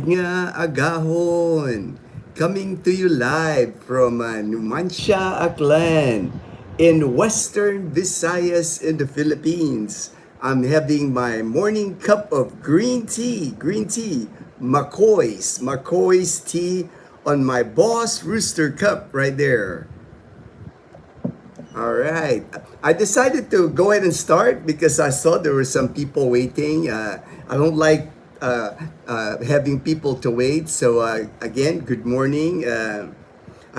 Nga Agahon, coming to you live from Numancia, Aklan, in Western Visayas in the Philippines. I'm having my morning cup of green tea, McCoy's tea on my Boss Rooster cup right there. All right. I decided to go ahead and start because I saw there were some people waiting. I don't like having people to wait. So, again, good morning. I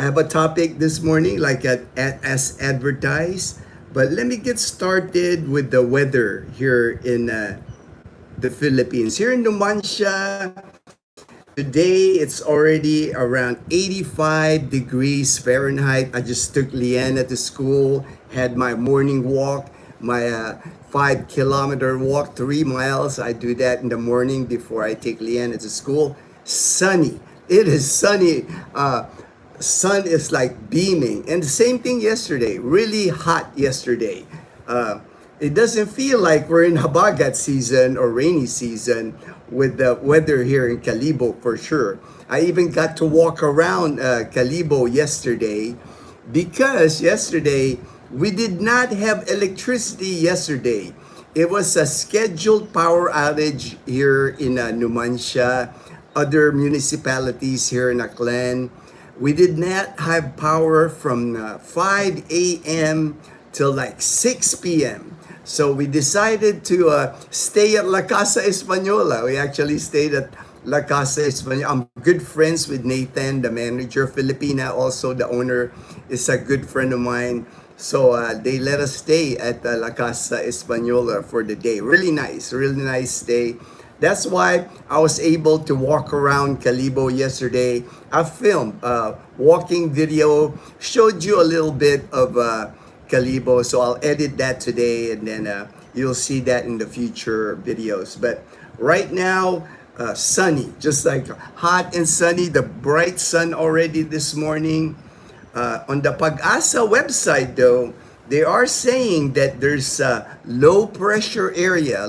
have a topic this morning, like as advertised. But let me get started with the weather here in the Philippines. Here in Numancia, today it's already around 85 degrees Fahrenheit. I just took Leanna to school, had my morning walk, my 5 kilometer walk, 3 miles. I do that in the morning before I take Leanna to school. Sunny. It is sunny. Sun is like beaming. And the same thing yesterday. Really hot yesterday. It doesn't feel like we're in habagat season or rainy season with the weather here in Calibo for sure. I even got to walk around Calibo yesterday because yesterday we did not have electricity yesterday. It was a scheduled power outage here in Numancia, other municipalities here in Aklan. We did not have power from 5 a.m. till like 6 p.m. So we decided to stay at La Casa Española. We actually stayed at La Casa Española. I'm good friends with Nathan, the manager, Filipina, also the owner is a good friend of mine. So they let us stay at La Casa Española for the day. Really nice stay. That's why I was able to walk around Calibo yesterday. I filmed a walking video, showed you a little bit of Calibo, so I'll edit that today and then you'll see that in the future videos. But right now, sunny, just like hot and sunny, the bright sun already this morning. On the Pag-asa website though, they are saying that there's a low pressure area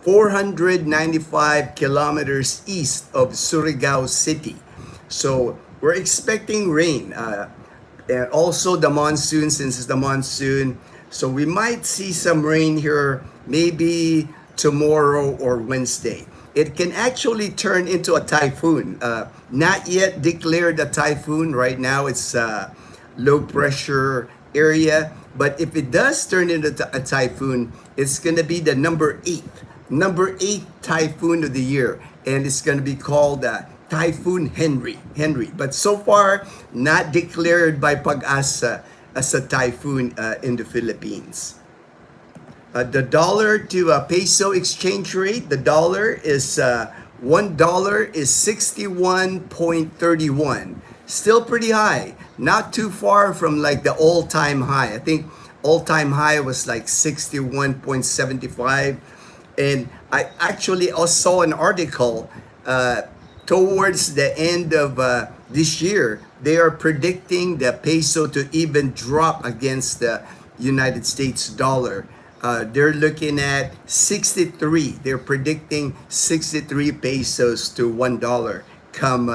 495 kilometers east of Surigao City. So we're expecting rain. And also the monsoon, since it's the monsoon. So we might see some rain here maybe tomorrow or Wednesday. It can actually turn into a typhoon. Not yet declared a typhoon. Right now it's a low pressure area. But if it does turn into a typhoon, it's going to be the number eight typhoon of the year. And it's going to be called Typhoon Henry. But so far, not declared by Pag-asa as a typhoon in the Philippines. The dollar to peso exchange rate, the dollar is $1 is 61.31. Still pretty high. Not too far from like the all-time high. I think all-time high was like 61.75. And I actually also saw an article towards the end of this year, they are predicting the peso to even drop against the United States dollar. They're looking at 63. They're predicting 63 pesos to $1 come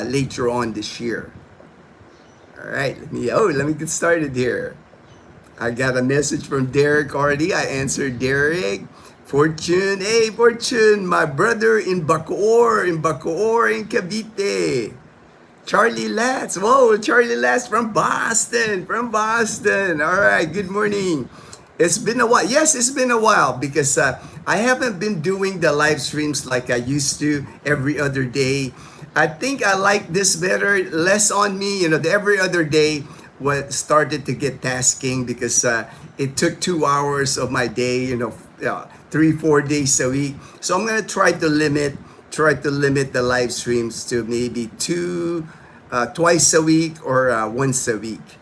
later on this year. All right, let me get started here. I got a message from Derek already. I answered Derek. Fortune, hey Fortune, my brother in Bacoor in Cavite. Charlie Latz, whoa, Charlie Latz from Boston. All right, good morning. It's been a while. Yes, it's been a while because I haven't been doing the live streams like I used to every other day. I think I like this better, less on me. The every other day started to get tasking because it took 2 hours of my day, 3-4 days a week. So I'm gonna try to limit the live streams to maybe twice a week or once a week.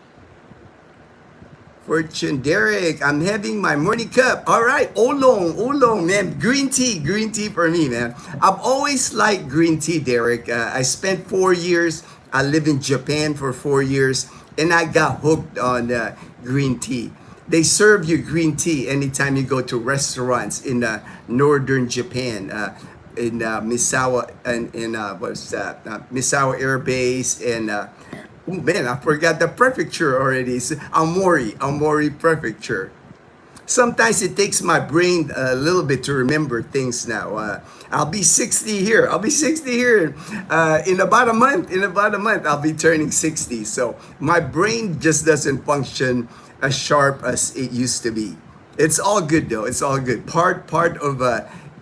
Fortune Derek, I'm having my morning cup. All right, oolong, man. Green tea for me, man. I've always liked green tea, Derek. I spent 4 years. I lived in Japan for 4 years, and I got hooked on green tea. They serve you green tea anytime you go to restaurants in northern Japan. in Misawa and in what's that? Misawa Air Base and oh man, I forgot the prefecture already. It's Aomori Prefecture. Sometimes it takes my brain a little bit to remember things now. I'll be 60 here. I'll be 60 here in about a month. In about a month, I'll be turning 60. So my brain just doesn't function as sharp as it used to be. It's all good though. It's all good. Part of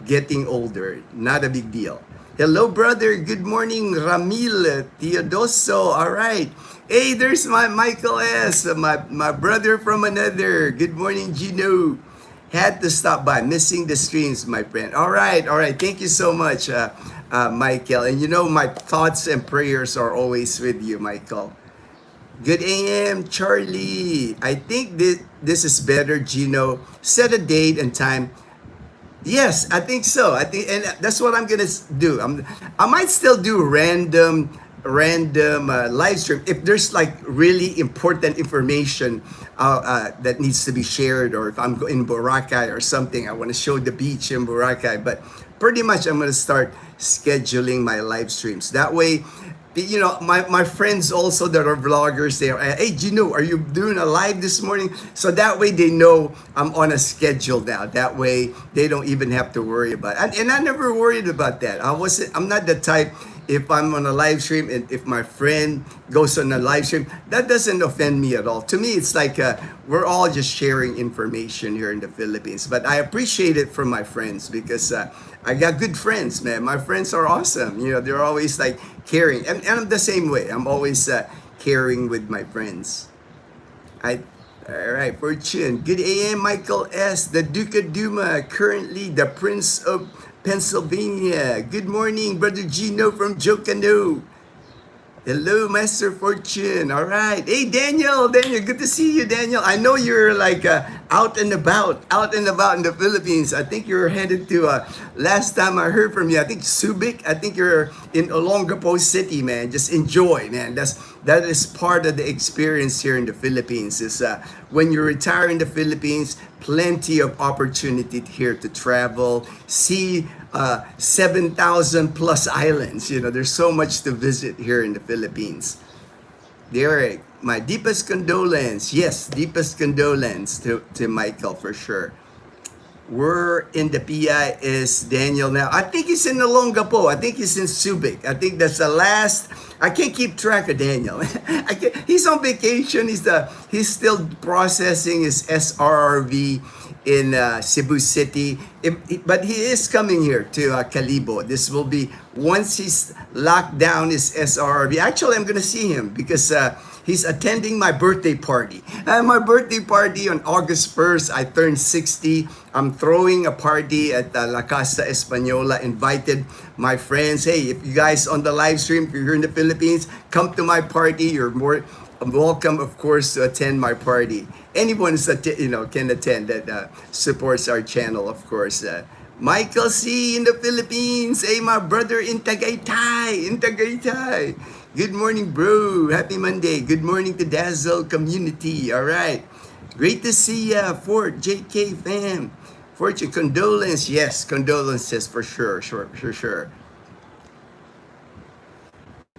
getting older. Not a big deal. Hello, brother. Good morning, Ramil Teodoso. All right. Hey, there's my Michael S., my brother from another. Good morning, Gino. Had to stop by. Missing the streams, my friend. All right, all right. Thank you so much, Michael. And you know, my thoughts and prayers are always with you, Michael. Good AM, Charlie. I think this is better, Gino. Set a date and time. Yes, I think so. I think, and that's what I'm gonna do. I might still do random live stream if there's like really important information that needs to be shared, or if I'm in Boracay or something, I want to show the beach in Boracay. But pretty much, I'm gonna start scheduling my live streams. That way, you know, my friends also that are vloggers, they are, hey Gino, are you doing a live this morning? So that way they know I'm on a schedule now. That way they don't even have to worry about it. And I never worried about that. I'm not the type, if I'm on a live stream and if my friend goes on a live stream, that doesn't offend me at all. To me, it's like we're all just sharing information here in the Philippines. But I appreciate it from my friends because I got good friends, man. My friends are awesome. You know, they're always like caring. And I'm the same way. I'm always caring with my friends. All right, Fortune. Good AM, Michael S., the Duke of Duma, currently the Prince of Pennsylvania. Good morning, Brother Gino from Jocano. Hello, Master Fortune. All right. Hey, Daniel. Daniel, good to see you, Daniel. I know you're like out and about in the Philippines. I think you're headed to, last time I heard from you, I think Subic. I think you're in Olongapo City, man. Just enjoy, man. That is part of the experience here in the Philippines. Is when you retire in the Philippines, plenty of opportunity here to travel, see 7,000 plus islands. You know, there's so much to visit here in the Philippines. Derek, my deepest condolence. Yes, deepest condolence to Michael for sure. We're in the PI is Daniel now. I think he's in Olongapo. I think he's in Subic. I think that's the last. I can't keep track of Daniel. He's on vacation. He's still processing his SRRV in Cebu City. But he is coming here to Calibo. This will be once he's locked down his SRRV. Actually, I'm going to see him because he's attending my birthday party. My birthday party on August 1st, I turned 60. I'm throwing a party at La Casa Española. Invited my friends. Hey, if you guys on the live stream, if you're here in the Philippines, come to my party. You're more welcome, of course, to attend my party. Anyone can attend that supports our channel, of course. Michael C. in the Philippines. Hey, my brother in Tagaytay. Good morning, bro. Happy Monday. Good morning to Dazzle community. All right. Great to see ya, Fort JK fam. Fortune, condolence. Yes, condolences for sure. Sure.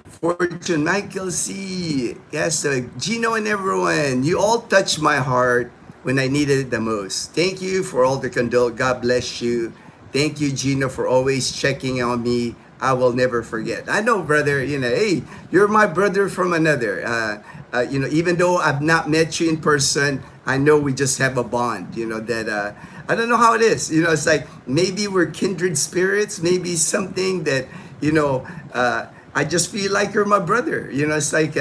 Fortune, Michael C. Yes, Gino and everyone. You all touched my heart when I needed it the most. Thank you for all the God bless you. Thank you, Gino, for always checking on me. I will never forget. I know, brother, hey, you're my brother from another. Even though I've not met you in person, I know we just have a bond, that I don't know how it is. It's like maybe we're kindred spirits, maybe something that, I just feel like you're my brother. It's like,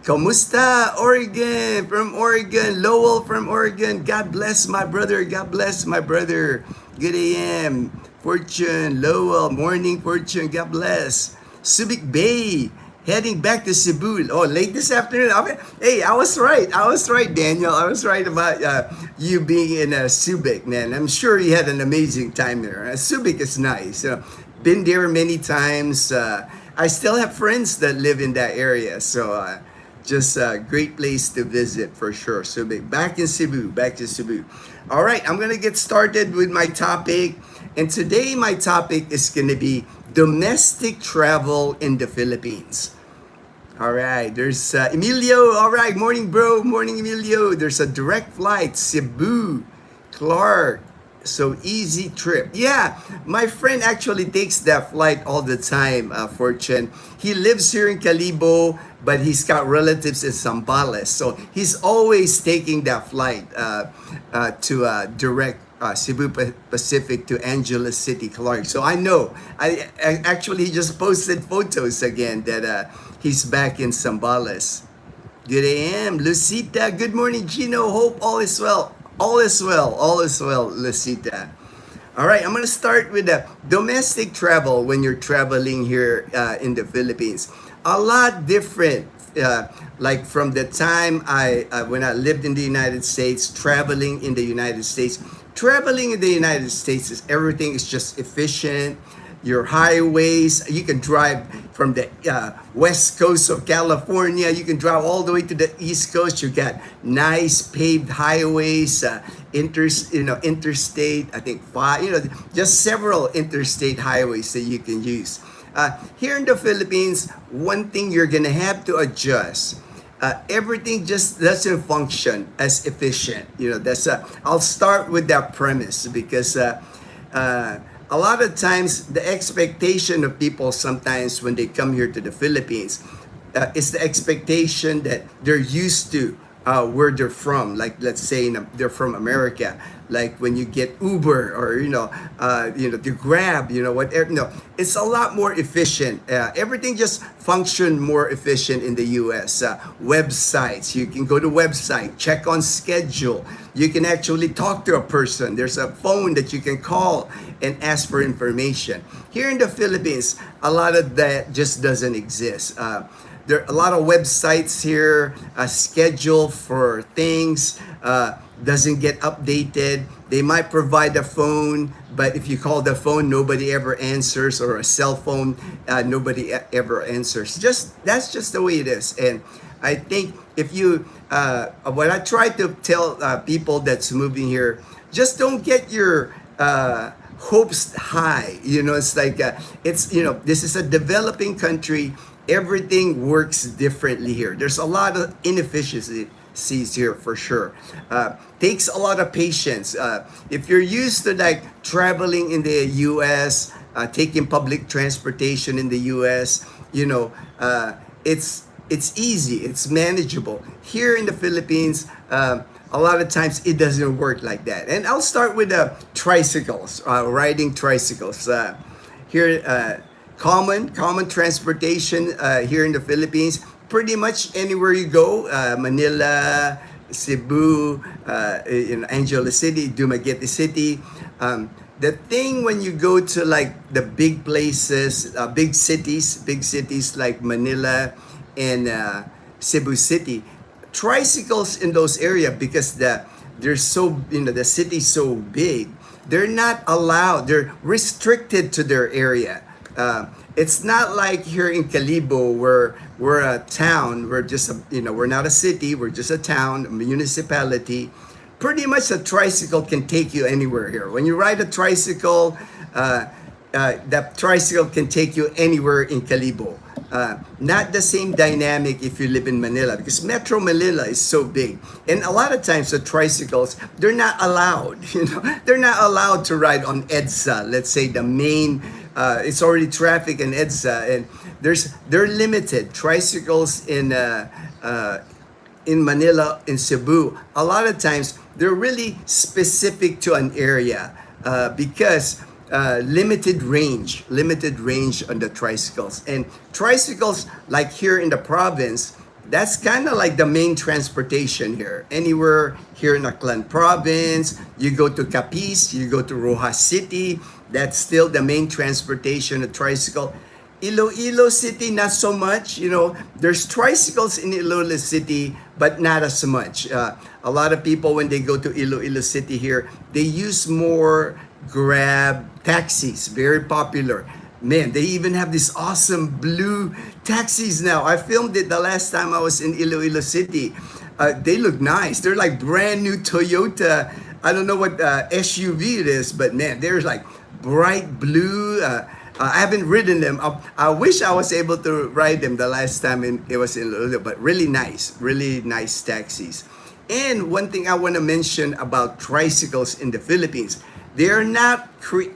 Kamusta, Oregon, from Oregon, Lowell from Oregon. God bless my brother. God bless my brother. Good AM. Fortune, Lowell, morning, Fortune, God bless. Subic Bay, heading back to Cebu. Oh, late this afternoon. Hey, I was right, Daniel. I was right about you being in Subic, man. I'm sure you had an amazing time there. Subic is nice. Been there many times. I still have friends that live in that area, so just a great place to visit for sure. Subic, back to Cebu. All right, I'm gonna get started with my topic. And today my topic is going to be domestic travel in the Philippines. All right, there's Emilio. All right, morning, bro. Morning, Emilio. There's a direct flight, Cebu, Clark. So easy trip. Yeah, my friend actually takes that flight all the time, Fortune. He lives here in Calibo, but he's got relatives in Zambales. So he's always taking that flight to direct Cebu Pacific to Angeles City, Clark. So I know. I actually he just posted photos again that he's back in Zambales. Good AM, Lucita. Good morning, Gino. Hope all is well. All is well. All is well, Lucita. All right, I'm gonna start with the domestic travel when you're traveling here in the Philippines. A lot different. Like from the time when I lived in the United States, traveling in the United States. Traveling in the United States is everything is just efficient. Your highways, you can drive from the west coast of California, you can drive all the way to the east coast. You got nice paved highways, interstate, I think five, just several interstate highways that you can use. Here in the Philippines, one thing you're gonna have to adjust. Everything just doesn't function as efficient. I'll start with that premise because a lot of times the expectation of people sometimes when they come here to the Philippines is the expectation that they're used to where they're from. Like let's say they're from America. Like when you get Uber or the Grab, whatever. No, it's a lot more efficient. Everything just function more efficient in the U.S. Websites, you can go to website, check on schedule. You can actually talk to a person. There's a phone that you can call and ask for information. Here in the Philippines, a lot of that just doesn't exist. There are a lot of websites here, schedule for things doesn't get updated. They might provide a phone, but if you call the phone, nobody ever answers, or a cell phone, nobody ever answers. That's just the way it is. And I think if you, what I try to tell people that's moving here, just don't get your hopes high. It's like this is a developing country. Everything works differently here. There's a lot of inefficiencies here for sure. Takes a lot of patience. If you're used to like traveling in the U.S., taking public transportation in the U.S., it's easy, it's manageable. Here in the Philippines, a lot of times it doesn't work like that. And I'll start with tricycles, riding tricycles. Here, common transportation here in the Philippines. Pretty much anywhere you go, Manila, Cebu, Angeles City, Dumaguete City. The thing when you go to like the big places, big cities like Manila and Cebu City, tricycles in those areas because they're so the city's so big, they're not allowed. They're restricted to their area. It's not like here in Calibo where we're a town. We're just we're not a city. We're just a town, a municipality. Pretty much a tricycle can take you anywhere here. When you ride a tricycle, that tricycle can take you anywhere in Calibo. Not the same dynamic if you live in Manila because Metro Manila is so big. And a lot of times the tricycles, they're not allowed. They're not allowed to ride on EDSA. Let's say the main, it's already traffic in EDSA, and they're limited. Tricycles in Manila, in Cebu, a lot of times they're really specific to an area because limited range on the tricycles. And tricycles, like here in the province, that's kind of like the main transportation here. Anywhere here in Aklan province, you go to Capiz, you go to Rojas City, that's still the main transportation, a tricycle. Iloilo City, not so much. There's tricycles in Iloilo City, but not as much. A lot of people, when they go to Iloilo City here, they use more Grab taxis, very popular. Man, they even have these awesome blue taxis now. I filmed it the last time I was in Iloilo City. They look nice. They're like brand new Toyota. I don't know what SUV it is, but man, they're like bright blue. I haven't ridden them. I wish I was able to ride them the last time it was in Lulu, but really nice taxis. And one thing I want to mention about tricycles in the Philippines, they're not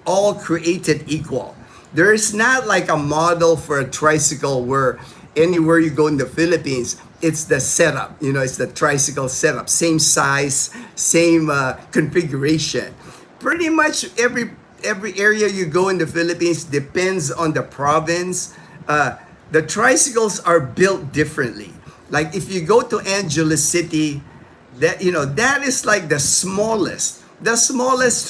all created equal. There is not like a model for a tricycle where anywhere you go in the Philippines, it's the setup. You know, it's the tricycle setup, same size, same configuration. Pretty much every area you go in the Philippines depends on the province. The tricycles are built differently. Like if you go to Angeles City, that is like the smallest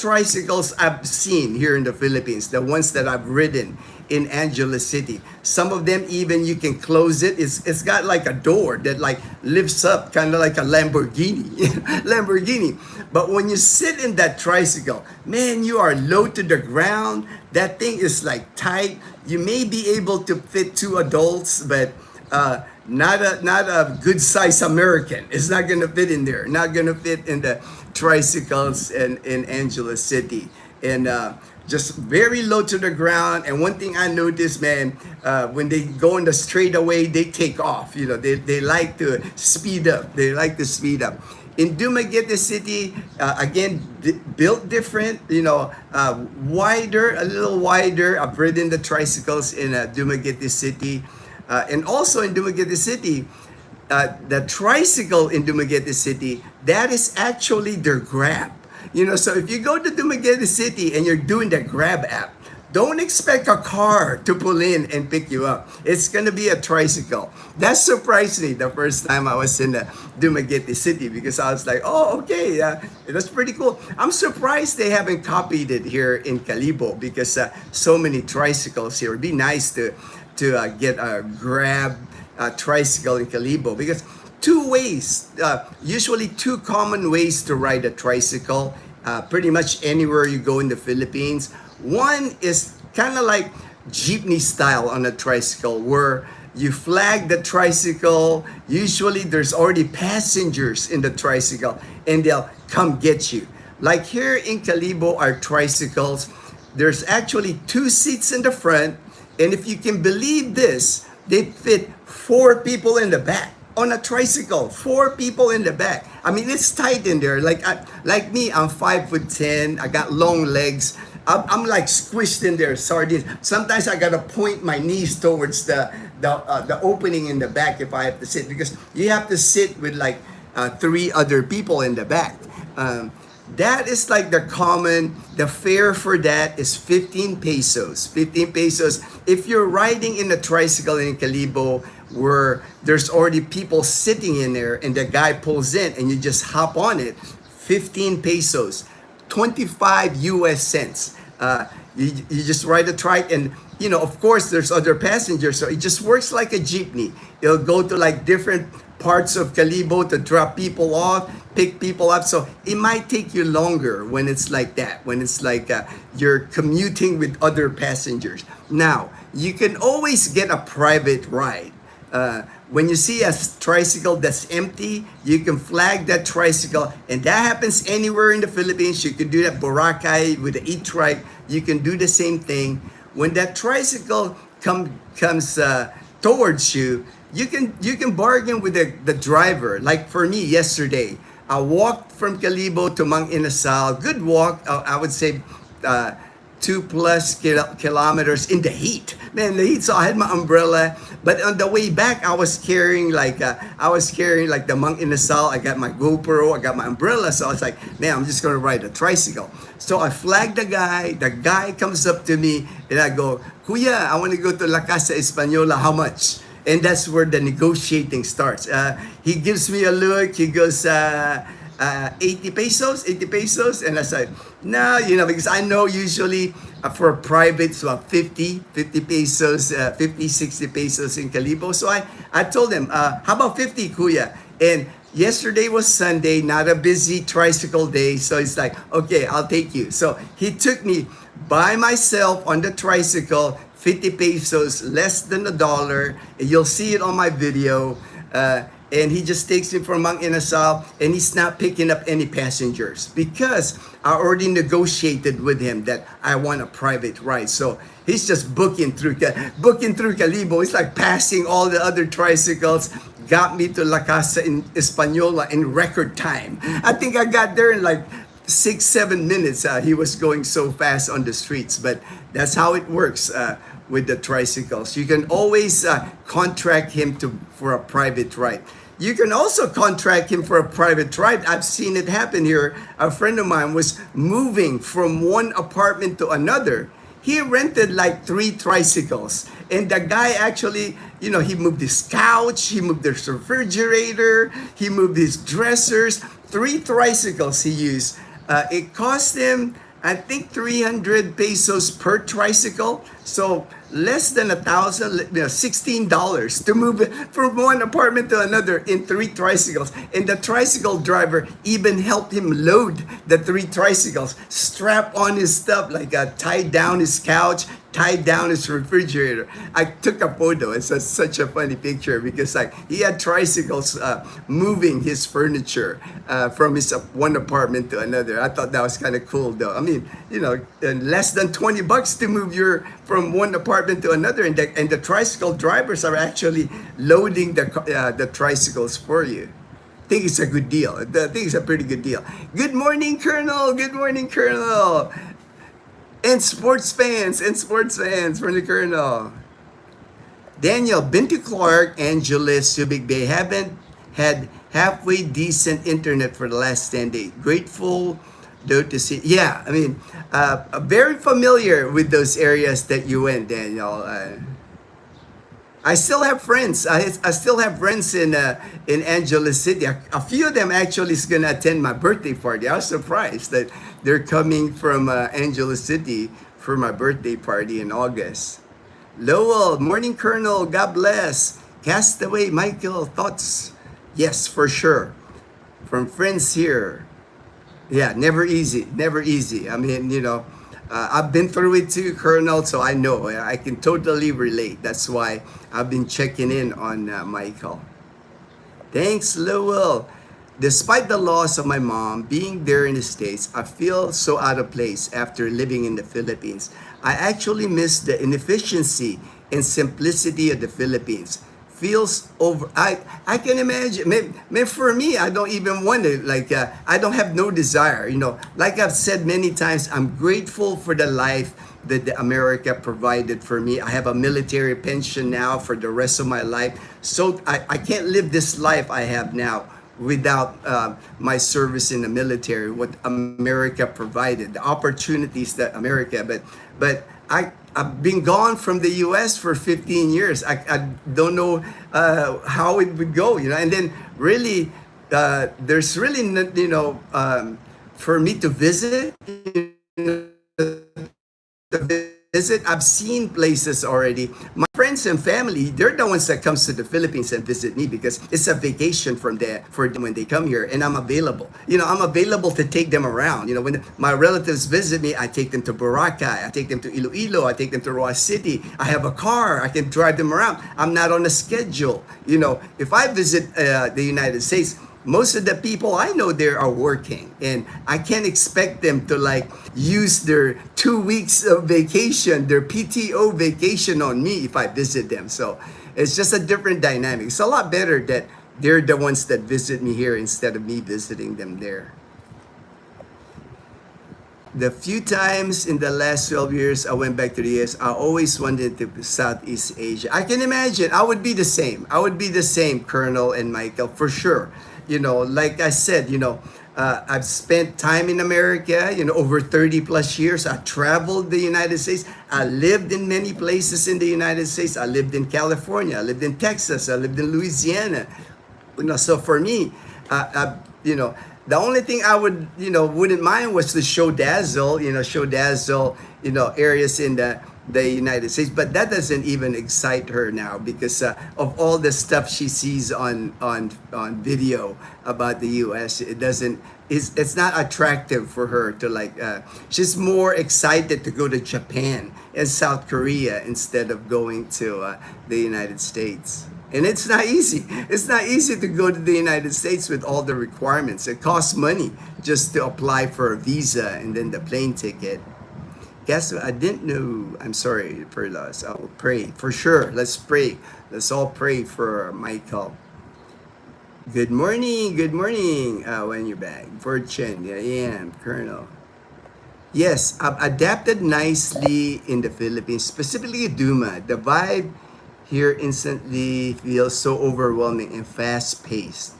tricycles I've seen here in the Philippines, the ones that I've ridden in Angeles City. Some of them even you can close it. It's got like a door that like lifts up, kind of like a Lamborghini. Lamborghini. But when you sit in that tricycle, man, you are low to the ground. That thing is like tight. You may be able to fit two adults, but not a good size American. It's not gonna fit in there. Not gonna fit in the tricycles in Angeles City. And just very low to the ground. And one thing I noticed, man, when they go in the straightaway, they take off. You know, they like to speed up. They like to speed up. In Dumaguete City, again, built different, wider, a little wider. I've ridden the tricycles in Dumaguete City. And also in Dumaguete City, the tricycle in Dumaguete City, that is actually their Grab. So if you go to Dumaguete City and you're doing the Grab app, don't expect a car to pull in and pick you up. It's gonna be a tricycle. That surprised me the first time I was in Dumaguete City, because I was like, oh, okay, that's pretty cool. I'm surprised they haven't copied it here in Calibo, because so many tricycles here. It'd be nice to get a Grab tricycle in Calibo, because usually two common ways to ride a tricycle, pretty much anywhere you go in the Philippines. One is kind of like jeepney style on a tricycle, where you flag the tricycle. Usually there's already passengers in the tricycle and they'll come get you. Like here in Calibo, our tricycles, there's actually 2 seats in the front, and if you can believe this, they fit 4 people in the back. On a tricycle, 4 people in the back. I mean, it's tight in there. Like me, I'm 5'10". I got long legs. I'm like squished in there, sardines. Sometimes I gotta point my knees towards the opening in the back if I have to sit, because you have to sit with like 3 other people in the back. That is like the fare for that is 15 pesos. 15 pesos. If you're riding in a tricycle in Calibo, where there's already people sitting in there and the guy pulls in and you just hop on it, 15 pesos, 25 US cents. You just ride a trike, and of course there's other passengers, so it just works like a jeepney. It'll go to like different parts of Calibo to drop people off, pick people up. So it might take you longer when it's like that, when it's like you're commuting with other passengers. Now, you can always get a private ride. When you see a tricycle that's empty, you can flag that tricycle, and that happens anywhere in the Philippines. You can do that Boracay with the e-trike. You can do the same thing. When that tricycle comes towards you, you can bargain with the driver. Like for me yesterday, I walked from Calibo to Mang Inasal. Good walk, I would say 2+ kilometers in the heat. Man, the heat. So I had my umbrella, but on the way back, I was carrying like the Mang Inasal. I got my GoPro, I got my umbrella. So I was like, man, I'm just gonna ride a tricycle. So I flagged the guy. The guy comes up to me, and I go, Kuya, I want to go to La Casa Española. How much? And that's where the negotiating starts. He gives me a look. He goes, 80 pesos. And I said, no, because I know usually for a private, it's about 50 pesos, 50, 60 pesos in Calibo. So I told him, how about 50, Kuya? And yesterday was Sunday, not a busy tricycle day. So it's like, okay, I'll take you. So he took me by myself on the tricycle, 50 pesos, less than $1. You'll see it on my video. and he just takes me from Mang Inasal, and he's not picking up any passengers because I already negotiated with him that I want a private ride. So he's just booking through Calibo. It's like passing all the other tricycles. Got me to La Casa in Española in record time. I think I got there in like 6-7 minutes. He was going so fast on the streets, but that's how it works with the tricycles. You can always contract him for a private ride. You can also contract him for a private ride. I've seen it happen here. A friend of mine was moving from one apartment to another. He rented like 3 tricycles, and the guy actually, he moved his couch, he moved his refrigerator, he moved his dressers. 3 tricycles he used. It cost him, I think, 300 pesos per tricycle. So less than $1,000, $16 to move from one apartment to another in 3 tricycles. And the tricycle driver even helped him load the 3 tricycles, strap on his stuff, like tie down his couch, tied down his refrigerator. I took a photo. It's such a funny picture because he had tricycles moving his furniture from his one apartment to another. I thought that was kind of cool, though. I mean, less than $20 to move from one apartment to another, and the tricycle drivers are actually loading the tricycles for you. I think it's a good deal. I think it's a pretty good deal. Good morning, Colonel. Good morning, Colonel. And sports fans from the Colonel. Daniel, been to Clark, Angeles, Subic Bay. Haven't had halfway decent internet for the last 10 days. Grateful though to see. Yeah, I mean, very familiar with those areas that you went, Daniel. I still have friends. I still have friends in Angeles City. A few of them actually is gonna attend my birthday party. I was surprised that they're coming from Angeles City for my birthday party in August. Lowell, morning, Colonel. God bless. Castaway, Michael, thoughts? Yes, for sure. From friends here. Yeah, never easy. Never easy. I mean, I've been through it too, Colonel, so I know. I can totally relate. That's why I've been checking in on Michael. Thanks, Lowell. Despite the loss of my mom being there in the States, I feel so out of place after living in the Philippines. I actually miss the inefficiency and simplicity of the Philippines. Feels over. I can imagine. Maybe for me, I don't even want it. I don't have no desire. Like I've said many times, I'm grateful for the life that America provided for me. I have a military pension now for the rest of my life. So I can't live this life I have now without my service in the military. What America provided, the opportunities that America. But I've been gone from the U.S. for 15 years. I don't know how it would go, and then really, there's really, for me to visit, I've seen places already. My friends and family, they're the ones that comes to the Philippines and visit me because it's a vacation for them when they come here, and I'm available. I'm available to take them around. When my relatives visit me, I take them to Boracay, I take them to Iloilo, I take them to Roa City. I have a car, I can drive them around. I'm not on a schedule. If I visit the United States, most of the people I know there are working, and I can't expect them to use their 2 weeks of vacation, their PTO vacation on me if I visit them. So it's just a different dynamic. It's a lot better that they're the ones that visit me here instead of me visiting them there. The few times in the last 12 years I went back to the US, I always wanted to Southeast Asia. I can imagine. I would be the same. Colonel and Michael, for sure. Like I said, I've spent time in America, over 30 plus years. I traveled the United States. I lived in many places in the United States. I lived in California. I lived in Texas. I lived in Louisiana. So for me, the only thing I wouldn't mind was to show dazzle areas in the United States, but that doesn't even excite her now because of all the stuff she sees on video about the U.S. It's not attractive for her to she's more excited to go to Japan and South Korea instead of going to the United States. And it's not easy. It's not easy to go to the United States with all the requirements. It costs money just to apply for a visa and then the plane ticket. Guess what? I didn't know. I'm sorry for loss. I'll pray for sure. Let's pray. Let's all pray for Michael. Good morning. Good morning. When you're back, Fortune. Yeah, I am Colonel. Yes, I've adapted nicely in the Philippines, specifically Duma. The vibe here instantly feels so overwhelming and fast-paced.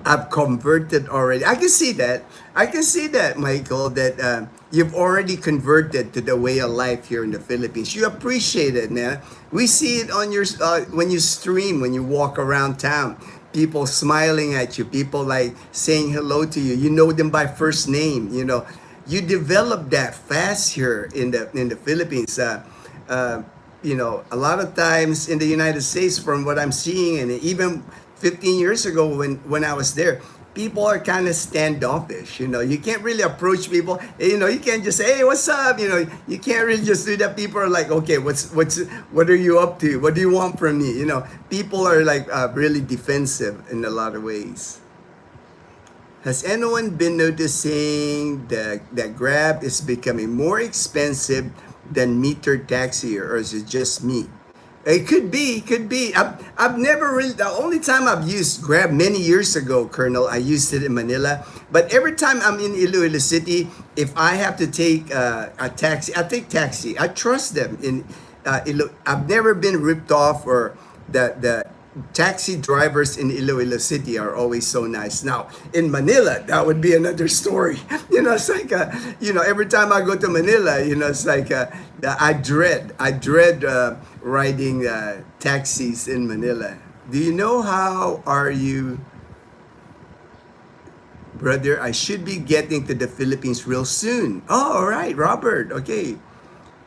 I've converted already. I can see that. I can see that, Michael, that you've already converted to the way of life here in the Philippines. You appreciate it, man. We see it on your when you stream, when you walk around town. People smiling at you, people like saying hello to you. You know them by first name. You know, you develop that fast here in the Philippines. You know, a lot of times in the United States, from what I'm seeing, and even 15 years ago when I was there, people are kind of standoffish. You know, you can't really approach people. You know, you can't just say, "Hey, what's up?" You know, you can't really just do that. People are like, "Okay, what are you up to? What do you want from me?" You know, people are like really defensive in a lot of ways. Has anyone been noticing that Grab is becoming more expensive than meter taxi, or is it just me? It could be, could be. I've never really, the only time I've used Grab many years ago, Colonel, I used it in Manila. But every time I'm in Iloilo City, if I have to take a taxi, I take taxi. I trust them. I've never been ripped off, or the taxi drivers in Iloilo City are always so nice. Now, in Manila, that would be another story. You know, it's like, you know, every time I go to Manila, you know, it's like, I dread riding taxis in Manila. Do you know how are you, brother? I should be getting to the Philippines real soon. Oh, all right, Robert. Okay.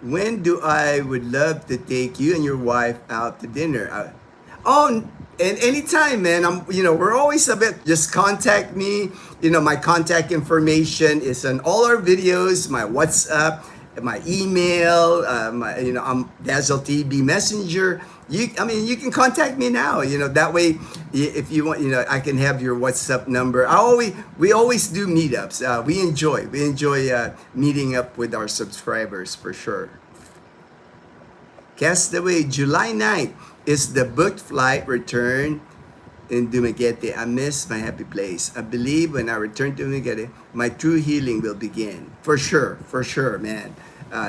When do I would love to take you and your wife out to dinner? Oh, and anytime, man. You know, we're always a bit. Just contact me. You know, my contact information is on all our videos. My WhatsApp, my email. You know, I'm Dazzle TV Messenger. I mean, you can contact me now. You know, that way, if you want, you know, I can have your WhatsApp number. We always do meetups. We enjoy meeting up with our subscribers for sure. Castaway, July 9th is the booked flight return in Dumaguete. I miss my happy place. I believe when I return to Dumaguete, my true healing will begin. For sure, man.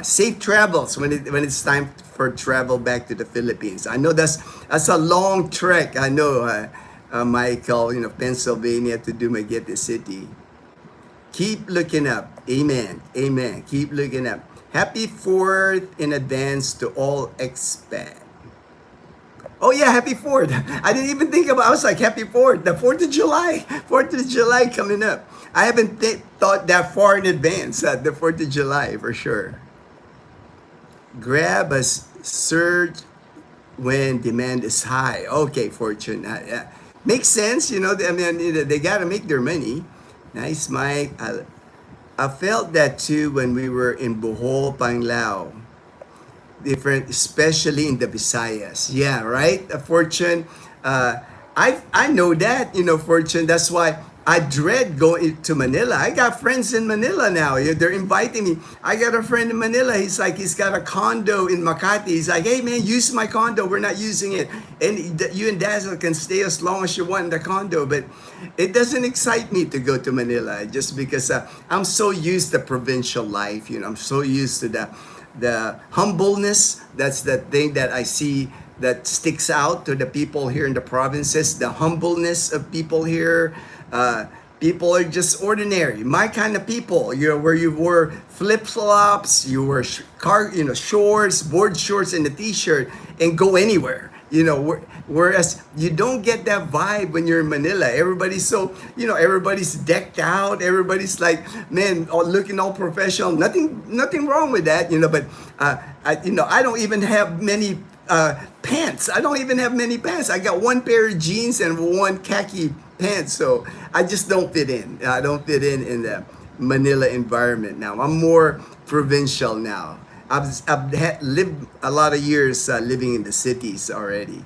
Safe travels when it's time for travel back to the Philippines. I know that's a long trek. I know, Michael, you know, Pennsylvania to Dumaguete City. Keep looking up. Amen. Amen. Keep looking up. Happy 4th in advance to all expats. Oh yeah, happy 4th. I didn't even think about it. I was like, happy 4th. The 4th of July. 4th of July coming up. I haven't thought that far in advance. The 4th of July for sure. Grab has surged when demand is high. Okay, Fortune. Makes sense. You know, I mean, they got to make their money. Nice, Mike. I felt that too when we were in Bohol, Panglao. Different, especially in the Visayas. Yeah, right? Fortune. I know that, you know, Fortune. That's why I dread going to Manila. I got friends in Manila now. They're inviting me. I got a friend in Manila. He's got a condo in Makati. He's like, hey man, use my condo. We're not using it. And you and Dazzle can stay as long as you want in the condo. But it doesn't excite me to go to Manila just because I'm so used to provincial life. You know, I'm so used to the humbleness. That's the thing that I see that sticks out to the people here in the provinces. The humbleness of people here. People are just ordinary, my kind of people. You know, where you wore flip flops, you wear shorts, board shorts, and a t-shirt, and go anywhere. You know, whereas you don't get that vibe when you're in Manila. Everybody's so, you know, everybody's decked out. Everybody's like, man, looking all professional. Nothing wrong with that, you know. But I don't even have many pants. I don't even have many pants. I got one pair of jeans and one khaki pants. So I just don't fit in. I don't fit in the Manila environment now. I'm more provincial now. I've lived a lot of years living in the cities already.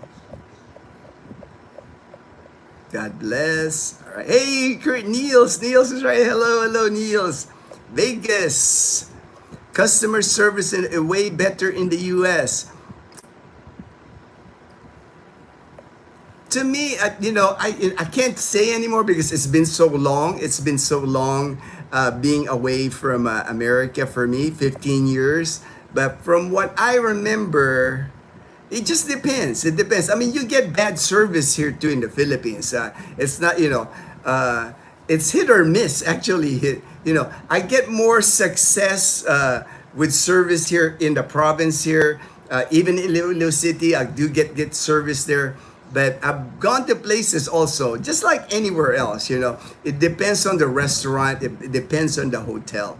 God bless. All right. Hey, Kurt, Niels. Niels is right. Hello, hello, Niels. Vegas. Customer service is way better in the U.S. To me, I can't say anymore because it's been so long. It's been so long being away from America for me, 15 years. But from what I remember, it just depends. It depends. I mean, you get bad service here too in the Philippines. It's not, it's hit or miss actually. I get more success with service here in the province here. Even in Iloilo City, I do get service there. But I've gone to places also, just like anywhere else, It depends on the restaurant, it depends on the hotel.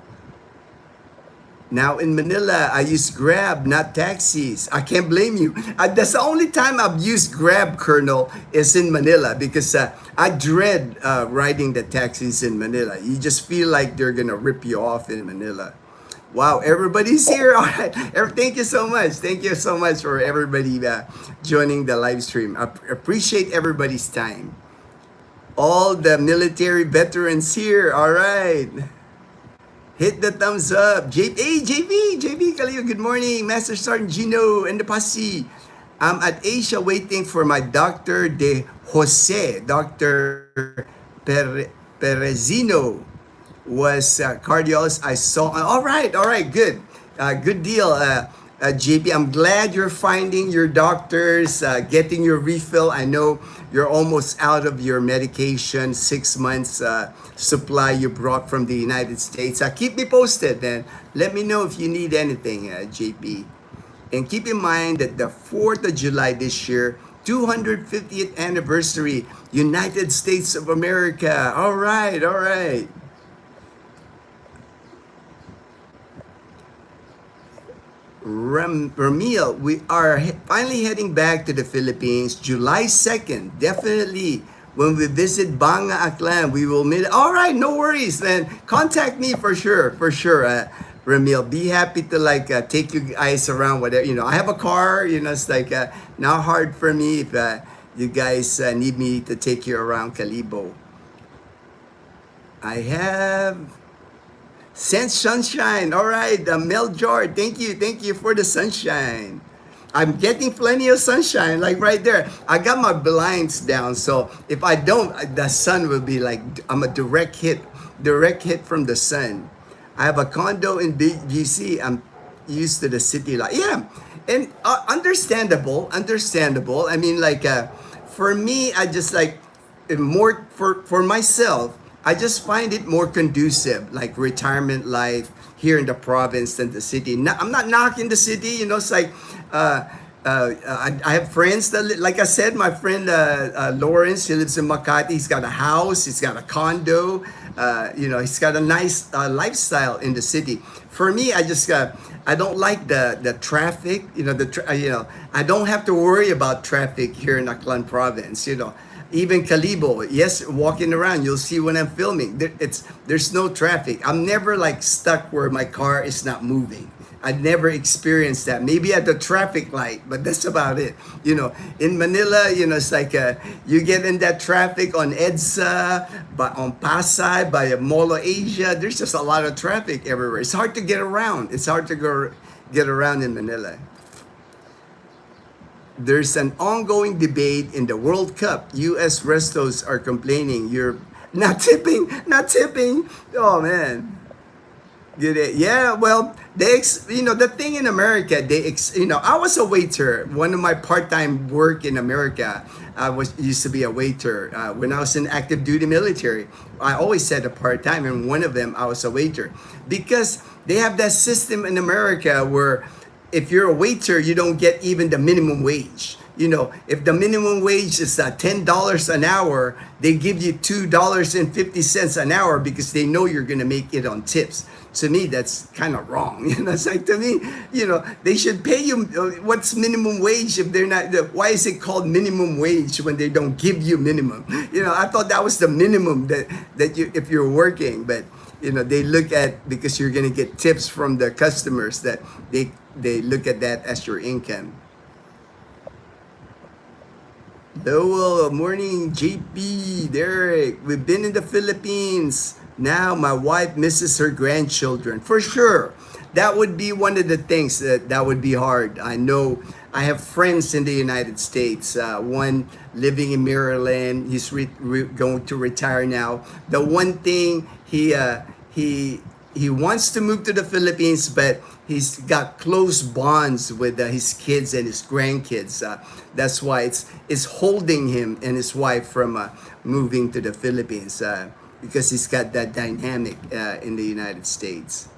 Now in Manila, I use Grab, not taxis. I can't blame you. That's the only time I've used Grab, Colonel, is in Manila because I dread riding the taxis in Manila. You just feel like they're gonna rip you off in Manila. Wow, everybody's here. All right. Thank you so much. Thank you so much for everybody joining the live stream. I appreciate everybody's time. All the military veterans here. All right. Hit the thumbs up. Hey, JB Kaleo, good morning. Master Sergeant Gino and the posse. I'm at Asia waiting for my Dr. De Jose, Dr. Perezino was cardiologist. I saw. All right, good. Good deal, JP. I'm glad you're finding your doctors, getting your refill. I know you're almost out of your medication, 6 months supply you brought from the United States. Keep me posted, man. Let me know if you need anything, JP. And keep in mind that the 4th of July this year, 250th anniversary, United States of America. All right. Ramil, we are finally heading back to the Philippines July 2nd. Definitely when we visit Banga Aklan, we will meet. All right, no worries, man. Contact me for sure. Ramil, be happy to take you guys around, whatever. I have a car, it's not hard for me if you guys need me to take you around Calibo. I have Sense sunshine. All right, Mel George, thank you for the sunshine. I'm getting plenty of sunshine, like right there. I got my blinds down, so if I don't, the sun will be like, I'm a direct hit from the sun. I have a condo in BGC. I'm used to the city life. Yeah, and understandable. I mean, for me, I just more for myself. I just find it more conducive, like retirement life here in the province than the city. I'm not knocking the city, it's like, I have friends that, like I said, my friend Lawrence, he lives in Makati. He's got a house, he's got a condo, he's got a nice lifestyle in the city. For me, I don't like the traffic, I don't have to worry about traffic here in Aklan province, Even Calibo, yes, walking around, you'll see when I'm filming, there's no traffic. I'm never stuck where my car is not moving. I never experienced that. Maybe at the traffic light, but that's about it. In Manila, it's you get in that traffic on EDSA, on Pasay, by Mall of Asia. There's just a lot of traffic everywhere. It's hard to get around. It's hard to get around in Manila. There's an ongoing debate in the World Cup. U.S. restos are complaining you're not tipping. Oh man, get it? Yeah. Well, the thing in America, I was a waiter. One of my part-time work in America, used to be a waiter when I was in active duty military. I always said a part-time, and one of them I was a waiter because they have that system in America where, if you're a waiter, you don't get even the minimum wage. If the minimum wage is $10 an hour, they give you $2.50 an hour because they know you're going to make it on tips. To me, that's kind of wrong. It's to me, they should pay you what's minimum wage if they're not. Why is it called minimum wage when they don't give you minimum? I thought that was the minimum that you, if you're working, but they look at, because you're gonna get tips from the customers, that they look at that as your income. Lowell, morning, JP, Derek. We've been in the Philippines. Now my wife misses her grandchildren. For sure. That would be one of the things that would be hard. I know I have friends in the United States. One living in Maryland. He's going to retire now. The one thing he wants to move to the Philippines, but he's got close bonds with his kids and his grandkids. That's why it's holding him and his wife from moving to the Philippines, because he's got that dynamic in the United States.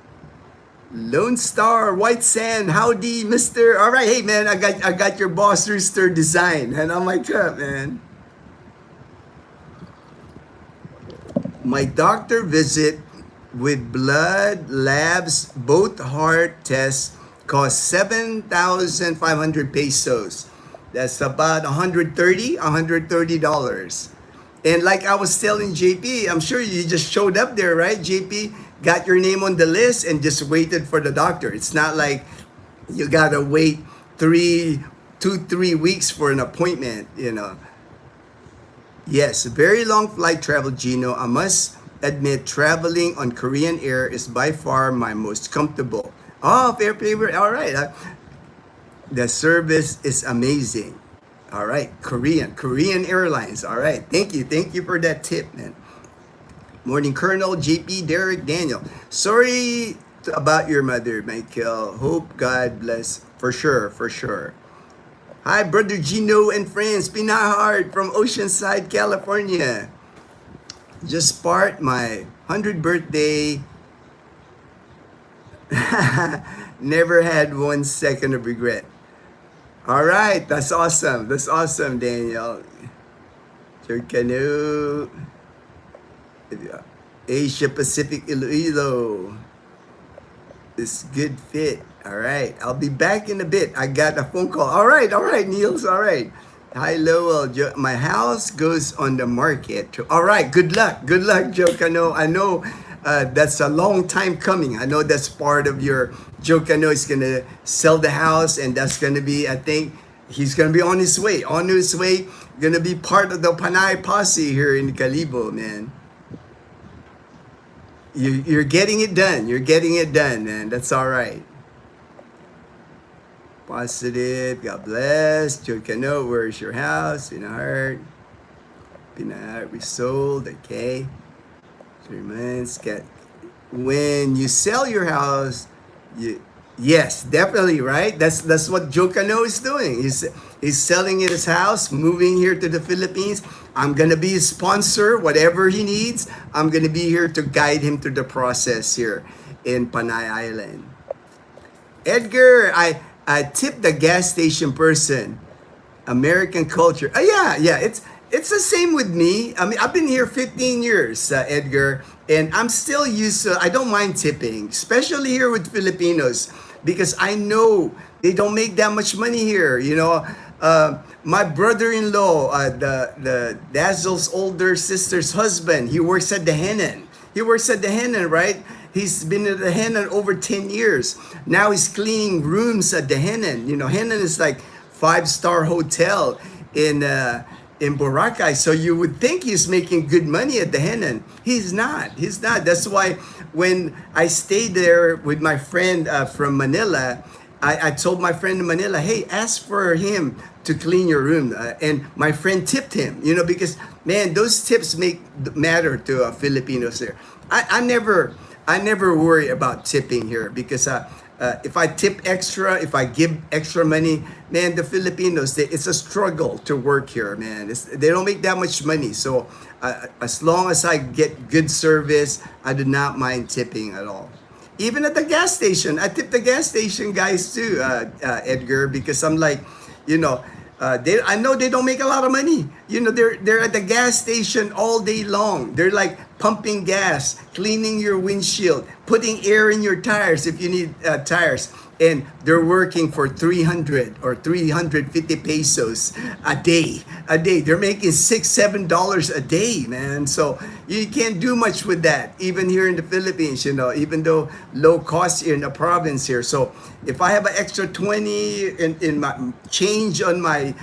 Lone Star, White Sand, howdy, Mister. All right, hey man, I got your Boss Rooster design, and I'm like, man. My doctor visit with blood labs, both heart tests cost 7,500 pesos. That's about $130. And like I was telling JP, I'm sure you just showed up there, right? JP got your name on the list and just waited for the doctor. It's not like you gotta wait 3 weeks for an appointment, Yes, very long flight travel, Gino. I must admit, traveling on Korean Air is by far my most comfortable. Oh, fair favorite. All right. The service is amazing. All right. Korean Airlines. All right. Thank you for that tip, man. Morning, Colonel, JP, Derek, Daniel. Sorry about your mother, Michael. Hope God bless. For sure. Hi, brother Gino and friends. Pinahard from Oceanside, California. Just part my 100th birthday. Never had 1 second of regret. All right, that's awesome. Daniel. Your canoe. Asia Pacific Iloilo. It's good fit. All right, I'll be back in a bit. I got a phone call. All right, Niels. All right. Hi, Lowell. My house goes on the market. All right, good luck, Joe Cano. I know that's a long time coming. I know that's part of your. Joe Cano is gonna sell the house, and that's gonna be. I think he's gonna be on his way. Gonna be part of the Panay posse here in Calibo, man. You're getting it done. Man. That's all right. Positive. God bless. Joe Cano, where's your house? Pinahart, we sold. Okay. 3 months. When you sell your house, yes, definitely, right? That's what Joe Cano is doing. He's selling his house, moving here to the Philippines. I'm gonna be his sponsor, whatever he needs. I'm gonna be here to guide him through the process here in Panay Island. Edgar, I tip the gas station person. American culture. Yeah. It's the same with me. I mean, I've been here 15 years, Edgar, and I'm still used to. I don't mind tipping, especially here with Filipinos, because I know they don't make that much money here. My brother-in-law, the Dazzle's older sister's husband, he works at the Henan. Right? He's been at the Henan over 10 years. Now he's cleaning rooms at the Henan. Henan is like 5-star hotel in Boracay. So you would think he's making good money at the Henan. He's not. That's why when I stayed there with my friend from Manila, I told my friend in Manila, hey, ask for him to clean your room. And my friend tipped him, because, man, those tips matter to Filipinos there. I never worry about tipping here, because if I tip extra, if I give extra money, man, the Filipinos, it's a struggle to work here, man. They don't make that much money. So as long as I get good service, I do not mind tipping at all. Even at the gas station, I tip the gas station guys too, Edgar, because I'm like, I know they don't make a lot of money. They're at the gas station all day long. They're like pumping gas, cleaning your windshield, putting air in your tires if you need tires. And they're working for 300 or 350 pesos a day. A day. They're making $6, $7 a day, man. So you can't do much with that, even here in the Philippines, even though low cost here in the province here. So if I have an extra 20 in my change on my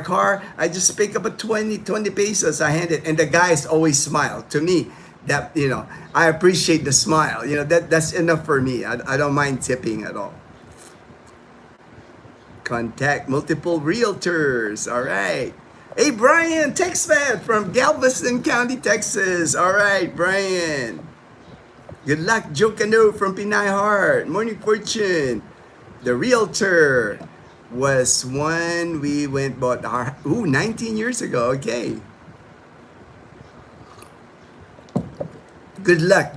car, I just pick up a 20 pesos. I hand it, and the guys always smile to me. That, I appreciate the smile. That's enough for me. I don't mind tipping at all. Contact multiple realtors. All right. Hey, Brian, Texman from Galveston County, Texas. All right, Brian. Good luck, Joe Cano from Pinay Heart. Morning Fortune. The realtor was one we went bought 19 years ago. Okay. Good luck,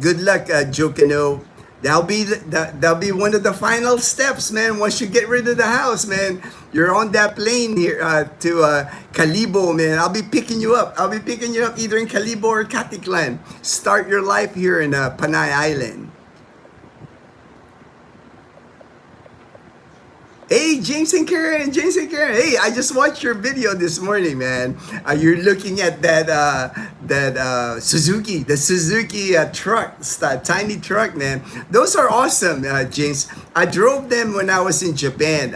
Joe Cano. That'll be one of the final steps, man. Once you get rid of the house, man, you're on that plane here to Calibo, man. I'll be picking you up. Either in Calibo or Caticlan. Start your life here in Panay Island. Hey, James and Karen. Hey, I just watched your video this morning, man. You're looking at that Suzuki, the Suzuki truck, tiny truck, man. Those are awesome, James. I drove them when I was in Japan.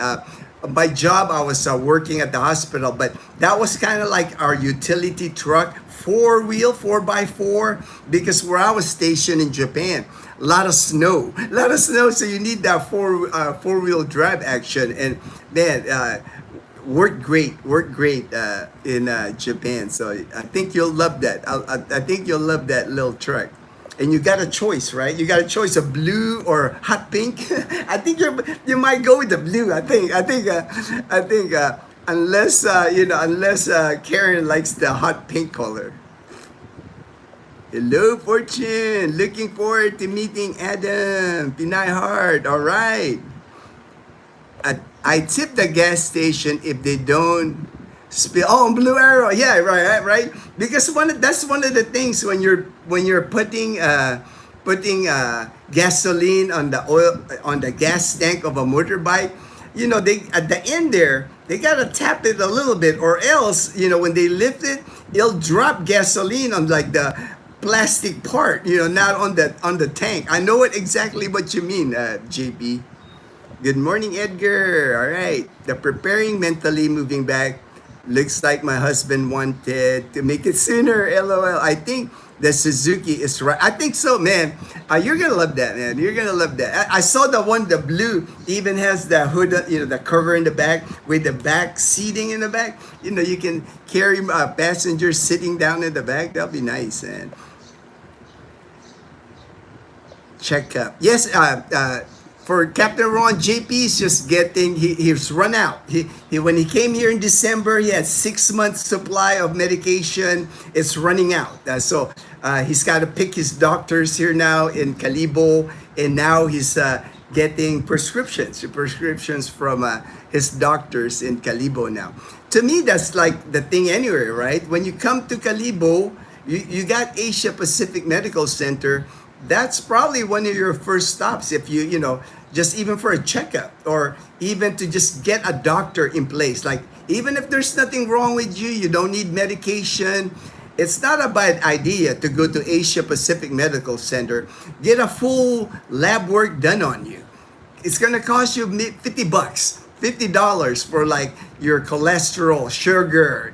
My job, I was working at the hospital, but that was kind of like our utility truck, 4x4, because where I was stationed in Japan, a lot of snow, so you need that four-wheel drive action. And man, worked great in Japan. So I think you'll love that. I think you'll love that little truck. And you got a choice, right? You got a choice of blue or hot pink. I think you might go with the blue. I think unless Karen likes the hot pink color. Hello, Fortune. Looking forward to meeting Adam. Pinay Heart. All right. I tip the gas station if they don't spill. Oh, Blue Arrow. Yeah, right. Because that's one of the things when you're putting gasoline on the gas tank of a motorbike. They at the end there, they gotta tap it a little bit, or else when they lift it, it'll drop gasoline on like the plastic part, not on the tank. I know exactly what you mean, JP. Good morning, Edgar. All right. The preparing mentally moving back. Looks like my husband wanted to make it sooner. LOL. I think the Suzuki is right. I think so, man. You're gonna love that, man. You're gonna love that. I saw the blue even has the hood, the cover in the back with the back seating in the back. You can carry passengers sitting down in the back. That'll be nice, man. Check up. Yes, for Captain Ron, JP's just he's run out. He when he came here in December, he had 6 months supply of medication. It's running out. So he's got to pick his doctors here now in Calibo, and now he's getting prescriptions from his doctors in Calibo now. To me, that's like the thing anywhere, right? When you come to Calibo, you got Asia Pacific Medical Center. That's probably one of your first stops if just even for a checkup, or even to just get a doctor in place. Like, even if there's nothing wrong with you, you don't need medication, it's not a bad idea to go to Asia Pacific Medical Center, get a full lab work done on you. It's gonna cost you $50. $50 for like your cholesterol, sugar,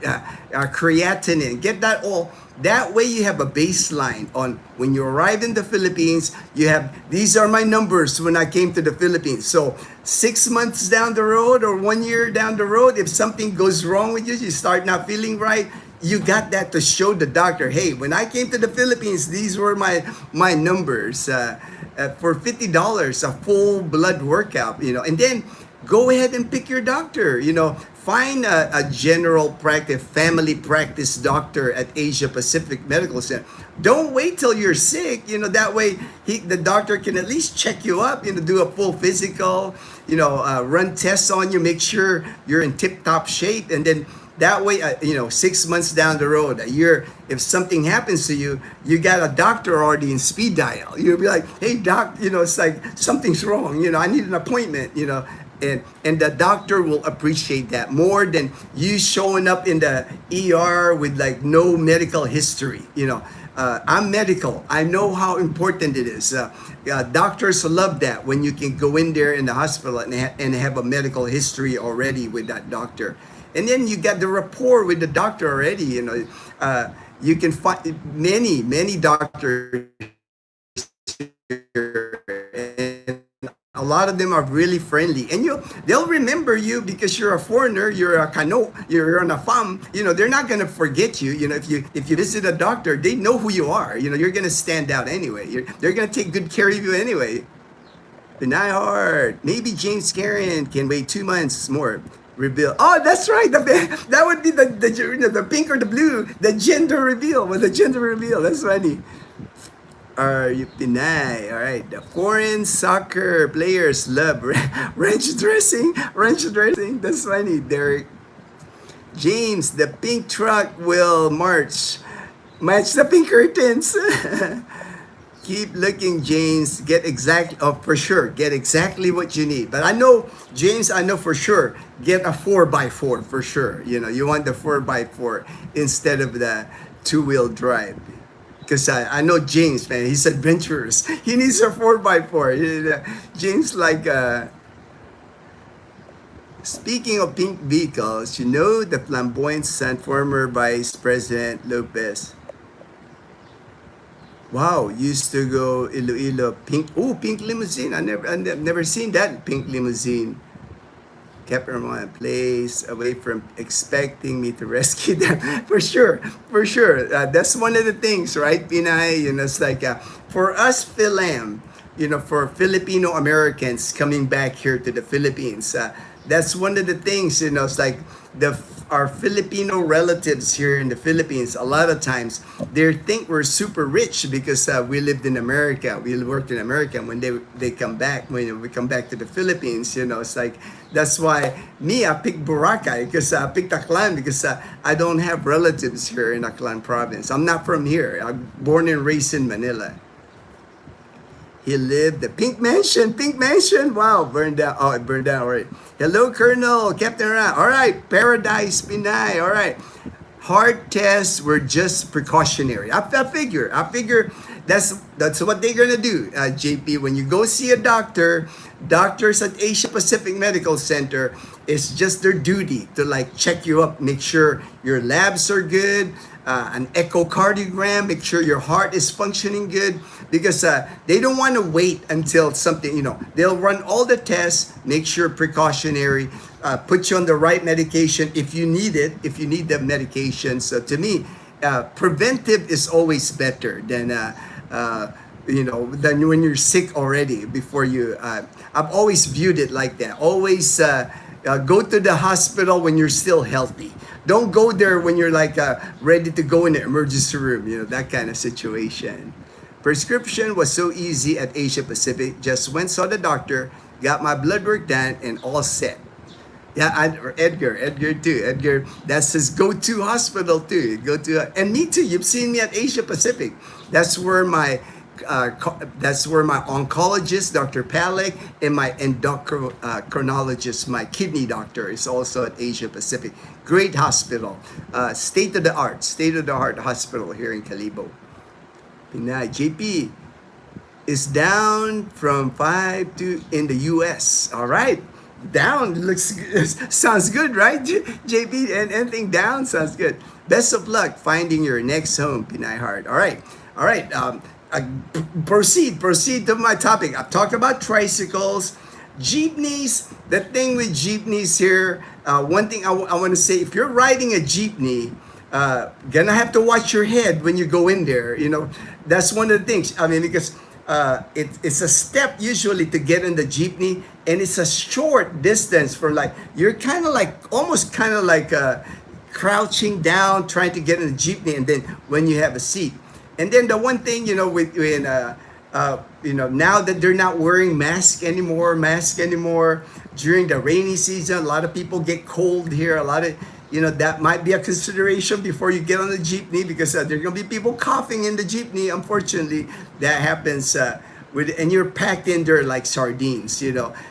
creatinine. Get that all. That way you have a baseline on when you arrive in the Philippines. You have, these are my numbers when I came to the Philippines. So 6 months down the road or 1 year down the road, if something goes wrong with you, you start not feeling right, you got that to show the doctor. Hey, when I came to the Philippines, these were my numbers. For $50, a full blood workout, and then go ahead and pick your doctor. Find a general practice, family practice doctor at Asia Pacific Medical Center. Don't wait till you're sick. That way the doctor can at least check you up, do a full physical, run tests on you, make sure you're in tip-top shape, and then That way, 6 months down the road, a year, if something happens to you, you got a doctor already in speed dial. You'll be like, hey, doc, it's like something's wrong. I need an appointment, and the doctor will appreciate that more than you showing up in the ER with like no medical history. I'm medical. I know how important it is. Doctors love that when you can go in there in the hospital and have a medical history already with that doctor. And then you got the rapport with the doctor already. You can find many doctors here, and a lot of them are really friendly, and they'll remember you because you're a foreigner, you're a Kano, you're on a farm. They're not gonna forget you. If you visit a doctor, they know who you are. You're gonna stand out anyway. They're gonna take good care of you anyway. Benai Hart, maybe James Karen can wait 2 months more. Reveal. Oh, that's right. That would be the pink or the blue, the gender reveal. With the gender reveal, that's funny. Are you Pinay? All right. The foreign soccer players love ranch dressing. Ranch dressing. That's funny, Derek. James, the pink truck will match the pink curtains. Keep looking, James. For sure. Get exactly what you need. But I know, James, for sure. Get a 4x4 for sure. You want the 4x4 instead of the two-wheel drive. Because I know James, man, he's adventurous. He needs a 4x4. James, speaking of pink vehicles, the flamboyant son, former Vice President Lopez. Wow, used to go Iloilo, pink limousine. I've never seen that pink limousine. Kept her in place, away from expecting me to rescue them. For sure. That's one of the things, right, Pinay? It's like for us Philam, for Filipino Americans coming back here to the Philippines, that's one of the things. It's like our Filipino relatives here in the Philippines. A lot of times they think we're super rich because we lived in America, we worked in America. When they come back, when we come back to the Philippines, it's like that's why I picked Boracay, because I picked Aklan because I don't have relatives here in Aklan province. I'm not from here. I'm born and raised in Manila. He lived the pink mansion. Wow, burned down. Oh, it burned down. All right. Hello, Colonel, Captain Ra. All right, Paradise Pinay. All right. Heart tests were just precautionary. I figure that's what they're gonna do, JP. When you go see a doctor, doctors at Asia Pacific Medical Center, it's just their duty to check you up, make sure your labs are good, an echocardiogram, make sure your heart is functioning good, because they don't want to wait until something, they'll run all the tests, make sure precautionary, put you on the right medication if you need it, if you need the medication. So to me, preventive is always better than than when you're sick already before you. I've always viewed it like that. Always go to the hospital when you're still healthy. Don't go there when you're ready to go in the emergency room, that kind of situation. Prescription was so easy at Asia Pacific. Just went, saw the doctor, got my blood work done, and all set. Yeah, Edgar too. Edgar, that's his go-to hospital too. And me too. You've seen me at Asia Pacific. That's where my oncologist, Dr. Palek, and my endocrinologist, my kidney doctor, is also at Asia Pacific. Great hospital, state of the art hospital here in Calibo. Pinay, JP is down from 5 to in the U.S. All right. Down sounds good, right, JP? And anything down sounds good. Best of luck finding your next home, Pinay Hart. All right. Proceed to my topic. I've talked about tricycles, jeepneys. The thing with jeepneys here, one thing I want to say: if you're riding a jeepney, gonna have to watch your head when you go in there. That's one of the things. I mean, because it's a step usually to get in the jeepney, and it's a short distance for you're almost crouching down trying to get in the jeepney, and then when you have a seat. And then the one thing, now that they're not wearing mask anymore during the rainy season, a lot of people get cold here. A lot of, that might be a consideration before you get on the jeepney, because there are going to be people coughing in the jeepney. Unfortunately, that happens. And you're packed in there like sardines.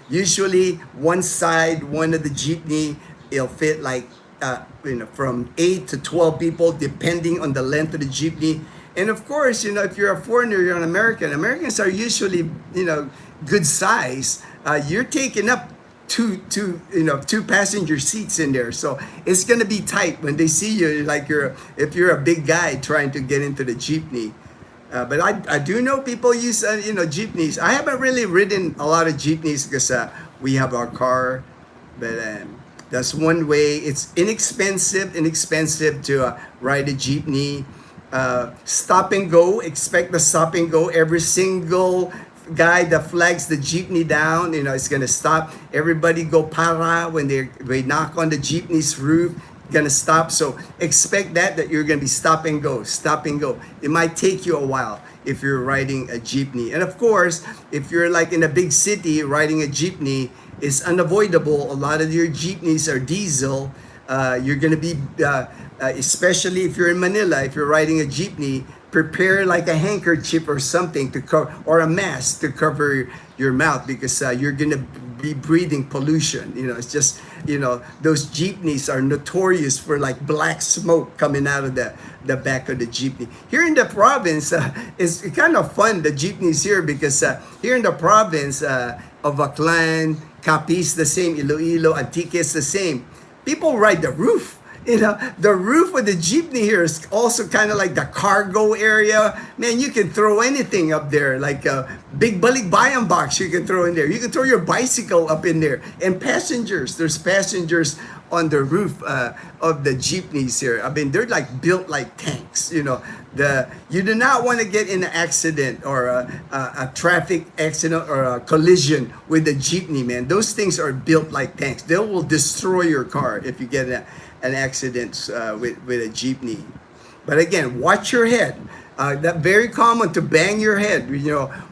Usually one of the jeepney, it'll fit like from 8 to 12 people, depending on the length of the jeepney. And of course, if you're a foreigner, you're an American. Americans are usually, good size. You're taking up two passenger seats in there, so it's gonna be tight when they see you. Like if you're a big guy trying to get into the jeepney. But I do know people use jeepneys. I haven't really ridden a lot of jeepneys because we have our car, but that's one way. It's inexpensive to ride a jeepney. Stop and go. Expect the stop and go. Every single guy that flags the jeepney down, it's gonna stop. Everybody go para when they knock on the jeepney's roof. Gonna stop. So expect that you're gonna be stop and go. It might take you a while if you're riding a jeepney. And of course, if you're like in a big city, riding a jeepney is unavoidable. A lot of your jeepneys are diesel. You're gonna be especially if you're in Manila, if you're riding a jeepney, prepare like a handkerchief or something to cover, or a mask to cover your mouth, because you're gonna be breathing pollution. It's just, those jeepneys are notorious for like black smoke coming out of the back of the jeepney. Here in the province, it's kind of fun, the jeepneys here, because here in the province of Aklan, Capiz the same, Iloilo, Antique is the same. People ride the roof. The roof of the jeepney here is also kind of like the cargo area. Man, you can throw anything up there, like a big balikbayan box you can throw in there. You can throw your bicycle up in there. And there's passengers on the roof of the jeepneys here. I mean, they're like built like tanks. You do not want to get in an accident or a traffic accident or a collision with the jeepney, man. Those things are built like tanks. They will destroy your car if you get an accident with a jeepney. But again, watch your head. That's very common to bang your head,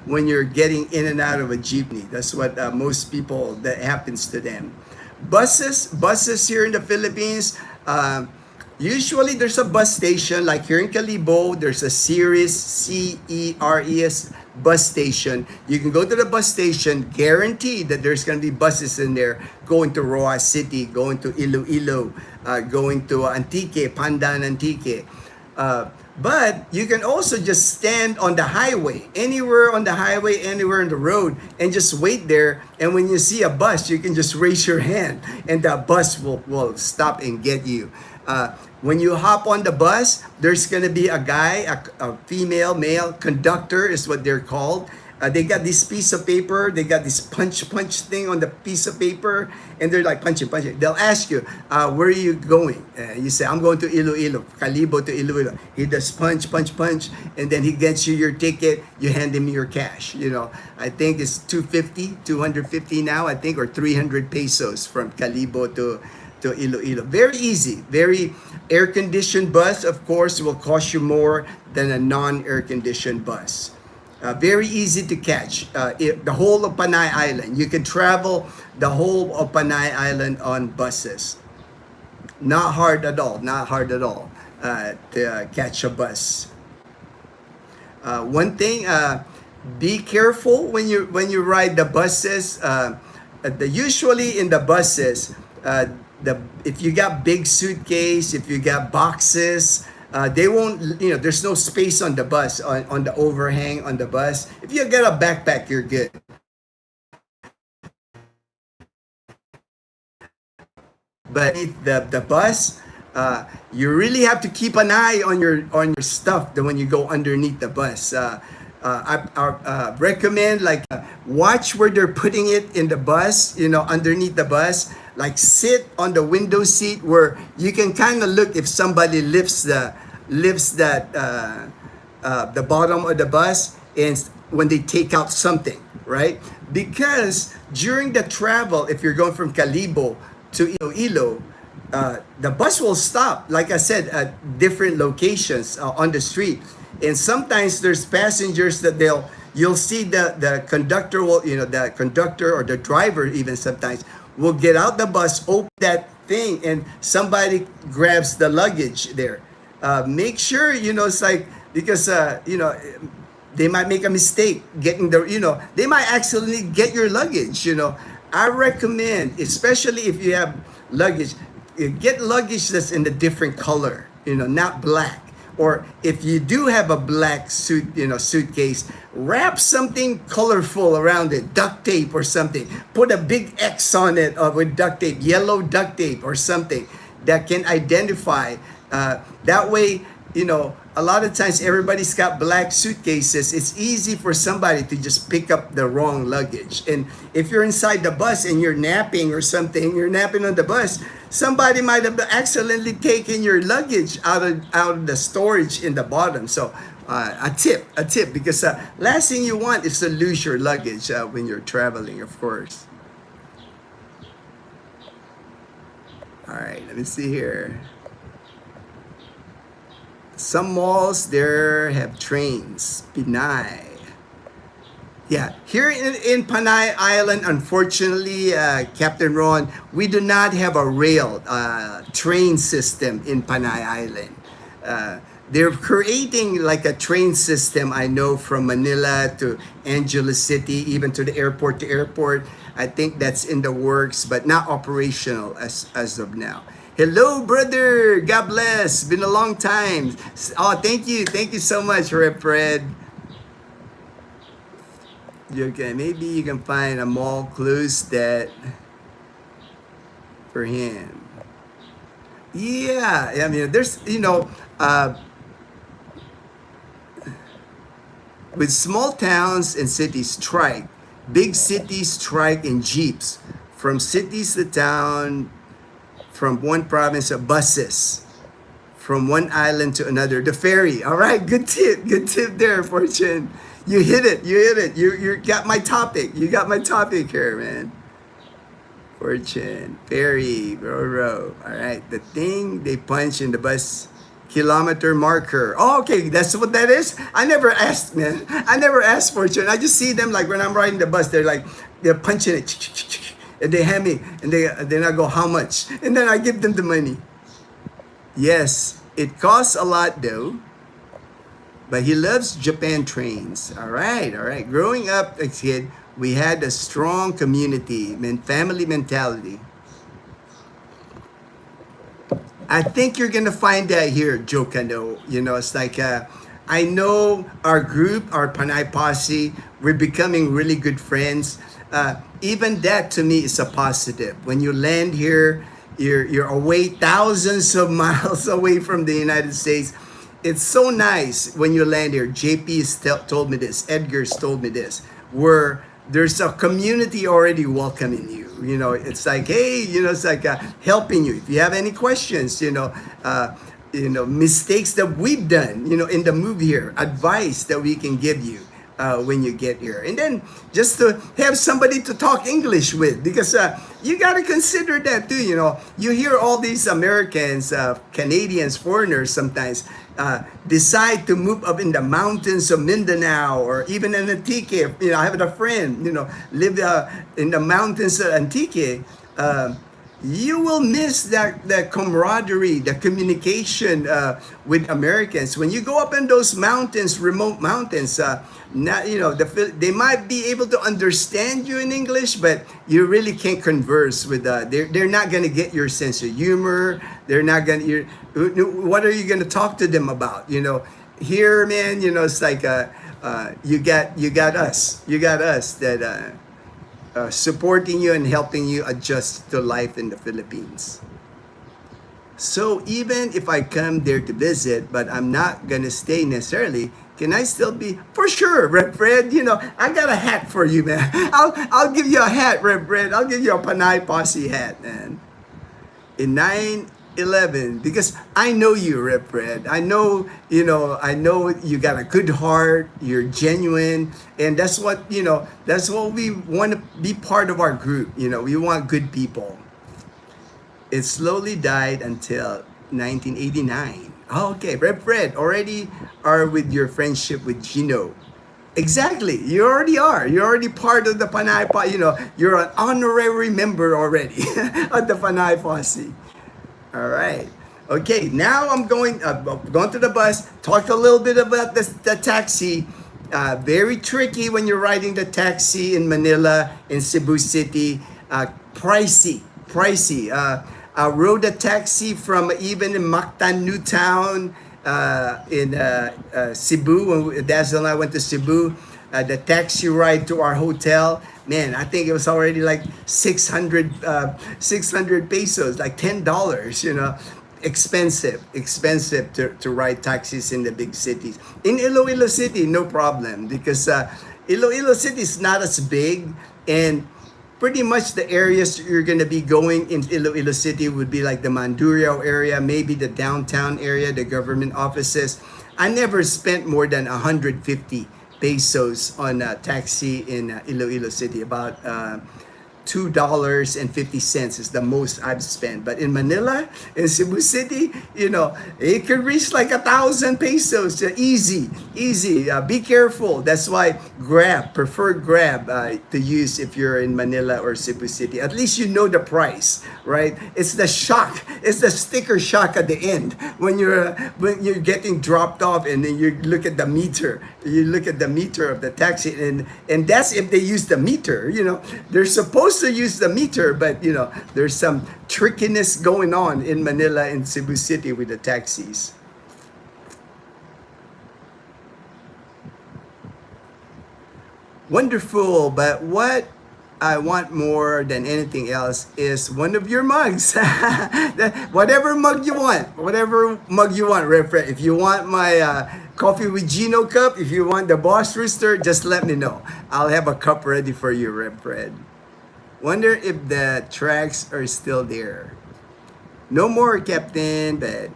when you're getting in and out of a jeepney. That's what most people, that happens to them. Buses here in the Philippines, usually there's a bus station. Like here in Calibo, there's a Ceres, CERES bus station. You can go to the bus station, guaranteed that there's going to be buses in there going to Roa City, going to Iloilo, going to Antique, Pandan Antique. But you can also just stand on the highway, anywhere on the highway, anywhere on the road, and just wait there. And when you see a bus, you can just raise your hand, and the bus will stop and get you. When you hop on the bus, there's gonna be a guy, a female, male conductor is what they're called. They got this piece of paper, they got this punch thing on the piece of paper, and they're like punch it. They'll ask you, where are you going? You say, I'm going to Iloilo, Calibo to Iloilo. He does punch, and then he gets you your ticket, you hand him your cash. I think it's 250 now, I think, or 300 pesos from Calibo to Iloilo. Very easy, very air-conditioned bus, of course, will cost you more than a non-air-conditioned bus. Very easy to catch. The whole of Panay Island. You can travel the whole of Panay Island on buses. Not hard at all to catch a bus. One thing, be careful when you ride the buses. Usually in the buses, if you got big suitcase, if you got boxes, they won't, there's no space on the bus, on the overhang on the bus. If you got a backpack, you're good. But the bus, you really have to keep an eye on your stuff when you go underneath the bus. I recommend watch where they're putting it in the bus, underneath the bus. Like sit on the window seat where you can kind of look if somebody lifts the bottom of the bus, and when they take out something, right? Because during the travel, if you're going from Calibo to Iloilo, the bus will stop, like I said, at different locations on the street. And sometimes there's passengers that you'll see the conductor will, the conductor or the driver even sometimes will get out the bus, open that thing, and somebody grabs the luggage there. Make sure, it's like, because, they might make a mistake getting they might accidentally get your luggage. I recommend, especially if you have luggage, get luggage that's in a different color, not black. Or if you do have a black suitcase, wrap something colorful around it, duct tape or something. Put a big X on it with duct tape, yellow duct tape or something that can identify. That way, a lot of times everybody's got black suitcases. It's easy for somebody to just pick up the wrong luggage. And if you're inside the bus and you're napping or something, you're napping on the bus, somebody might have accidentally taken your luggage out of the storage in the bottom. So a tip, because last thing you want is to lose your luggage when you're traveling, of course. All right, let me see here. Some malls there have trains. Pinay. Yeah, here in Panay Island, unfortunately, Captain Ron, we do not have a rail train system in Panay Island. They're creating like a train system, I know, from Manila to Angeles City, even to the airport to airport. I think that's in the works, but not operational as of now. Hello, brother. God bless. Been a long time. Oh, thank you. Thank you so much, Rep Fred. Maybe you can find a mall close that for him. Yeah, I mean, there's, with small towns and cities strike, big cities strike in jeeps. From cities to town, from one province of buses, from one island to another, the ferry. All right, good tip there, Fortune. You hit it. You got my topic. You got my topic here, man. Fortune, ferry, row. All right, the thing they punch in the bus kilometer marker. Oh, okay, that's what that is. I never asked, man. I never asked, Fortune. I just see them like when I'm riding the bus. They're punching it. And they hand me, and then I go, how much? And then I give them the money. Yes, it costs a lot though, but he loves Japan trains. All right. Growing up as a kid, we had a strong community, family mentality. I think you're gonna find that here, Joe Cano. It's like, I know our group, our Panay Posse, we're becoming really good friends. Even that to me is a positive. When you land here, you're away thousands of miles away from the United States. It's so nice when you land here. JP's told me this. Edgar's told me this. Where there's a community already welcoming you. It's like, hey, it's like helping you. If you have any questions, mistakes that we've done, in the move here, advice that we can give you. When you get here, and then just to have somebody to talk English with, because you got to consider that too. You hear all these Americans, Canadians, foreigners sometimes decide to move up in the mountains of Mindanao or even in Antique. I have a friend, live in the mountains of Antique. You will miss that camaraderie, the communication with Americans. When you go up in those mountains, remote mountains, they might be able to understand you in English, but you really can't converse with. They're not gonna get your sense of humor. They're not gonna. What are you gonna talk to them about? Here, man. It's like you got us. You got us that. Supporting you and helping you adjust to life in the Philippines. So even if I come there to visit, but I'm not gonna stay necessarily, can I still be? For sure, Red Fred. I got a hat for you, man. I'll give you a hat, Red Fred. I'll give you a Panay Posse hat, man. In 9/11, because I know you, Red Fred. I know you got a good heart. You're genuine, and that's what we want to be part of our group. We want good people. It slowly died until 1989. Oh, okay, Red Fred already are with your friendship with Gino. Exactly. You already are. You're already part of the Panay you know, you're an honorary member already of the Panay Posse. All right. Okay, now I'm going to the bus. Talk a little bit about the taxi. Very tricky when you're riding the taxi in Manila, in Cebu City. Pricey, pricey. I rode a taxi from even in Mactan, Newtown, in Cebu. When Dazzle and I went to Cebu, the taxi ride to our hotel, man, I think it was already like 600 pesos, like $10, you know. Expensive to ride taxis in the big cities. In Iloilo City, no problem, because Iloilo City is not as big, and pretty much the areas you're going to be going in Iloilo City would be like the Mandurriao area, maybe the downtown area, the government offices. I never spent more than 150 pesos on a taxi in Iloilo City. About $2.50 is the most I've spent. But in Manila, in Cebu City, you know, it could reach like 1,000 pesos. Easy, easy. Be careful. That's why prefer Grab to use if you're in Manila or Cebu City. At least you know the price, right? It's the shock. It's the sticker shock at the end when you're getting dropped off, and then you look at the meter. You look at the meter of the taxi, and that's if they use the meter. You know, they're supposed to use the meter, but you know, there's some trickiness going on in Manila and Cebu City with the taxis. Wonderful, but what I want more than anything else is one of your mugs. Whatever mug you want, Rev Fred. If you want my coffee with Gino cup, if you want the Boss Rooster, just let me know. I'll have a cup ready for you, Rev Fred. Wonder if the tracks are still there. No more, Captain, but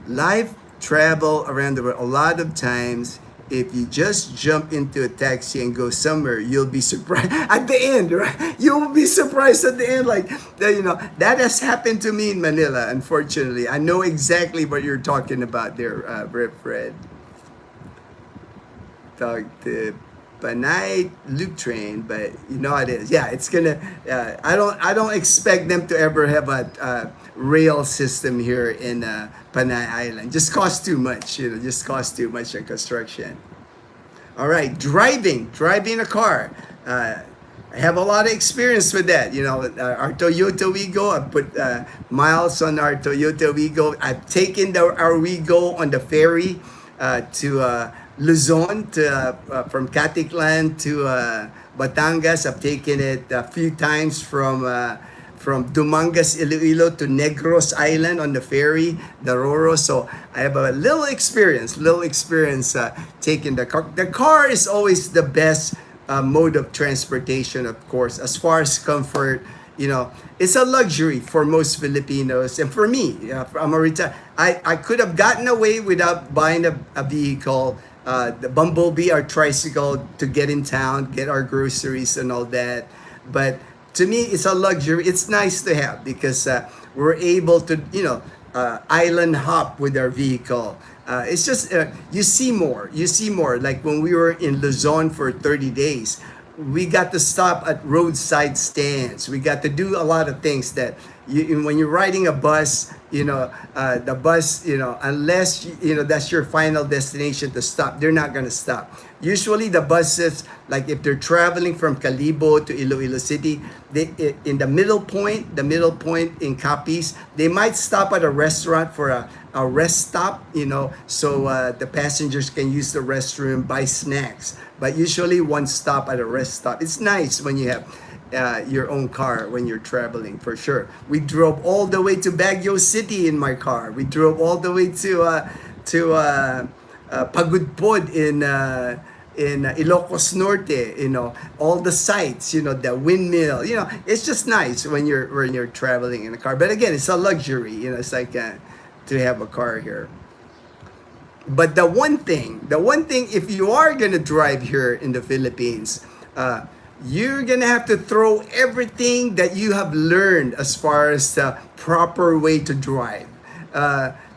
life travel around the world. A lot of times, if you just jump into a taxi and go somewhere, you'll be surprised at the end, right? You'll be surprised at the end. Like, you know, that has happened to me in Manila, unfortunately. I know exactly what you're talking about there, Rev Fred. Talk to Panay loop train, but you know it is. Yeah, it's gonna. I don't expect them to ever have a rail system here in Panay Island. Just costs too much. You know, just costs too much in construction. All right, driving a car. I have a lot of experience with that. You know, our Toyota Wigo. I put miles on our Toyota Wigo. I've taken our Wigo on the ferry to Luzon, from Caticlan to Batangas. I've taken it a few times from Dumangas, Iloilo to Negros Island on the ferry, the Roro. So I have a little experience taking the car. The car is always the best mode of transportation, of course, as far as comfort. You know, it's a luxury for most Filipinos, and for me, I'm a I could have gotten away without buying a vehicle, the bumblebee or tricycle, to get in town, get our groceries and all that. But to me, it's a luxury. It's nice to have because we're able to, you know, island hop with our vehicle. It's just you see more. Like when we were in Luzon for 30 days, we got to stop at roadside stands. We got to do a lot of things that when you're riding a bus, you know, the bus, you know, unless, you know, that's your final destination to stop, they're not going to stop. Usually the buses, like if they're traveling from Calibo to Iloilo City, in the middle point in Capiz, they might stop at a restaurant for a rest stop, you know, so the passengers can use the restroom, buy snacks. But usually one stop at a rest stop. It's nice when you have your own car when you're traveling, for sure. We drove all the way to Baguio City in my car. We drove all the way to Pagudpod in Ilocos Norte, you know, all the sites, you know, the windmill, you know, it's just nice when you're traveling in a car. But again, it's a luxury, you know, it's like to have a car here. But the one thing, if you are gonna drive here in the Philippines, you're gonna have to throw everything that you have learned as far as the proper way to drive.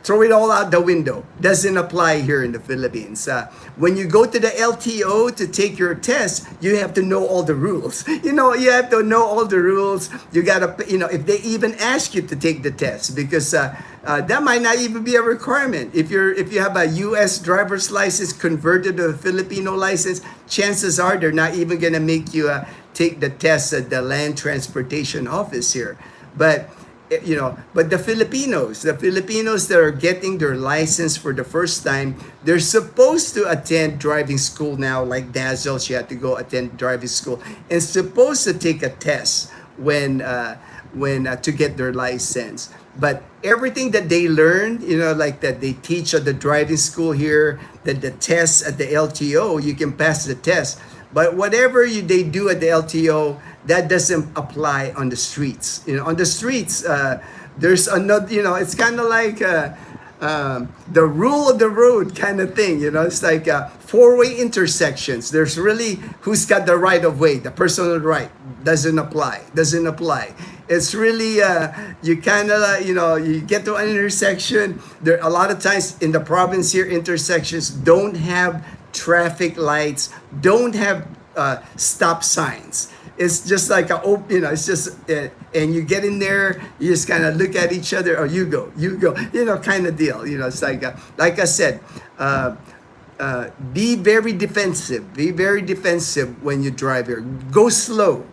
throw it all out the window. Doesn't apply here in the Philippines. When you go to the LTO to take your test, you have to know all the rules. You have to know all the rules. You gotta, if they even ask you to take the test, because that might not even be a requirement. If you have a U.S. driver's license converted to a Filipino license, chances are they're not even gonna make you take the test at the Land Transportation Office here. But but the Filipinos that are getting their license for the first time, they're supposed to attend driving school now. Like Dazzle, she had to go attend driving school and supposed to take a test when to get their license. But everything that they learned, like that they teach at the driving school here, that the tests at the LTO, you can pass the test. But whatever they do at the LTO, that doesn't apply on the streets. On the streets, there's another. It's kind of like the rule of the road kind of thing. It's like four-way intersections. There's really who's got the right of way. The person on the right doesn't apply. It's really you kind of you get to an intersection. There a lot of times in the province here, intersections don't have traffic lights, don't have stop signs. It's just like it's just, and you get in there, you just kind of look at each other, oh, you go, kind of deal. It's like I said, be very defensive when you drive here. Go slow,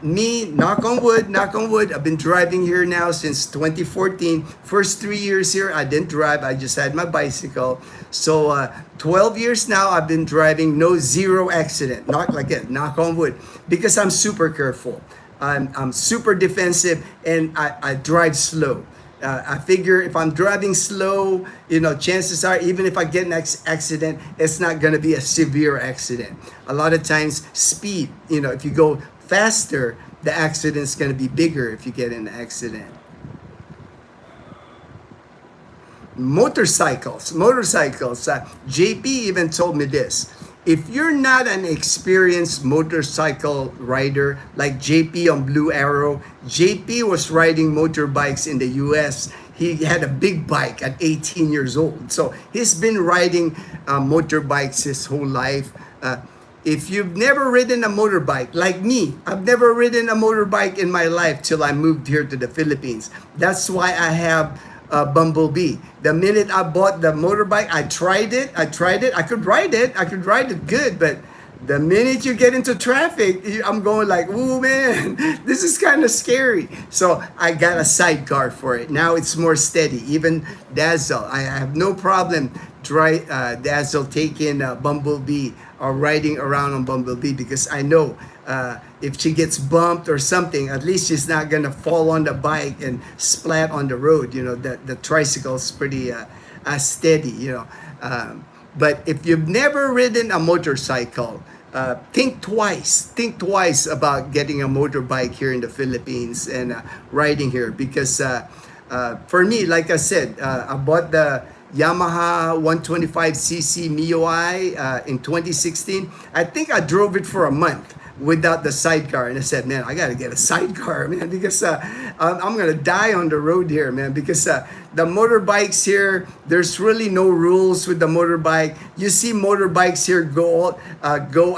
me, knock on wood, I've been driving here now since 2014. First 3 years here, I didn't drive. I just had my bicycle. So 12 years now, I've been driving, zero accident. Knock on wood. Because I'm super careful. I'm super defensive, and I drive slow. I figure if I'm driving slow, chances are, even if I get an accident, it's not going to be a severe accident. A lot of times, speed, if you go faster, the accident's going to be bigger if you get in an accident. Motorcycles. JP even told me this. If you're not an experienced motorcycle rider like JP on Blue Arrow, JP was riding motorbikes in the US. He had a big bike at 18 years old. So he's been riding motorbikes his whole life. If you've never ridden a motorbike, like me, I've never ridden a motorbike in my life till I moved here to the Philippines. That's why I have Bumblebee. The minute I bought the motorbike, I tried it. I could ride it good, but the minute you get into traffic, I'm going like, ooh man, this is kind of scary. So I got a sidecar for it. Now it's more steady. Even Dazzle, I have no problem Dazzle taking Bumblebee or riding around on Bumblebee, because I know if she gets bumped or something, at least she's not gonna fall on the bike and splat on the road. The tricycle's pretty steady. But if you've never ridden a motorcycle, think twice about getting a motorbike here in the Philippines and riding here, because for me, like I said, I bought the Yamaha 125cc MIUI in 2016. I think I drove it for a month without the sidecar, and I said, man, I gotta get a sidecar, man, because I'm gonna die on the road here, man, because the motorbikes here, there's really no rules with the motorbike. You see motorbikes here go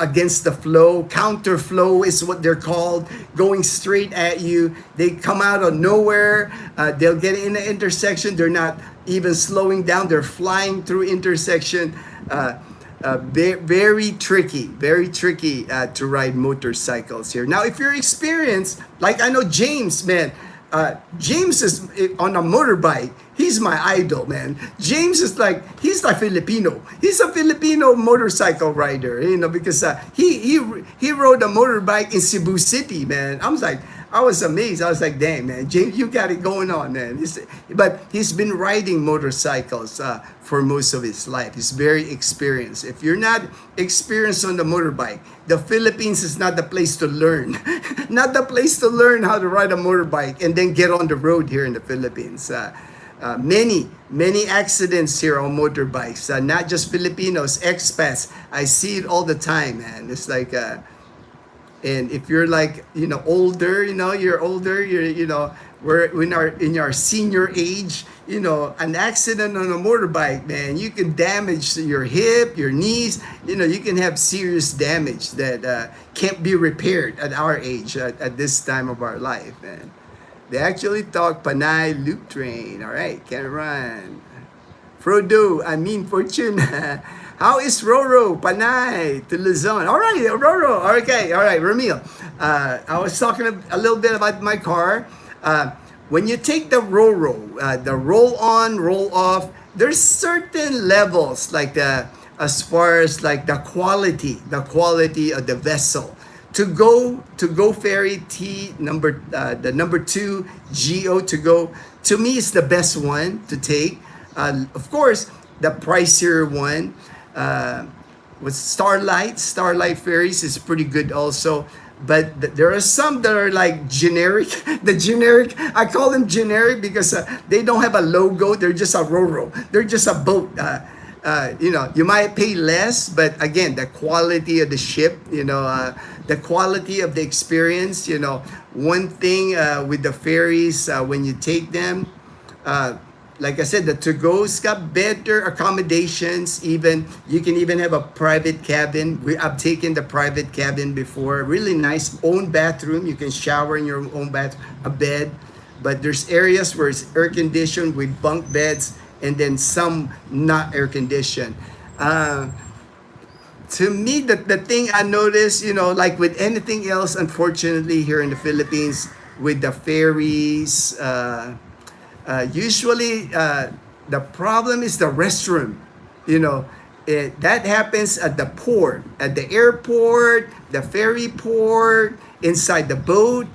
against the flow. Counter flow is what they're called, going straight at you. They come out of nowhere. They'll get in the intersection. They're not even slowing down. They're flying through intersection. Very tricky to ride motorcycles here. Now, if you're experienced, like I know James, man, James is on a motorbike. He's my idol, man. James is he's like Filipino. He's a Filipino motorcycle rider, because he rode a motorbike in Cebu City, man. I was amazed. I was like, dang, man, James, you got it going on, man. But he's been riding motorcycles for most of his life. He's very experienced. If you're not experienced on the motorbike, the Philippines is not the place to learn. Not the place to learn how to ride a motorbike and then get on the road here in the Philippines. Many accidents here on motorbikes. Not just Filipinos, expats. I see it all the time, man. It's like... And if you're older, you're older, we're in our senior age, an accident on a motorbike, man, you can damage your hip, your knees. You can have serious damage that can't be repaired at our age, at this time of our life, man. They actually talk Panay loop train. All right, can run. Frodo, I mean Fortune. How is Roro, Panay, to Luzon? All right, Roro. Okay, all right, Ramil. I was talking a little bit about my car. When you take the Roro, the roll on, roll off, there's certain levels, like as far as like the quality of the vessel. To go ferry T the number 2 GO to go, to me, is the best one to take. Of course, the pricier one with Starlight Ferries is pretty good also. But there are some that are like generic. The generic, I call them generic because they don't have a logo. They're just a Roro. They're just a boat. You might pay less, but again, the quality of the ship, the quality of the experience. One thing with the ferries, when you take them, like I said, the to-go's got better accommodations. Even you can even have a private cabin. I've taken the private cabin before. Really nice, own bathroom. You can shower in your own bathroom, a bed. But there's areas where it's air conditioned with bunk beds, and then some not air conditioned. To me, the thing I noticed, like with anything else, unfortunately, here in the Philippines, with the ferries, usually the problem is the restroom. That happens at the port, at the airport, the ferry port, inside the boat.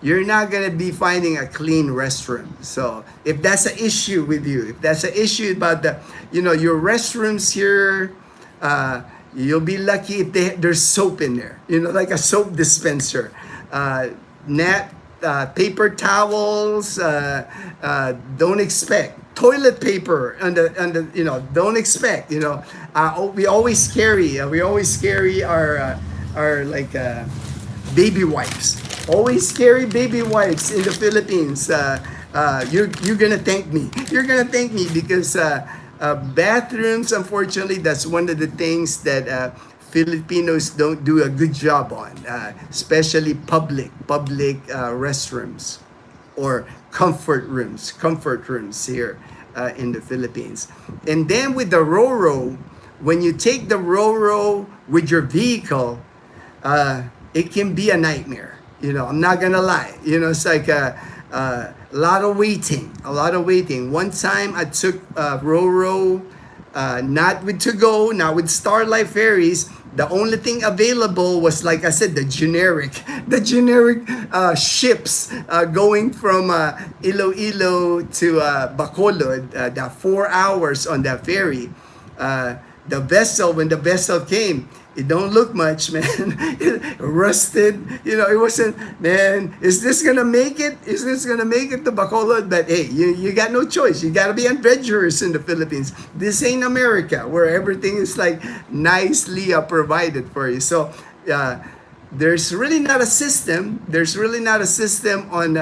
You're not going to be finding a clean restroom. So if that's an issue with you, if that's an issue about your restrooms here, you'll be lucky if there's soap in there, like a soap dispenser. Paper towels, don't expect. Toilet paper, don't expect. We always carry our like baby wipes. Always carry baby wipes in the Philippines. You're gonna thank me. You're gonna thank me because bathrooms, unfortunately, that's one of the things that Filipinos don't do a good job on, especially public restrooms or comfort rooms here in the Philippines. And then with the Roro, when you take the Roro with your vehicle, it can be a nightmare. I'm not gonna lie. It's like a lot of waiting. One time I took Roro, not with to-go, not with Starlight Ferries. The only thing available was, like I said, the generic ships going from Iloilo to Bacolod, the 4 hours on that ferry. When the vessel came, it don't look much, man. It rusted. It wasn't, man, is this gonna make it? Is this gonna make it to Bacolod? But hey, you got no choice. You gotta be adventurous in the Philippines. This ain't America, where everything is like nicely provided for you. So there's really not a system. On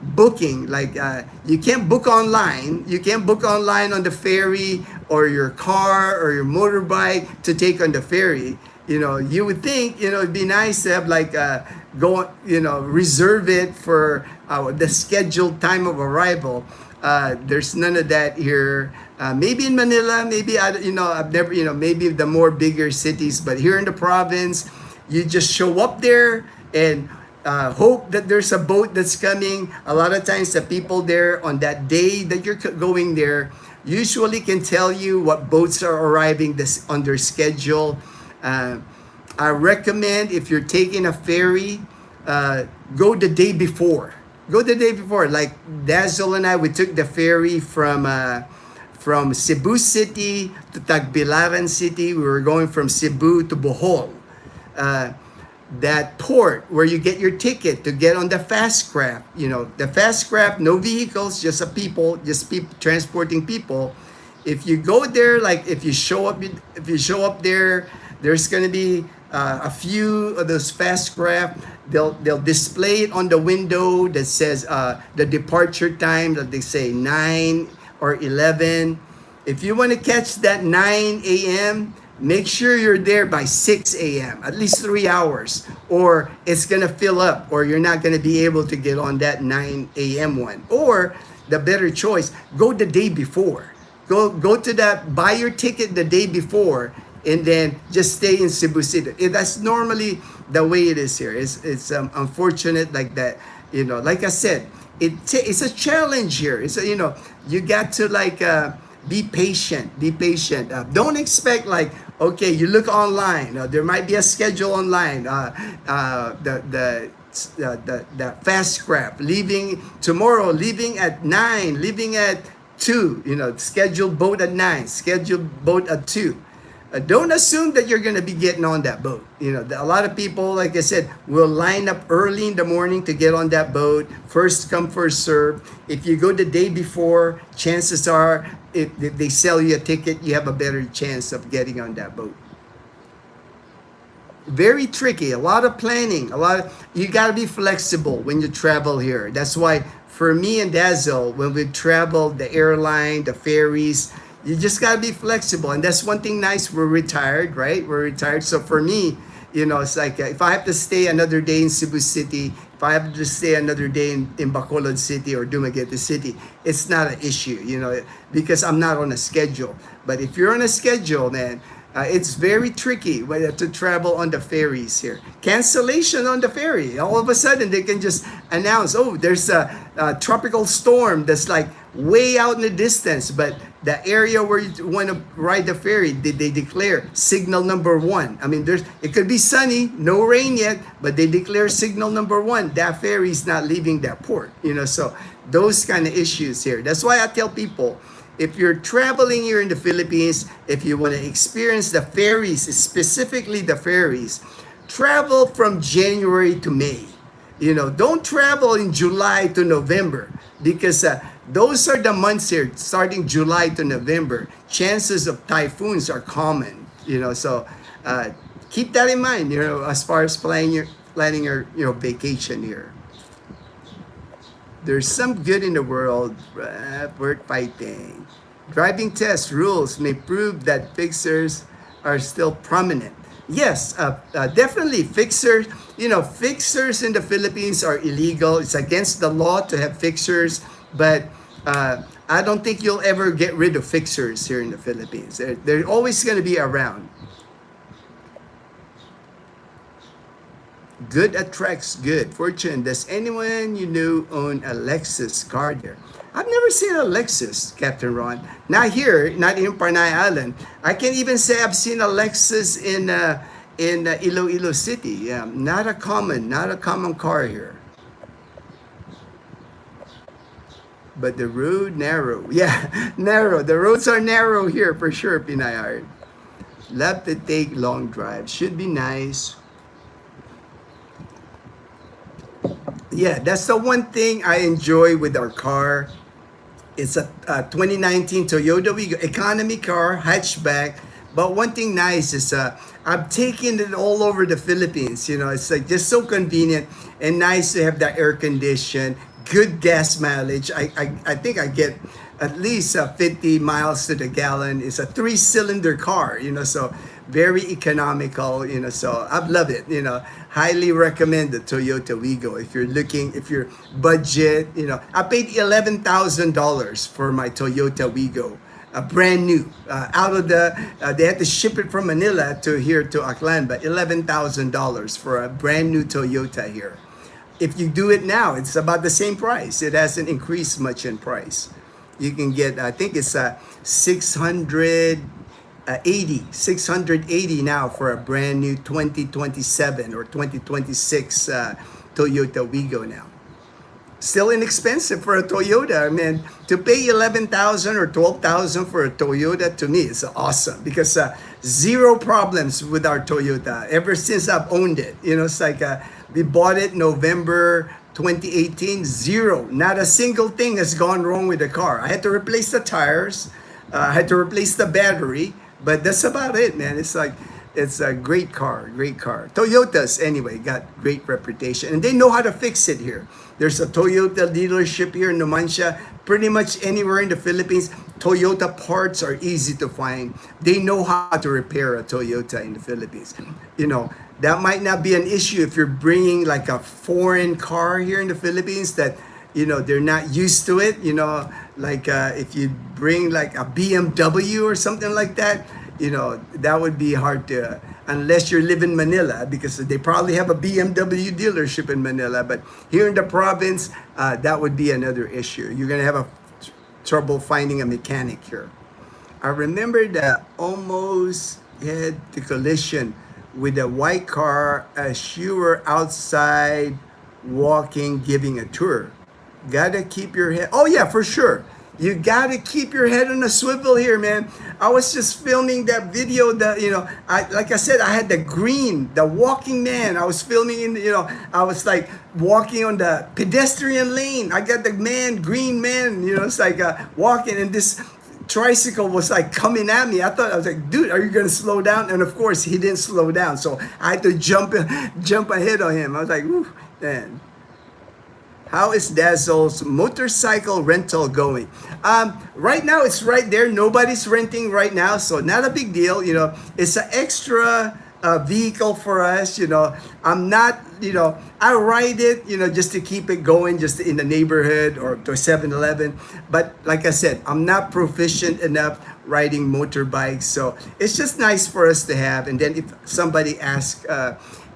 booking. Like you can't book online. You can't book online on the ferry or your car or your motorbike to take on the ferry. You would think, it'd be nice to have like reserve it for the scheduled time of arrival. There's none of that here. Maybe in Manila, maybe I've never, maybe the more bigger cities, but here in the province, you just show up there and hope that there's a boat that's coming. A lot of times the people there on that day that you're going there usually can tell you what boats are arriving on their schedule. I recommend, if you're taking a ferry, go the day before. Like Dazzle and I, we took the ferry from Cebu City to Tagbilaran City. We were going from Cebu to Bohol. That port where you get your ticket to get on the fast craft. The fast craft, no vehicles, just people transporting people. If you go there, like if you show up there, there's gonna be a few of those fast craft they'll display it on the window that says the departure time, that they say 9 or 11. If you want to catch that 9 a.m., make sure you're there by 6 a.m., at least 3 hours, or it's going to fill up, or you're not going to be able to get on that 9 a.m. one. Or the better choice, go the day before. Go to that, buy your ticket the day before, and then just stay in Cebu City. That's normally the way it is here. It's unfortunate like that. You know, like I said, it's a challenge here. It's a, you know, you got to like be patient. Be patient. Don't expect like, okay, you look online. There might be a schedule online. The fast scrap leaving tomorrow, leaving at 9, leaving at 2. You know, scheduled boat at 9, scheduled boat at 2. Don't assume that you're going to be getting on that boat. You know, a lot of people, like I said, will line up early in the morning to get on that boat. First come, first serve. If you go the day before, chances are, if they sell you a ticket, you have a better chance of getting on that boat. Very tricky. A lot of planning. You got to be flexible when you travel here. That's why for me and Dazzle, when we travel, the airline, the ferries, you just got to be flexible. And that's one thing nice. We're retired, right? We're retired. So for me, you know, it's like if I have to stay another day in Cebu City, if I have to stay another day in Bacolod City or Dumaguete City, it's not an issue, you know, because I'm not on a schedule. But if you're on a schedule, man, it's very tricky to travel on the ferries here. Cancellation on the ferry. All of a sudden, they can just announce, oh, there's a tropical storm that's like way out in the distance, but the area where you want to ride the ferry, they declare signal number 1. I mean, it could be sunny, no rain yet, but they declare signal number 1. That ferry is not leaving that port, you know. So those kind of issues here. That's why I tell people, if you're traveling here in the Philippines, if you want to experience the ferries, specifically the ferries, travel from January to May. You know, don't travel in July to November, because those are the months here, starting July to November. Chances of typhoons are common, you know, so keep that in mind, you know, as far as planning your vacation here. There's some good in the world worth fighting. Driving test rules may prove that fixers are still prominent. Yes, definitely fixers. You know, fixers in the Philippines are illegal. It's against the law to have fixers, but I don't think you'll ever get rid of fixers here in the Philippines. They're always going to be around. Good attracts good. Fortune, does anyone you know own a Lexus car there? I've never seen a Lexus, Captain Ron. Not here, not in Panay Island. I can't even say I've seen a Lexus in Iloilo City. Yeah, not a common car here. But the road narrow. Yeah, narrow. The roads are narrow here for sure, Pinayard. Love to take long drives. Should be nice. Yeah, that's the one thing I enjoy with our car. It's a 2019 Toyota Wigo economy car, hatchback. But one thing nice is I've taken it all over the Philippines. You know, it's like just so convenient and nice to have that air condition, good gas mileage. I think I get at least 50 miles to the gallon. It's a 3-cylinder car, you know, so very economical, you know, so I love it, you know. Highly recommend the Toyota Wigo if you're budget, you know. I paid $11,000 for my Toyota Wigo, brand new, out of they had to ship it from Manila to here to Aklan, but $11,000 for a brand new Toyota here. If you do it now, it's about the same price. It hasn't increased much in price. You can get, I think it's 680 now for a brand new 2027 or 2026 Toyota Wigo now. Still inexpensive for a Toyota. I mean, to pay 11,000 or 12,000 for a Toyota, to me, is awesome, because zero problems with our Toyota ever since I've owned it. You know, it's like we bought it November 2018, zero. Not a single thing has gone wrong with the car. I had to replace the tires. I had to replace the battery. But that's about it, man. It's like It's a great car, great car. Toyotas, anyway, got great reputation, and they know how to fix it here. There's a Toyota dealership here in Numancia. Pretty much anywhere in the Philippines, Toyota parts are easy to find. They know how to repair a Toyota in the Philippines. You know, that might not be an issue if you're bringing like a foreign car here in the Philippines that, you know, they're not used to it. You know, like if you bring like a BMW or something like that, you know, that would be hard to, unless you live in Manila, because they probably have a BMW dealership in Manila. But here in the province, that would be another issue. You're going to have a trouble finding a mechanic here. I remember that almost had the collision with a white car as you were outside walking, giving a tour. Gotta keep your head. Oh yeah, for sure. You gotta keep your head on a swivel here, man. I was just filming that video that, you know, like I said, I had the green, the walking man. I was filming in, you know, I was like walking on the pedestrian lane. I got the man, green man, you know, it's like walking, and this tricycle was like coming at me. I was like, dude, are you gonna slow down? And of course, he didn't slow down, so I had to jump ahead of him. I was like, ooh, man. How is Dazzle's motorcycle rental going? Right now, it's right there. Nobody's renting right now, so not a big deal. You know, it's an extra vehicle for us. You know, I'm not, you know, I ride it, you know, just to keep it going, just in the neighborhood or to 7-Eleven. But like I said, I'm not proficient enough riding motorbikes, so it's just nice for us to have. And then if somebody asks,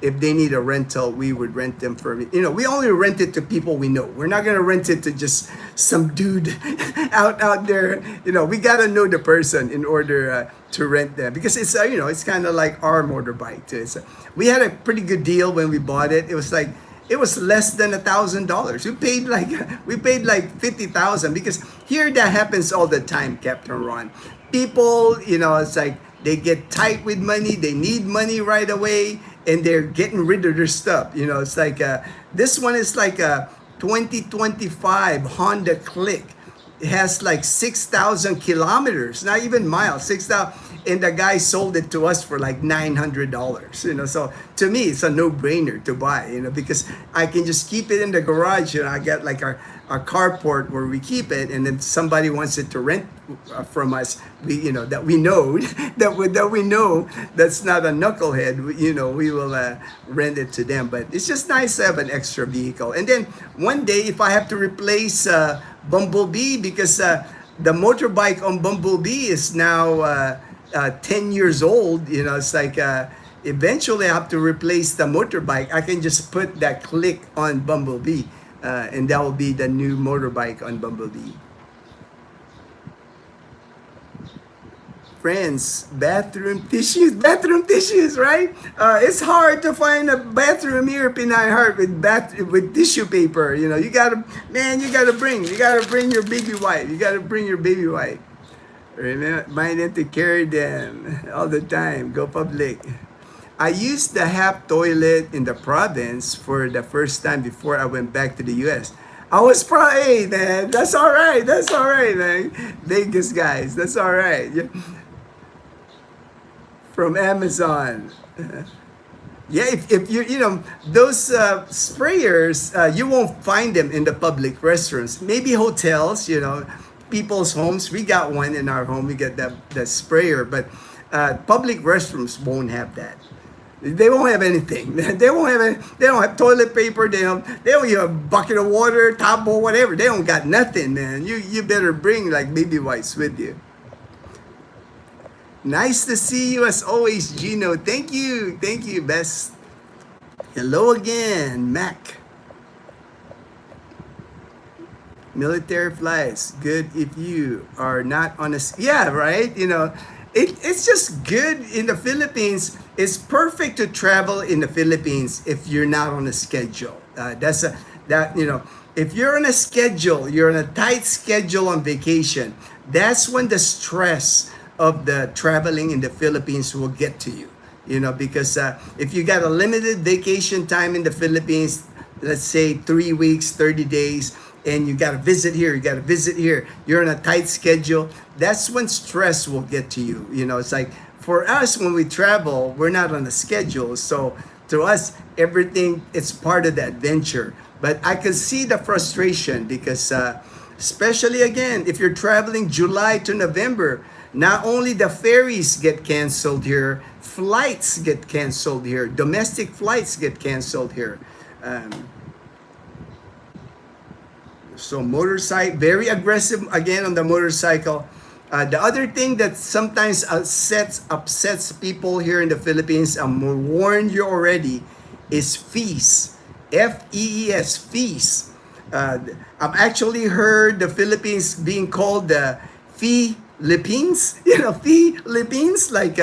if they need a rental, we would rent them for, you know, we only rent it to people we know. We're not going to rent it to just some dude out there. You know, we got to know the person in order to rent them, because it's, you know, it's kind of like our motorbike too. We had a pretty good deal when we bought it. It was like, it was less than $1,000. We paid like 50,000, because here that happens all the time, Captain Ron. People, you know, it's like they get tight with money. They need money right away, and they're getting rid of their stuff. You know, it's like this one is like a 2025 Honda Click. It has like 6,000 kilometers, not even miles, 6,000. And the guy sold it to us for like $900. You know, so to me, it's a no-brainer to buy. You know, because I can just keep it in the garage. You know, I got like our carport where we keep it, and then somebody wants it to rent from us. We, you know, that we know that we know that's not a knucklehead. You know, we will rent it to them. But it's just nice to have an extra vehicle. And then one day, if I have to replace Bumblebee, because the motorbike on Bumblebee is now 10 years old, you know, it's like eventually I have to replace the motorbike. I can just put that Click on Bumblebee, and that will be the new motorbike on Bumblebee. Friends, bathroom tissues, right? It's hard to find a bathroom here in Pinay Heart with tissue paper. You know, you gotta bring your baby wipe. You gotta bring your baby wipe. Remind them to carry them all the time. Go public. I used the half toilet in the province for the first time before I went back to the US. I was proud, hey man, that's all right, man. Vegas guys, that's all right. From Amazon. Yeah, if you know, those sprayers, you won't find them in the public restrooms. Maybe hotels, you know, people's homes. We got one in our home. We got that sprayer, but public restrooms won't have that. They won't have anything. They don't have toilet paper. They don't have a bucket of water, towel, whatever. They don't got nothing, man. You better bring like baby wipes with you. Nice to see you as always, Gino. Thank you, best. Hello again, Mac. Military flights, good if you are not on a, yeah, right? You know, it's just good in the Philippines. It's perfect to travel in the Philippines if you're not on a schedule. You know, if you're on a schedule, you're on a tight schedule on vacation, that's when the stress of the traveling in the Philippines will get to you. You know, because if you got a limited vacation time in the Philippines, let's say 3 weeks, 30 days, and you got to visit here, you're on a tight schedule, that's when stress will get to you. You know, it's like for us, when we travel, we're not on a schedule. So to us, everything, it's part of the adventure. But I could see the frustration because, especially again, if you're traveling July to November, not only the ferries get canceled here, flights get canceled here, domestic flights get canceled here. Um, so motorcycle, very aggressive again on the motorcycle. The other thing that sometimes upsets people here in the Philippines, I'm warned you already, is fees. Fees, fees. I've actually heard the Philippines being called the Philippines. You know, Philippines, like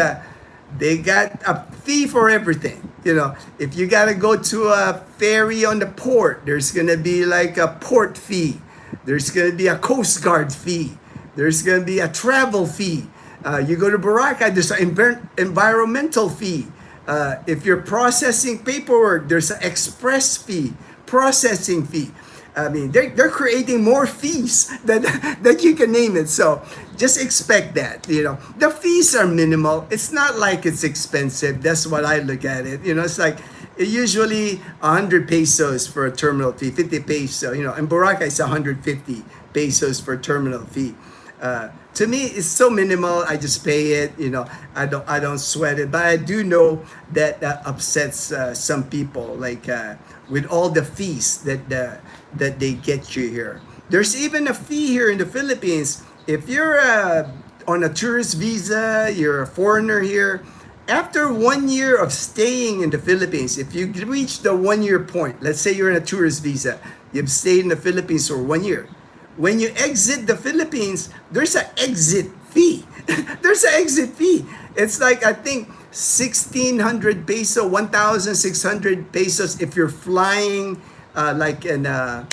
they got a fee for everything. You know, if you got to go to a ferry on the port, there's going to be like a port fee. There's going to be a Coast Guard fee. There's going to be a travel fee. You go to Boracay, there's an environmental fee. If you're processing paperwork, there's an express fee, processing fee. I mean, they're creating more fees that you can name it. So just expect that, you know. The fees are minimal. It's not like it's expensive. That's what I look at it. You know, it's like usually 100 pesos for a terminal fee, 50 pesos. You know, in Boracay, it's 150 pesos for terminal fee. To me, it's so minimal. I just pay it. You know, I don't sweat it. But I do know that that upsets some people, like with all the fees that they get you here. There's even a fee here in the Philippines. If you're on a tourist visa, you're a foreigner here. After 1 year of staying in the Philippines, if you reach the 1 year point, let's say you're in a tourist visa, you've stayed in the Philippines for 1 year. When you exit the Philippines, there's an exit fee. There's an exit fee. It's like, I think, 1,600 peso, 1,600 pesos if you're flying like in a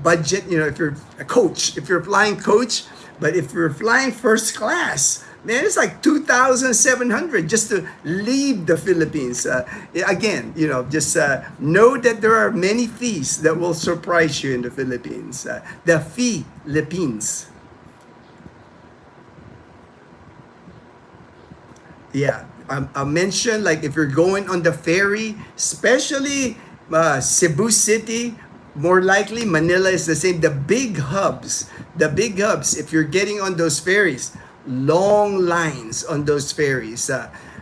budget, you know, if you're a coach, if you're flying coach. But if you're flying first class, man, it's like 2,700 just to leave the Philippines. Again, you know, just know that there are many fees that will surprise you in the Philippines. The Philippines. Yeah, I mentioned, like, if you're going on the ferry, especially Cebu City, more likely Manila is the same. The big hubs, if you're getting on those ferries, long lines on those ferries.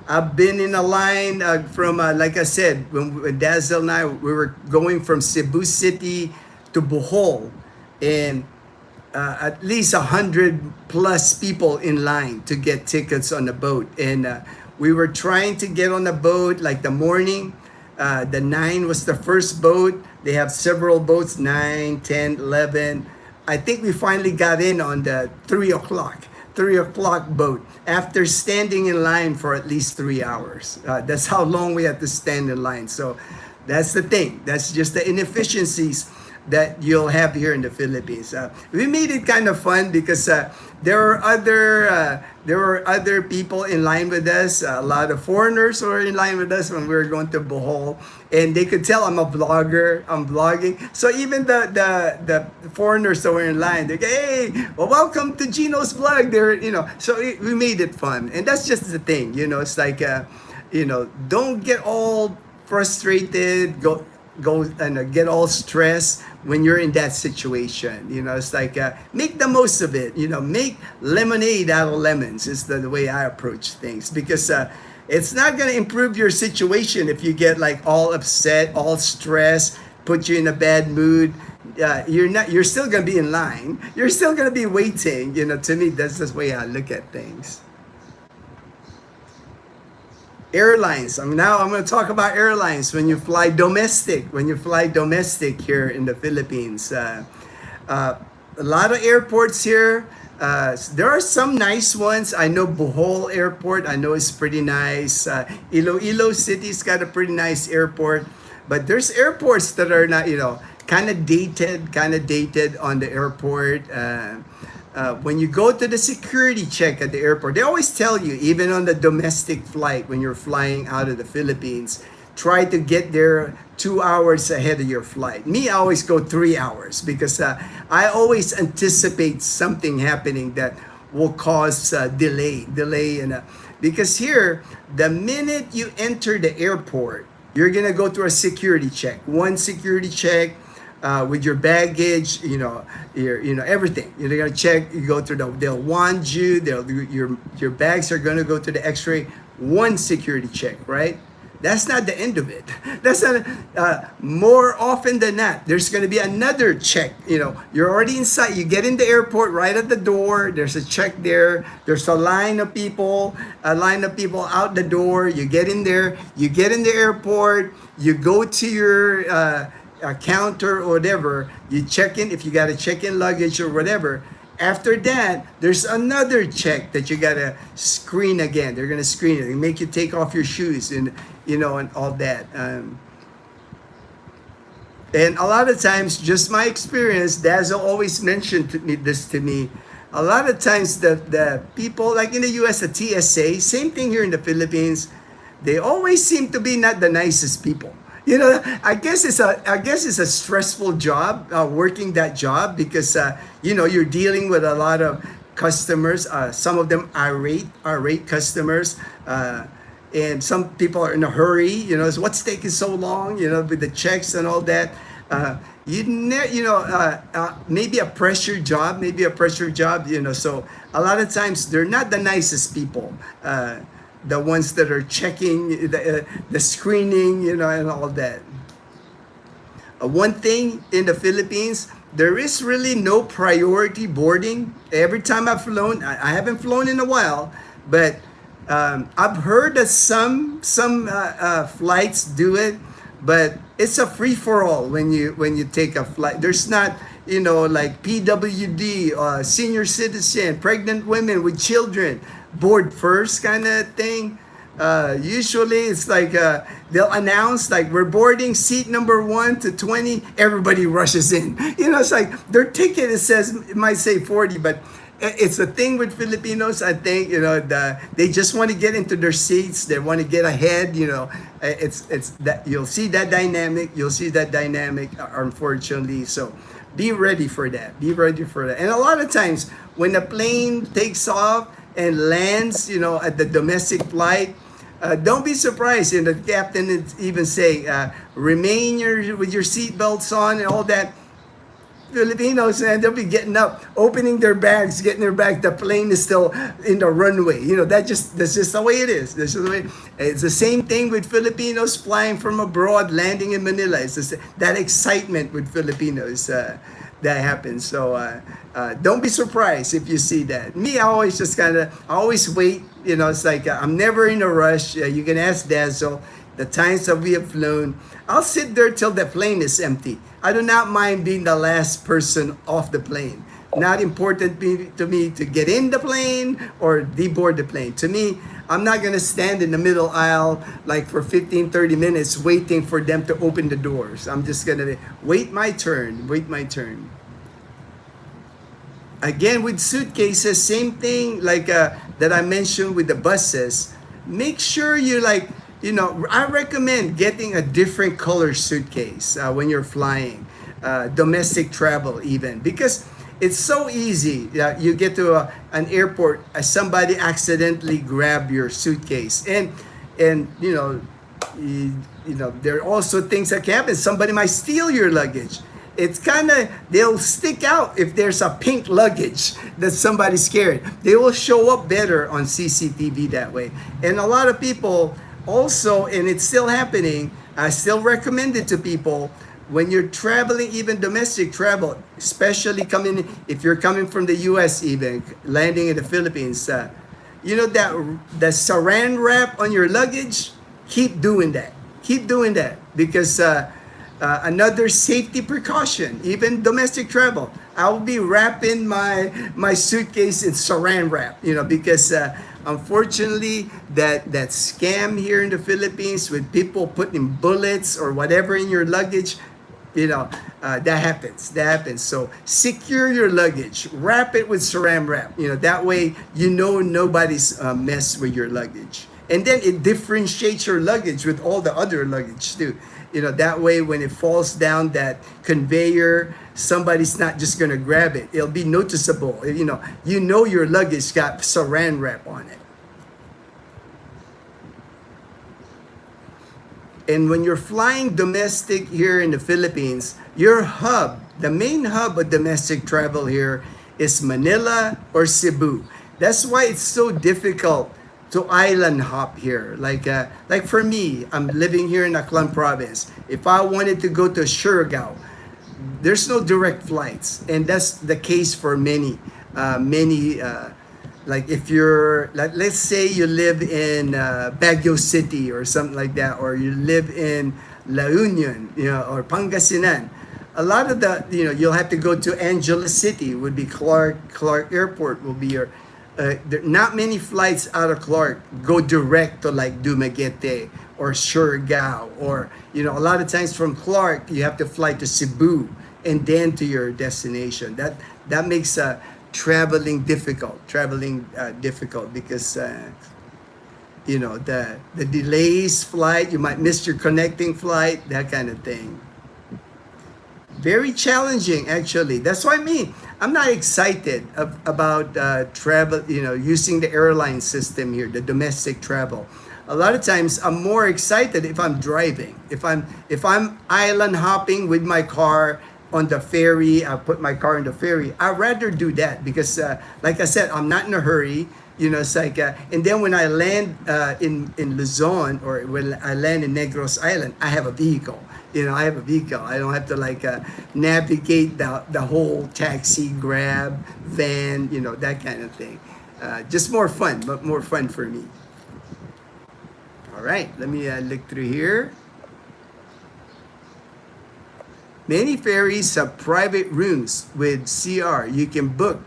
I've been in a line from, like I said, when Dazzle and I, we were going from Cebu City to Bohol, and at least 100 plus people in line to get tickets on the boat. And we were trying to get on the boat like the morning. The 9 was the first boat. They have several boats, 9, 10, 11. I think we finally got in on the 3 o'clock boat after standing in line for at least 3 hours. That's how long we had to stand in line. So that's the thing. That's just the inefficiencies that you'll have here in the Philippines. We made it kind of fun because there were other people in line with us. A lot of foreigners were in line with us when we were going to Bohol, and they could tell I'm a vlogger. I'm vlogging. So even the foreigners that were in line, they go, "Hey, well, welcome to Gino's vlog." They're, you know, so we made it fun, and that's just the thing. You know, it's like you know, don't get all frustrated. Go and get all stressed when you're in that situation. You know, it's like make the most of it. You know, make lemonade out of lemons is the way I approach things, because it's not going to improve your situation if you get like all upset, all stressed, put you in a bad mood. You're still going to be in line. You're still going to be waiting. You know, to me, that's the way I look at things. Airlines. Now I'm going to talk about airlines when you fly domestic. When you fly domestic here in the Philippines, a lot of airports here. There are some nice ones. I know Bohol Airport. I know it's pretty nice. Iloilo City's got a pretty nice airport. But there's airports that are not, you know, kind of dated on the airport. When you go to the security check at the airport, they always tell you, even on the domestic flight, when you're flying out of the Philippines, try to get there 2 hours ahead of your flight. Me, I always go 3 hours because I always anticipate something happening that will cause delay. And Because here, the minute you enter the airport, you're gonna go through a security check. One security check with your baggage, everything. You're gonna check. You go through they'll wand you. Your bags are gonna go to the X-ray. One security check, right? That's not the end of it. That's not more often than not. There's going to be another check. You're already inside. You get in the airport right at the door. There's a check there. There's a line of people out the door. You get in there. You get in the airport. You go to your counter or whatever. You check in if you got to check in luggage or whatever. After that, there's another check that you gotta screen again. They're gonna screen it. They make you take off your shoes and all that. And a lot of times, just my experience, Dazzle always mentioned this to me. A lot of times, the people like in the U.S., the TSA, same thing here in the Philippines, they always seem to be not the nicest people. I guess it's a stressful job working that job because you're dealing with a lot of customers. Some of them irate customers, and some people are in a hurry. What's taking so long? With the checks and all that. Maybe a pressure job. So a lot of times they're not the nicest people. The ones that are checking the screening, and all that. One thing in the Philippines, there is really no priority boarding. Every time I've flown, I haven't flown in a while, but I've heard that some flights do it, but it's a free for all when you take a flight. There's not like PWD, senior citizen, pregnant women with children, board first kind of thing. Usually it's like they'll announce like we're boarding seat number 1 to 20. Everybody rushes in. It's like their ticket it might say 40, but it's a thing with Filipinos. I think they just want to get into their seats. They want to get ahead. It's that you'll see that dynamic. Unfortunately, so. Be ready for that. And a lot of times when the plane takes off and lands, at the domestic flight, don't be surprised. And the captain is even saying, remain with your seatbelts on and all that. Filipinos, and they'll be getting up, opening their bags, getting their bag. The plane is still in the runway. That's just the way it is. That's just the way. It's the same thing with Filipinos flying from abroad, landing in Manila. It's just that excitement with Filipinos that happens. So don't be surprised if you see that. Me, I always wait. It's like I'm never in a rush. You can ask Dazzle. The times that we have flown, I'll sit there till the plane is empty. I do not mind being the last person off the plane. Not important to me to get in the plane or deboard the plane. To me, I'm not going to stand in the middle aisle like for 15, 30 minutes waiting for them to open the doors. I'm just going to wait my turn. Again, with suitcases, same thing like that I mentioned with the buses. Make sure I recommend getting a different color suitcase when you're flying, domestic travel even, because it's so easy. You get to an airport, somebody accidentally grab your suitcase, and there are also things that can happen. Somebody might steal your luggage. It's they'll stick out if there's a pink luggage that somebody's carried. They will show up better on CCTV that way. And a lot of people also, and it's still happening, I still recommend it to people when you're traveling, even domestic travel, especially if you're coming from the US, even landing in the Philippines, that the saran wrap on your luggage, keep doing that because another safety precaution, even domestic travel, I'll be wrapping my suitcase in saran wrap, because unfortunately, that scam here in the Philippines with people putting bullets or whatever in your luggage, that happens. So secure your luggage, wrap it with saran wrap. That way nobody's mess with your luggage, and then it differentiates your luggage with all the other luggage too. That way when it falls down that conveyor, somebody's not just gonna grab it. It'll be noticeable. Your luggage got saran wrap on it. And when you're flying domestic here in the Philippines, your hub, the main hub of domestic travel here is Manila or Cebu. That's why it's so difficult to island hop here. Like for me, I'm living here in Aklan province. If I wanted to go to Surigao, there's no direct flights, and that's the case for many. Like if you're, like, let's say you live in Baguio City or something like that, or you live in La Union, or Pangasinan. A lot of the, you'll have to go to Angeles City, would be Clark Airport will be your. There not many flights out of Clark go direct to like Dumaguete or Surigao, or a lot of times from Clark you have to fly to Cebu and then to your destination. That makes traveling difficult. Because the delays flight, you might miss your connecting flight, that kind of thing. Very challenging, actually. That's why I'm not excited about travel, using the airline system here, the domestic travel. A lot of times I'm more excited if I'm driving. If I'm island hopping with my car on the ferry, I put my car in the ferry. I'd rather do that because, like I said, I'm not in a hurry. It's like, and then when I land in Luzon, or when I land in Negros Island, I have a vehicle. I have a vehicle. I don't have to navigate the whole taxi, Grab, van, that kind of thing. Just more fun, but more fun for me. All right, let me look through here. Many ferries have private rooms with CR. You can book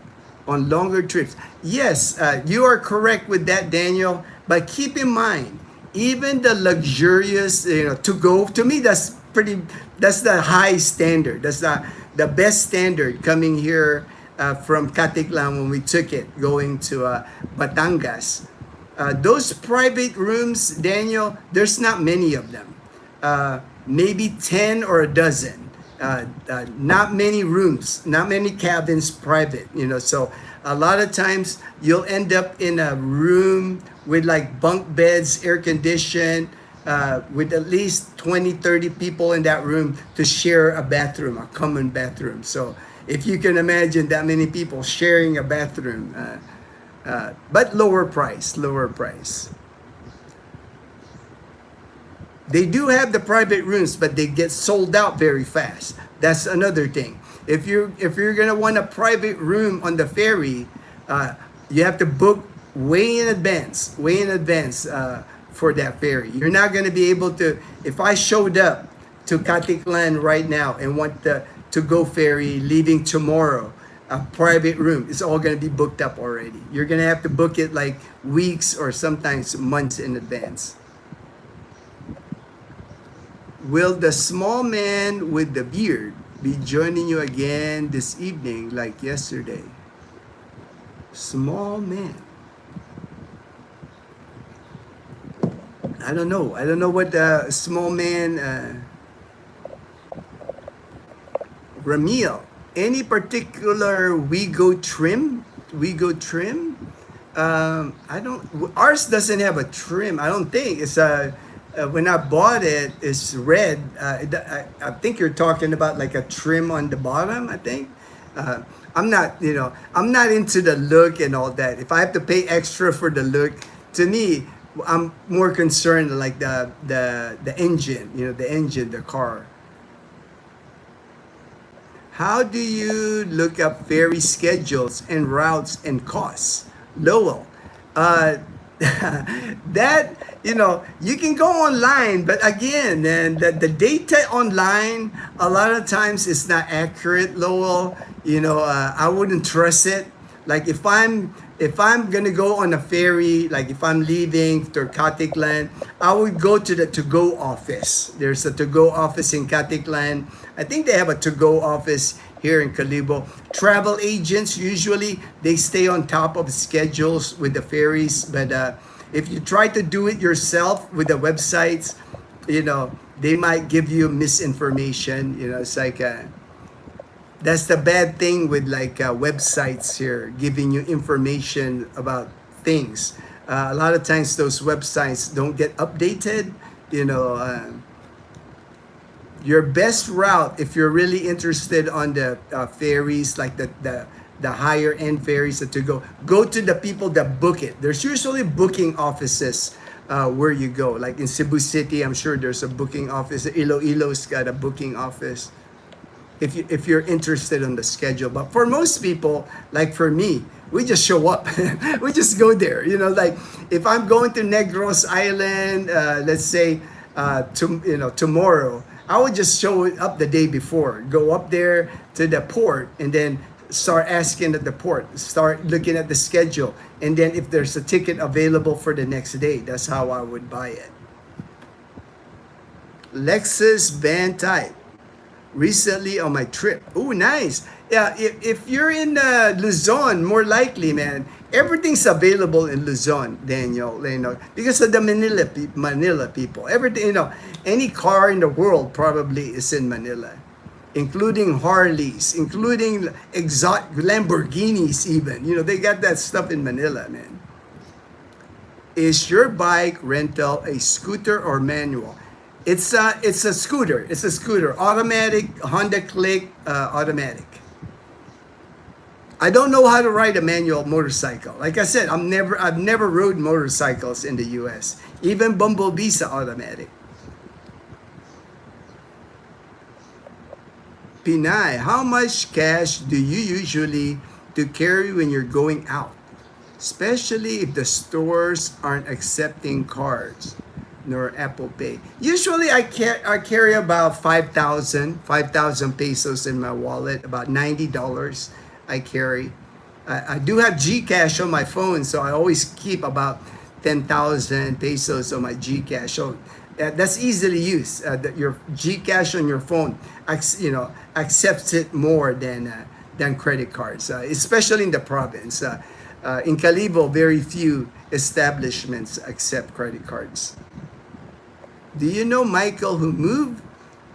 on longer trips. Yes, you are correct with that, Daniel. But keep in mind, even the luxurious, to me, that's the high standard. That's the best standard coming here from Caticlan when we took it, going to Batangas. Those private rooms, Daniel, there's not many of them. Maybe 10 or a dozen. Not many rooms, not many cabins private, so a lot of times you'll end up in a room with like bunk beds, air conditioned, with at least 20-30 people in that room to share a bathroom, a common bathroom. So if you can imagine that many people sharing a bathroom, but lower price. They do have the private rooms, but they get sold out very fast. That's another thing. If you're gonna want a private room on the ferry, you have to book way in advance for that ferry. You're not gonna be able to. If I showed up to Caticlan right now and want the to-go ferry leaving tomorrow, a private room, it's all gonna be booked up already. You're gonna have to book it like weeks or sometimes months in advance. Will the small man with the beard be joining you again this evening like yesterday? Small man. I don't know. I don't know what the small man... Ramil, any particular Wigo trim? I don't... Ours doesn't have a trim. I don't think. It's a... when I bought it, it's red. I think you're talking about like a trim on the bottom, I think. I'm not into the look and all that. If I have to pay extra for the look, to me, I'm more concerned like the engine, the car. How do you look up ferry schedules and routes and costs? Lowell, that, you can go online, but again, and the data online, a lot of times it's not accurate, Lowell. I wouldn't trust it. Like if I'm gonna go on a ferry, like if I'm leaving to Caticlan, I would go to the to-go office. There's a to-go office in Caticlan. I think they have a to-go office here in Calibo. Travel agents, usually they stay on top of schedules with the ferries, but if you try to do it yourself with the websites, they might give you misinformation. It's like that's the bad thing with websites here, giving you information about things. A lot of times those websites don't get updated. you know, your best route if you're really interested on the ferries, like the higher end ferries that to go to the people that book it. There's usually booking offices where you go, like in Cebu City. I'm sure there's a booking office. Iloilo's got a booking office if you're interested on the schedule. But for most people, like for me, we just show up. We just go there, you know. Like if I'm going to Negros Island, let's say tomorrow, I would just show up the day before, go up there to the port, and then start asking at the port, start looking at the schedule, and then if there's a ticket available for the next day, that's how I would buy it. Lexus van type. Recently on my trip. Oh, nice. Yeah, if you're in Luzon, more likely, man, everything's available in Luzon, Daniel, you know, because of the Manila people. Everything, you know, any car in the world probably is in Manila, including Harleys, including exotic Lamborghinis even. You know, they got that stuff in Manila, man. Is your bike rental a scooter or manual? It's a scooter. It's a scooter. Automatic, Honda Click, automatic. I don't know how to ride a manual motorcycle. Like I said, I've never rode motorcycles in the US. Even Bumblebee's are automatic. Pinay, how much cash do you usually to carry when you're going out? Especially if the stores aren't accepting cards nor Apple Pay. Usually I carry about 5,000 pesos in my wallet, about $90 I carry. I do have GCash on my phone, so I always keep about 10,000 pesos on my GCash. So that's easily used. Your GCash on your phone, accepts it more than credit cards, especially in the province. In Calibo, very few establishments accept credit cards. Do you know Michael who moved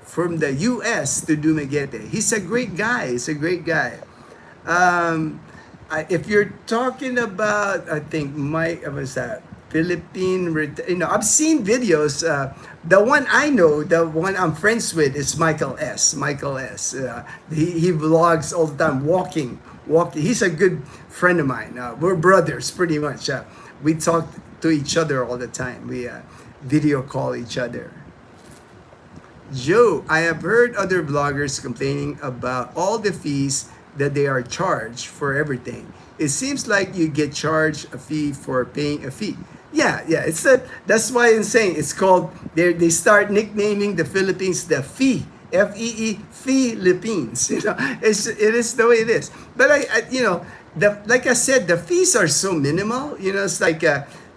from the US to Dumaguete? He's a great guy. He's a great guy. If you're talking about, I think Mike, was that Philippine, I've seen videos. The one I know, the one I'm friends with is Michael S. Michael S. He vlogs all the time, walking. He's a good friend of mine. We're brothers, pretty much. We talk to each other all the time. We video call each other. Joe, I have heard other bloggers complaining about all the fees that they are charged for everything. It seems like you get charged a fee for paying a fee. Yeah, that's why I'm saying it's called. They start nicknaming the Philippines the fee, FEE, Philippines. You know, it is the way it is. But like I said, the fees are so minimal. You know, it's like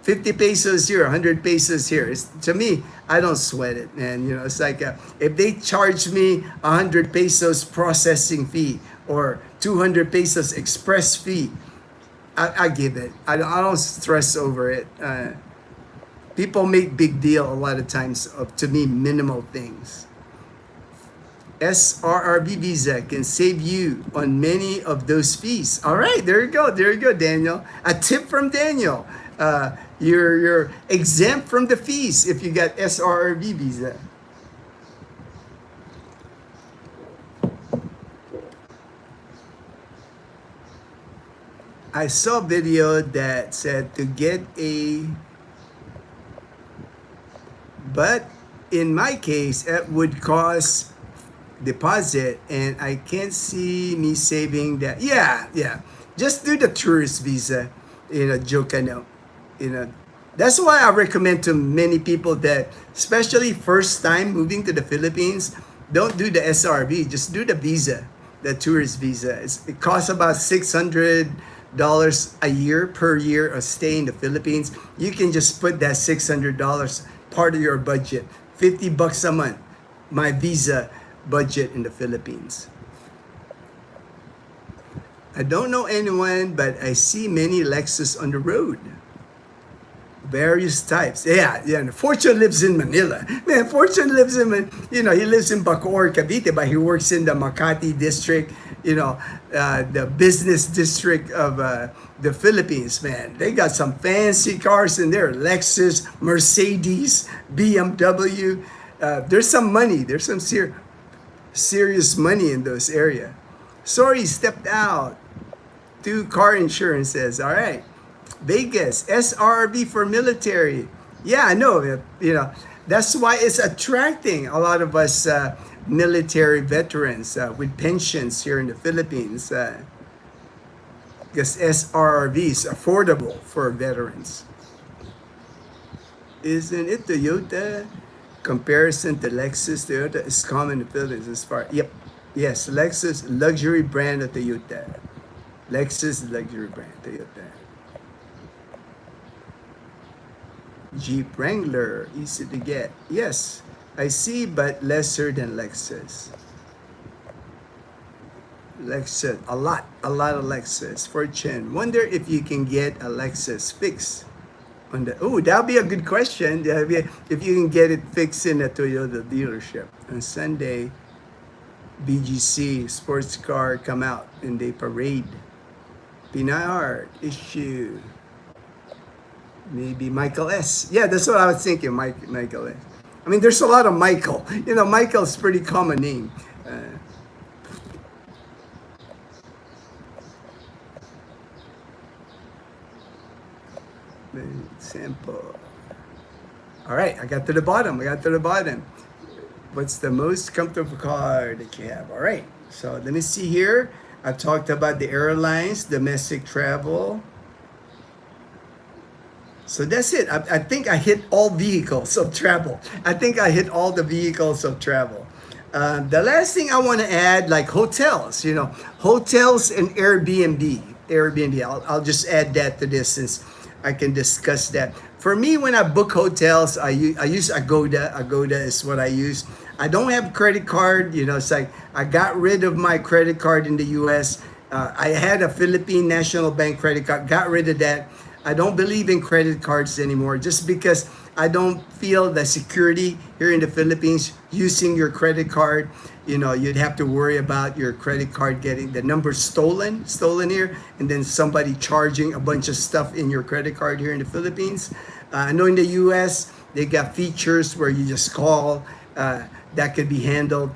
50 pesos here, 100 pesos here. To me, I don't sweat it, man. You know, it's like if they charge me 100 pesos processing fee or 200 pesos express fee, I give it. I don't stress over it. People make big deal a lot of times of, to me, minimal things. SRRB visa can save you on many of those fees. All right, there you go, Daniel. A tip from Daniel. You're exempt from the fees if you got SRRB visa. I saw a video that said to get but in my case, it would cost deposit, and I can't see me saving that. Yeah. Just do the tourist visa, joke. That's why I recommend to many people that, especially first time moving to the Philippines, don't do the SRB, just do the visa, the tourist visa. It costs about $600 a year per year of stay in the Philippines. You can just put that $600 part of your budget, $50 a month, my visa budget in the Philippines. I don't know anyone, but I see many Lexus on the road. Various types. Yeah. Fortune lives in Manila. Man, Fortune lives in, he lives in Bacoor, Cavite, but he works in the Makati district. the business district of the Philippines, man. They got some fancy cars in there: Lexus, Mercedes, BMW. There's some money. There's some serious money in those areas. Sorry, stepped out. 2 car insurances. All right. Vegas, SRV for military. Yeah, I know. That's why it's attracting a lot of us military veterans with pensions here in the Philippines. Because SRV is affordable for veterans. Isn't it Toyota? Comparison to Lexus, Toyota is common in the Philippines as far. Yep. Yes, Lexus, luxury brand of Toyota. Lexus, luxury brand, Toyota. Jeep Wrangler, easy to get. Yes, I see, but lesser than Lexus. Lexus, a lot of Lexus. Fortune, wonder if you can get a Lexus fixed. Oh, that'll be a good question. If you can get it fixed in a Toyota dealership. On Sunday, BGC sports car come out and they parade. Pinay Art issue. Maybe Michael S. Yeah, that's what I was thinking. Michael S. I mean, there's a lot of Michael. Michael's a pretty common name. Sample. All right, I got to the bottom. What's the most comfortable car that you have? All right, so let me see here. I talked about the airlines, domestic travel. So that's it. I think I hit all vehicles of travel. The last thing I want to add, like hotels, hotels and Airbnb. I'll just add that to this since I can discuss that. For me, when I book hotels, I use Agoda. Agoda is what I use. I don't have credit card. It's like I got rid of my credit card in the U.S. I had a Philippine National Bank credit card. Got rid of that. I don't believe in credit cards anymore just because I don't feel the security here in the Philippines using your credit card. You'd have to worry about your credit card getting the number stolen here, and then somebody charging a bunch of stuff in your credit card here in the Philippines. I know in the US, they got features where you just call, that could be handled.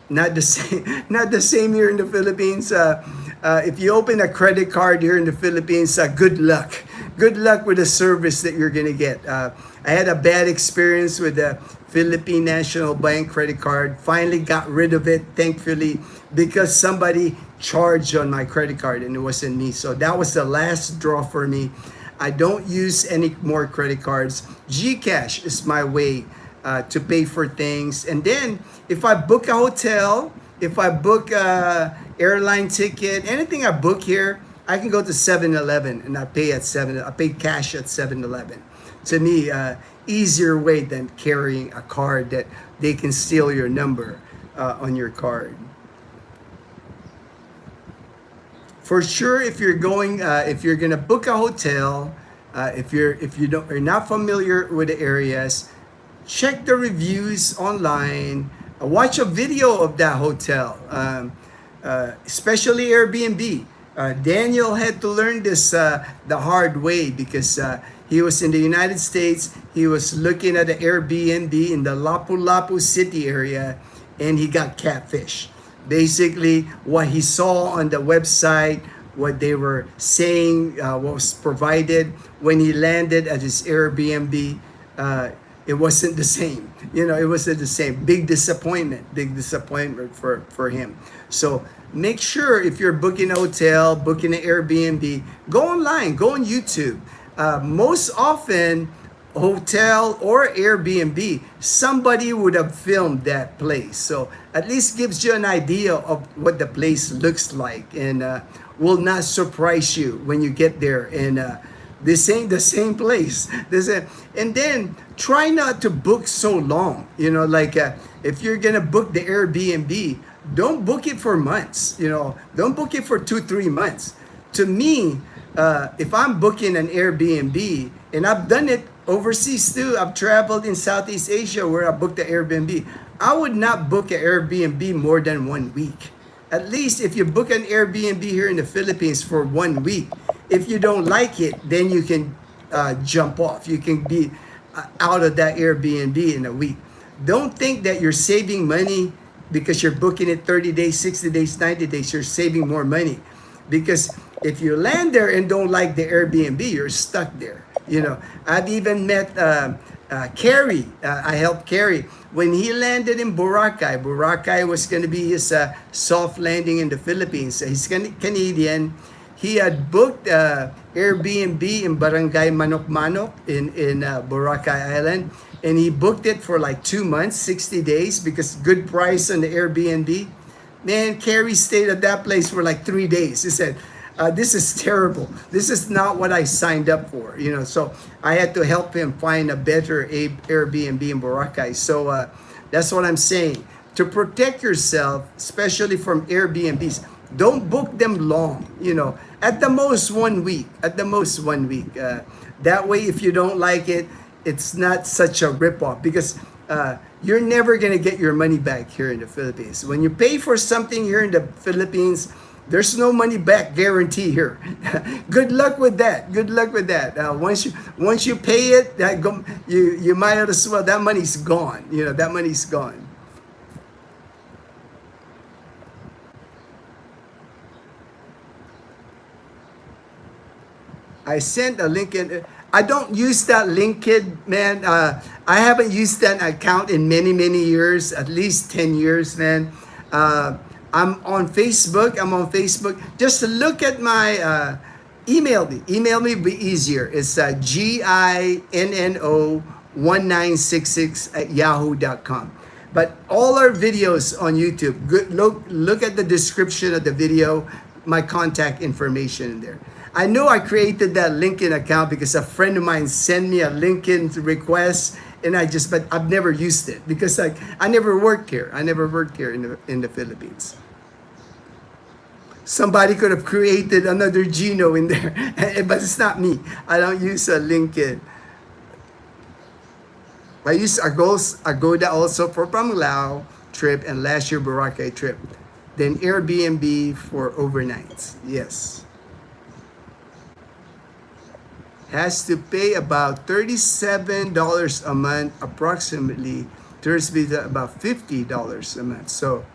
Not the same here in the Philippines. If you open a credit card here in the Philippines, good luck. Good luck with the service that you're gonna get. I had a bad experience with the Philippine National Bank credit card. Finally got rid of it, thankfully, because somebody charged on my credit card and it wasn't me. So that was the last draw for me. I don't use any more credit cards. Gcash is my way to pay for things. And then if I book a hotel, if I book a airline ticket, anything I book here, I can go to 7-Eleven and I pay cash at 7-Eleven. To me, easier way than carrying a card that they can steal your number on your card. For sure, if you're gonna book a hotel, if you're not familiar with the areas, check the reviews online. Watch a video of that hotel, especially Airbnb. Daniel had to learn this the hard way because he was in the United States. He was looking at the Airbnb in the Lapu-Lapu city area, and he got catfished. Basically, what he saw on the website, what they were saying, what was provided when he landed at his Airbnb, it wasn't the same. It wasn't the same. Big disappointment for him. So make sure if you're booking a hotel, booking an Airbnb, go online, go on YouTube. Most often, hotel or Airbnb, somebody would have filmed that place. So at least gives you an idea of what the place looks like, and will not surprise you when you get there and this ain't the same place. And then try not to book so long. If you're gonna book the Airbnb, don't book it for months. Don't book it for 2-3 months. To me, if I'm booking an Airbnb, and I've done it overseas too, I've traveled in Southeast Asia where I booked the Airbnb. I would not book an Airbnb more than 1 week. At least if you book an Airbnb here in the Philippines for 1 week, if you don't like it, then you can jump off. You can be out of that Airbnb in a week. Don't think that you're saving money because you're booking it 30 days, 60 days, 90 days. You're saving more money because if you land there and don't like the Airbnb, you're stuck there. You know, I've even met Kerry. I helped Kerry when he landed in Boracay. Boracay was going to be his soft landing in the Philippines. He's Canadian. He had booked Airbnb in Barangay Manok Manok in Boracay Island, and he booked it for like 2 months, 60 days, because good price on the Airbnb. Man, Kerry stayed at that place for like 3 days. He said, this is terrible. This is not what I signed up for, you know. So I had to help him find a better Airbnb in Boracay. So that's what I'm saying. To protect yourself, especially from Airbnbs, don't book them long, you know. At the most 1 week. At the most 1 week. That way, if you don't like it, it's not such a ripoff because you're never gonna get your money back here in the Philippines. When you pay for something here in the Philippines, there's no money back guarantee here. Good luck with that. Good luck with that. Once you pay it, you might as well. That money's gone. You know, that money's gone. I sent a link in. I don't use that LinkedIn, man. I haven't used that account in many, many years, at least 10 years, man. I'm on Facebook. I'm on Facebook. Just look at my email me. Email me be easier. It's GINNO1966@yahoo.com. But all our videos on YouTube, look at the description of the video, my contact information in there. I know I created that LinkedIn account because a friend of mine sent me a LinkedIn request, and but I've never used it because I never worked here. I never worked here in the Philippines. Somebody could have created another Gino in there, but it's not me. I don't use a LinkedIn. I use Agoda also for Panglao trip and last year Boracay trip. Then Airbnb for overnights. Yes. Has to pay about $37 a month, approximately. There's about $50 a month. So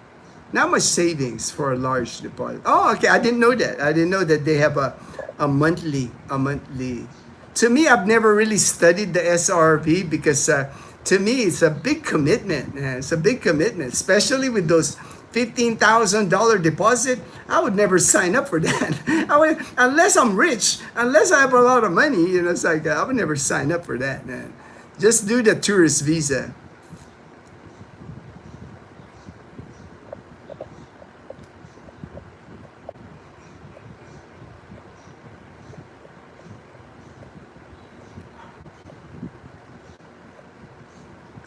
not much savings for a large deposit. Oh, okay. I didn't know that. I didn't know that they have a monthly. To me, I've never really studied the SRV because to me, it's a big commitment. It's a big commitment, especially with those $15,000 deposit. I would never sign up for that. Unless I'm rich, unless I have a lot of money, you know, it's like I would never sign up for that, man. Just do the tourist visa.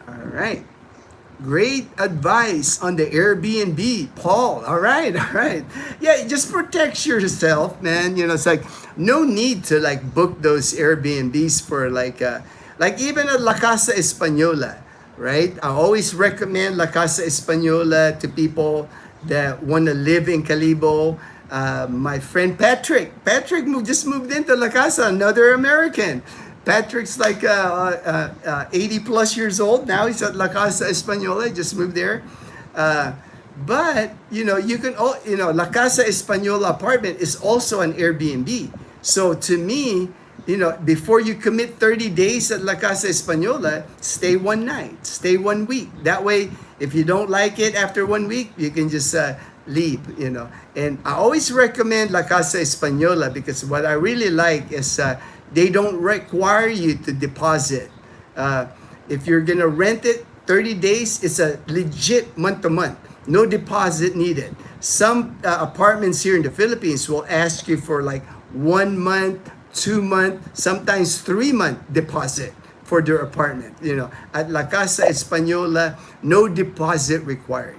All right. Great advice on the Airbnb, Paul. All right. Yeah, it just protects yourself, man. You know, it's like no need to like book those Airbnbs for like even a La Casa Española, right? I always recommend La Casa Española to people that want to live in Calibo. My friend Patrick just moved into La Casa, another American. Patrick's like 80 plus years old now. He's at La Casa Española. Just moved there. But you know, La Casa Española apartment is also an Airbnb. So to me, you know, before you commit 30 days at La Casa Española, stay one night, stay 1 week. That way, if you don't like it after 1 week, you can just leave, you know. And I always recommend La Casa Española because what I really like is they don't require you to deposit. If you're gonna rent it 30 days, it's a legit month-to-month. No deposit needed. Some apartments here in the Philippines will ask you for like 1 month, 2 month, sometimes 3 month deposit for their apartment. You know, at La Casa Española, no deposit required.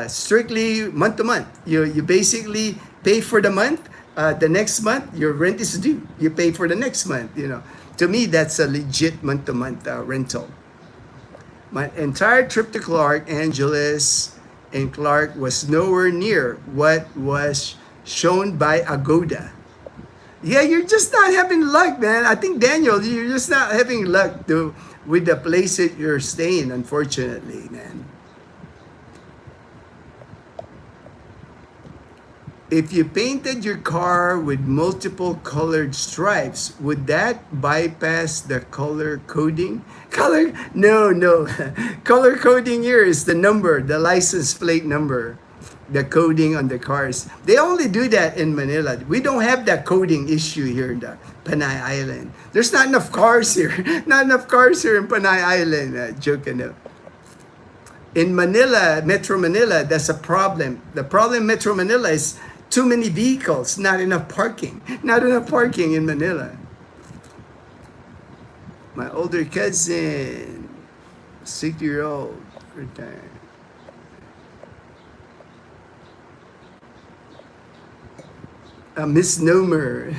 Strictly month-to-month. You basically pay for the month. The next month, your rent is due. You pay for the next month, you know. To me, that's a legit month-to-month rental. My entire trip to Clark, Angeles, in Clark was nowhere near what was shown by Agoda. Yeah, you're just not having luck, man. I think, Daniel, you're just not having luck with the place that you're staying, unfortunately, man. If you painted your car with multiple colored stripes, would that bypass the color coding? Color? No, no. Color coding here is the number, the license plate number, the coding on the cars. They only do that in Manila. We don't have that coding issue here in the Panay Island. There's not enough cars here. Not enough cars here in Panay Island. Joking. In Manila, Metro Manila, that's a problem. The problem in Metro Manila is too many vehicles, not enough parking. Not enough parking in Manila. My older cousin, 60-year-old, retired. A misnomer.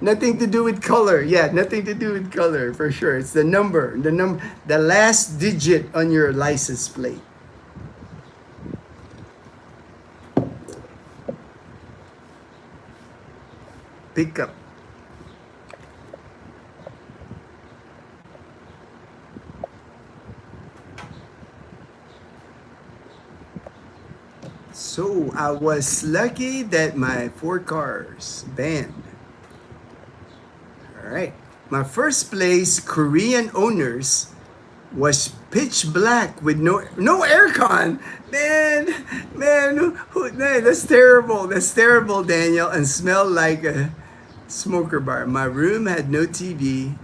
Nothing to do with color. Yeah, nothing to do with color, for sure. It's the number, the last digit on your license plate. Pickup. So I was lucky that my 4 cars banned. All right. My first place Korean owners was pitch black with no aircon. Man, that's terrible. That's terrible, Daniel, and smelled like a smoker bar. My room had no TV,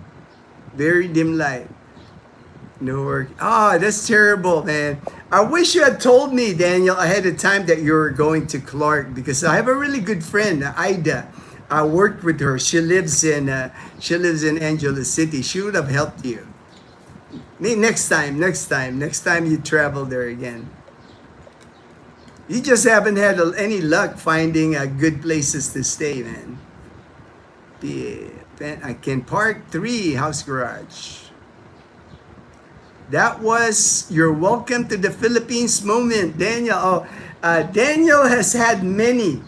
very dim light, no work. That's terrible, man. I wish you had told me, Daniel, ahead of time that you were going to Clark, because I have a really good friend, Ida. I worked with her. She lives in Angeles City. She would have helped you. Next time you travel there again. You just haven't had any luck finding good places to stay, man. I can park 3 house garage. That was your welcome to the Philippines moment, Daniel. Daniel has had many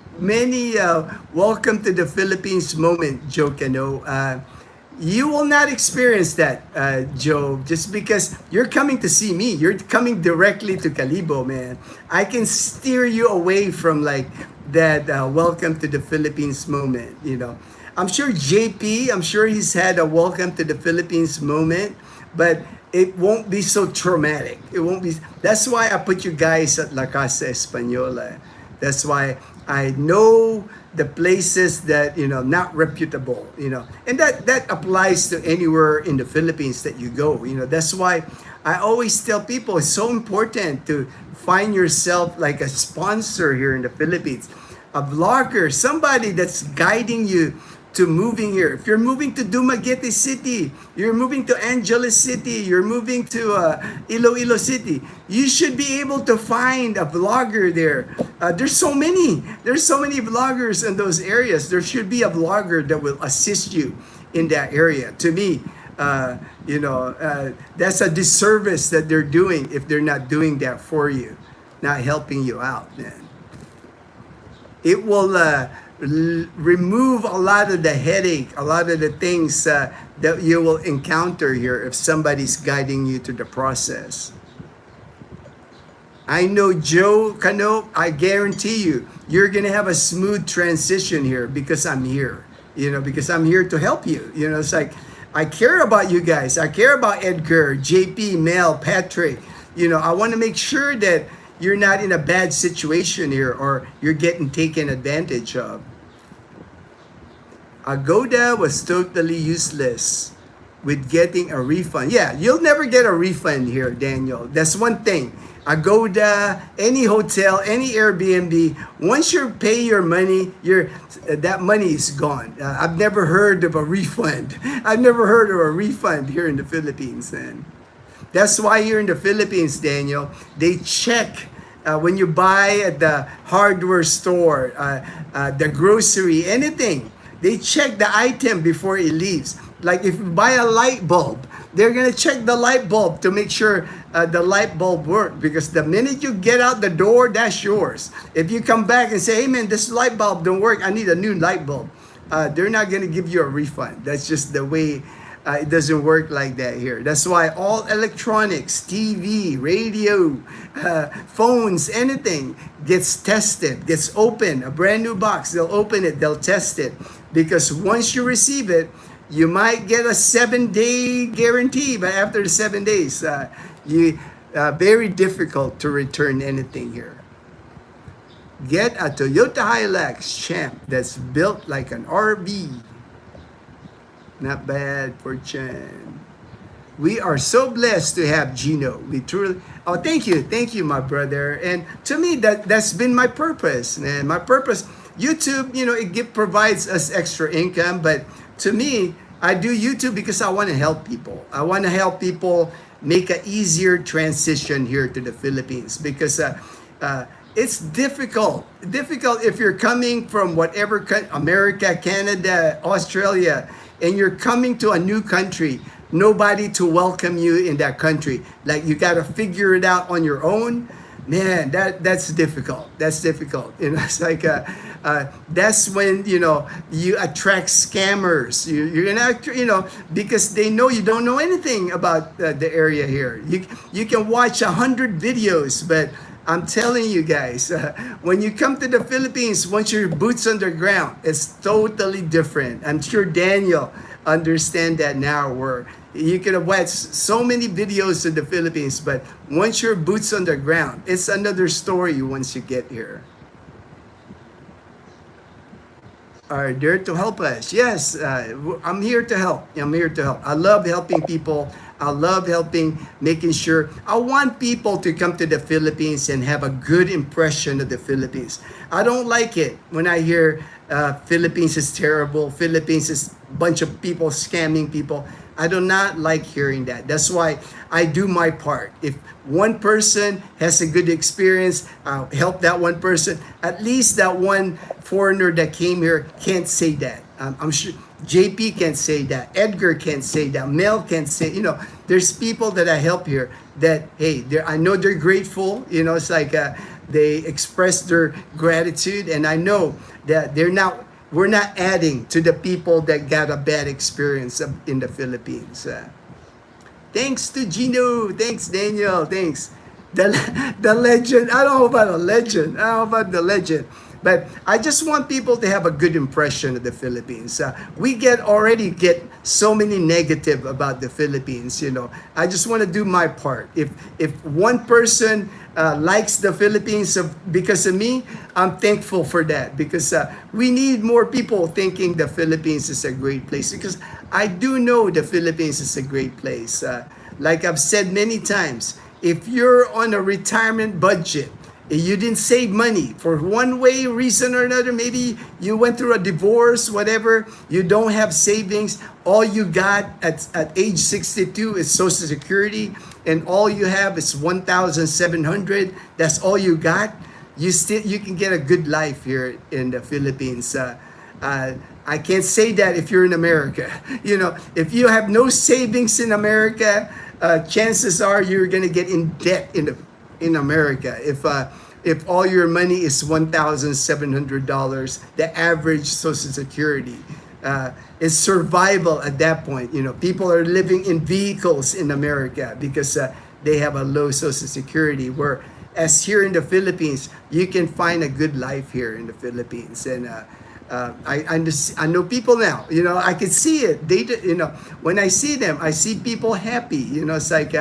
welcome to the Philippines moment, Joe Cano. You will not experience that, Joe, just because you're coming to see me. You're coming directly to Calibo, man. I can steer you away from like that welcome to the Philippines moment, you know. I'm sure JP, I'm sure he's had a welcome to the Philippines moment, but it won't be so traumatic. It won't be. That's why I put you guys at La Casa Española. That's why I know the places that, you know, not reputable, you know, and that applies to anywhere in the Philippines that you go, you know. That's why I always tell people it's so important to find yourself like a sponsor here in the Philippines, a vlogger, somebody that's guiding you to moving here. If you're moving to Dumaguete City, you're moving to Angeles City, you're moving to Iloilo City, you should be able to find a vlogger there. There's so many vloggers in those areas. There should be a vlogger that will assist you in that area. To me, that's a disservice that they're doing if they're not doing that for you, not helping you out, man. It will remove a lot of the headache, a lot of the things that you will encounter here if somebody's guiding you through the process. I know, Joe Cano, I guarantee you, you're going to have a smooth transition here because I'm here, you know, because I'm here to help you. You know, it's like, I care about you guys. I care about Edgar, JP, Mel, Patrick. You know, I want to make sure that you're not in a bad situation here or you're getting taken advantage of. Agoda was totally useless with getting a refund. Yeah, you'll never get a refund here, Daniel. That's one thing. Agoda, any hotel, any Airbnb, once you pay your money, that money is gone. I've never heard of a refund. I've never heard of a refund here in the Philippines, man. That's why here in the Philippines, Daniel, they check when you buy at the hardware store, the grocery, anything. They check the item before it leaves. Like if you buy a light bulb, they're gonna check the light bulb to make sure the light bulb works, because the minute you get out the door, that's yours. If you come back and say, hey man, this light bulb don't work, I need a new light bulb, they're not gonna give you a refund. That's just the way. It doesn't work like that here. That's why all electronics, TV, radio, phones, anything gets tested, gets opened. A brand new box, they'll open it, they'll test it. Because once you receive it, you might get a 7-day guarantee, but after the 7 days, very difficult to return anything here. Get a Toyota Hilux Champ that's built like an RV. Not bad for Chen. We are so blessed to have Gino. We truly. Oh, thank you, my brother. And to me, that's been my purpose, man. My purpose. YouTube, it provides us extra income, but to me, I do YouTube because I want to help people. I want to help people make an easier transition here to the Philippines, because it's difficult. Difficult if you're coming from whatever America, Canada, Australia, and you're coming to a new country, nobody to welcome you in that country. Like, you got to figure it out on your own. Man, that's difficult. That's difficult. It's like that's when you attract scammers. You're gonna because they know you don't know anything about the area here. You can watch 100 videos, but I'm telling you guys, when you come to the Philippines, once your boots on the ground, it's totally different. I'm sure Daniel understand that now, where you can watch so many videos of the Philippines, but once your boots on the ground, it's another story once you get here. Are there to help us? Yes, I'm here to help. I'm here to help. I love helping people. I love making sure. I want people to come to the Philippines and have a good impression of the Philippines. I don't like it when I hear Philippines is terrible. Philippines is a bunch of people scamming people. I do not like hearing that. That's why I do my part. If one person has a good experience, I'll help that one person. At least that one foreigner that came here can't say that. I'm sure JP can't say that. Edgar can't say that. Mel can't say. There's people that I help here that, hey, I know they're grateful. It's like they express their gratitude, and I know that we're not adding to the people that got a bad experience in the Philippines. Thanks to Gino. Thanks, Daniel. Thanks. The legend. I don't know about a legend. I don't know about the legend. But I just want people to have a good impression of the Philippines. We already get so many negative about the Philippines. I just want to do my part. If one person likes the Philippines because of me, I'm thankful for that, because we need more people thinking the Philippines is a great place, because I do know the Philippines is a great place. Like I've said many times, if you're on a retirement budget, you didn't save money for one way, reason or another, maybe you went through a divorce, whatever, you don't have savings, all you got at age 62 is Social Security, and all you have is 1,700, that's all you got, you can get a good life here in the Philippines. I can't say that if you're in America. If you have no savings in America, chances are you're gonna get in debt in America. If all your money is $1,700, the average Social Security is survival at that point. People are living in vehicles in America because they have a low Social Security. Whereas here in the Philippines, you can find a good life here in the Philippines, and I know people now. I can see it. When I see them, I see people happy. It's like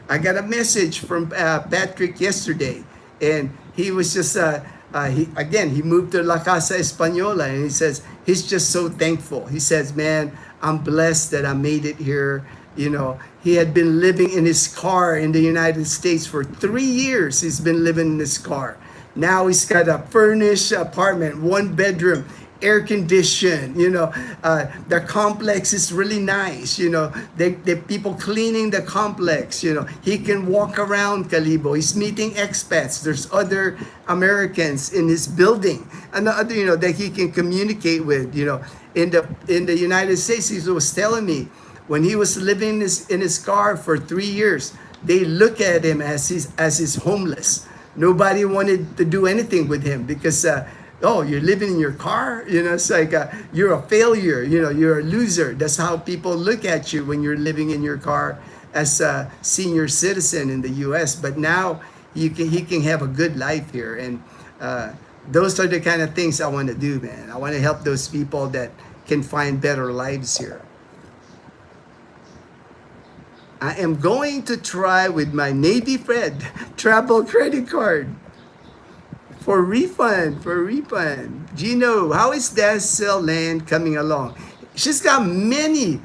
I got a message from Patrick yesterday, and he was just he moved to La Casa Española, and he says he's just so thankful. He says, man, I'm blessed that I made it here. He had been living in his car in the United States for 3 years. He's been living in his car. Now he's got a furnished apartment, 1 bedroom, air conditioned. The complex is really nice. The people cleaning the complex. He can walk around Calibo. He's meeting expats. There's other Americans in his building, and that he can communicate with. In the United States, he was telling me, When he was living in his car for 3 years, they look at him as he's homeless. Nobody wanted to do anything with him because, oh, you're living in your car? It's like you're a failure. You're a loser. That's how people look at you when you're living in your car as a senior citizen in the U.S. But now he can have a good life here. And those are the kind of things I want to do, man. I want to help those people that can find better lives here. I am going to try with my Navy Fred travel credit card for refund. Gino, how is Dazzle Land coming along? She's got many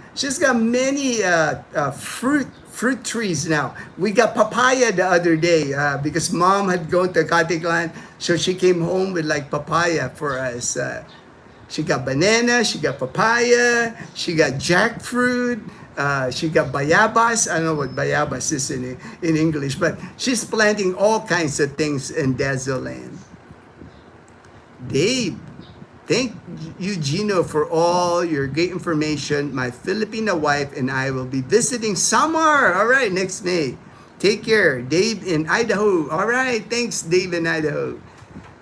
fruit trees now. We got papaya the other day because mom had gone to Katiklan, so she came home with like papaya for us. She got banana, she got papaya, she got jackfruit, she got bayabas. I don't know what bayabas is in English, but she's planting all kinds of things in Dazzle Land. Dave, thank you, Gino, for all your great information. My Filipino wife and I will be visiting Samar. All right, next May. Take care. Dave in Idaho. All right, thanks, Dave in Idaho.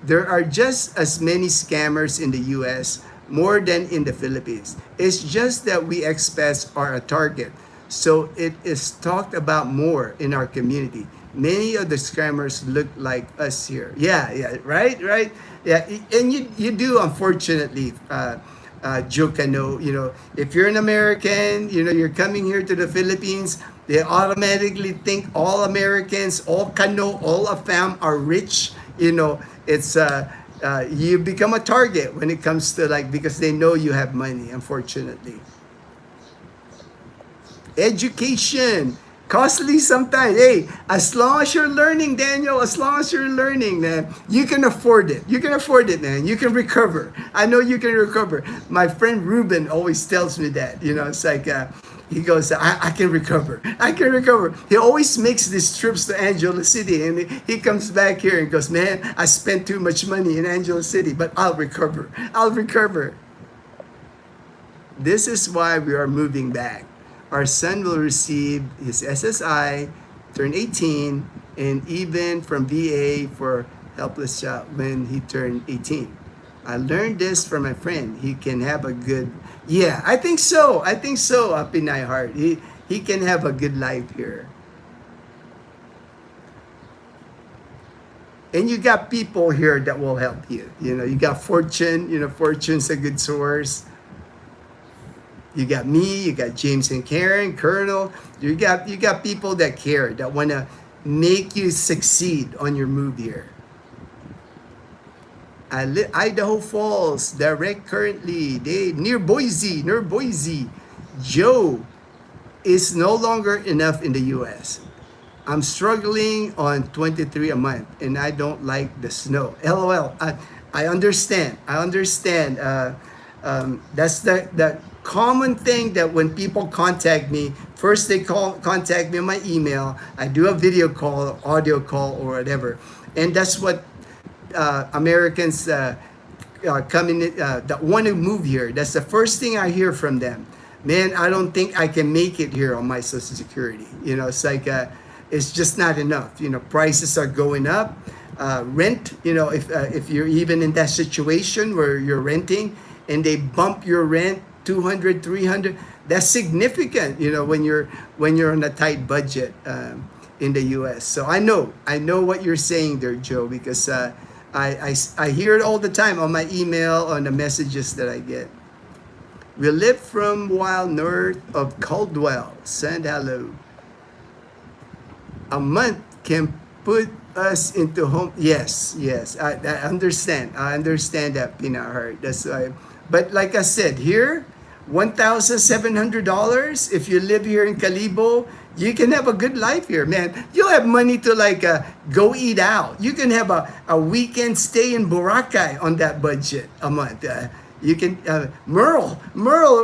There are just as many scammers in the U.S., more than in the Philippines. It's just that we expats are a target, so it is talked about more in our community. Many of the scammers look like us here. Yeah, right. Yeah, and you do, unfortunately, Joe Cano. If you're an American, you're coming here to the Philippines, they automatically think all Americans, all Cano, all AFAM are rich. It's you become a target when it comes to because they know you have money, unfortunately. Education. Costly sometimes. Hey, as long as you're learning, Daniel, as long as you're learning, man, you can afford it. You can afford it, man. You can recover. I know you can recover. My friend Ruben always tells me that. It's like, he goes, I can recover. I can recover. He always makes these trips to Angelo City, and he comes back here and goes, man, I spent too much money in Angelo City, but I'll recover. I'll recover. This is why we are moving back. Our son will receive his SSI, turn 18, and even from VA for helpless child when he turned 18. I learned this from my friend. He can have a good, yeah, I think so, Pinay Heart. He can have a good life here. And you got people here that will help you. You got Fortune. Fortune's a good source. You got me, you got James and Karen, Colonel. You got people that care, that want to make you succeed on your move here. Idaho Falls, direct currently. Near Boise. Joe, is no longer enough in the U.S. I'm struggling on 23 a month, and I don't like the snow. LOL. I understand. That's the common thing that when people contact me, first they contact me on my email. I do a video call, audio call, or whatever, and that's what Americans coming that want to move here. That's the first thing I hear from them. Man, I don't think I can make it here on my Social Security. It's like it's just not enough. Prices are going up. Rent. If you're even in that situation where you're renting and they bump your rent 200, 300, that's significant, when you're on a tight budget in the U.S. So I know what you're saying there, Joe, because I hear it all the time on my email, on the messages that I get. We live from while north of Caldwell. Send hello. A month can put us into home. Yes. I understand. I understand that, Pina Heart. That's why. But like I said, here, $1,700. If you live here in Calibo, you can have a good life here, man. You'll have money to go eat out. You can have a weekend stay in Boracay on that budget a month. You can Merle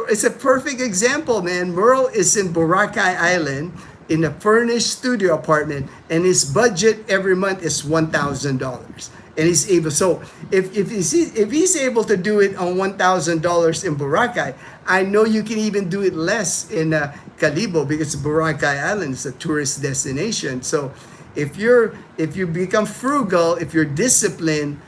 is a perfect example, man. Merle is in Boracay Island in a furnished studio apartment, and his budget every month is $1,000. and he's able. So if he's able to do it on $1,000 in Boracay, I know you can even do it less in Calibo, because Boracay Island is a tourist destination. So if you become frugal, if you're disciplined,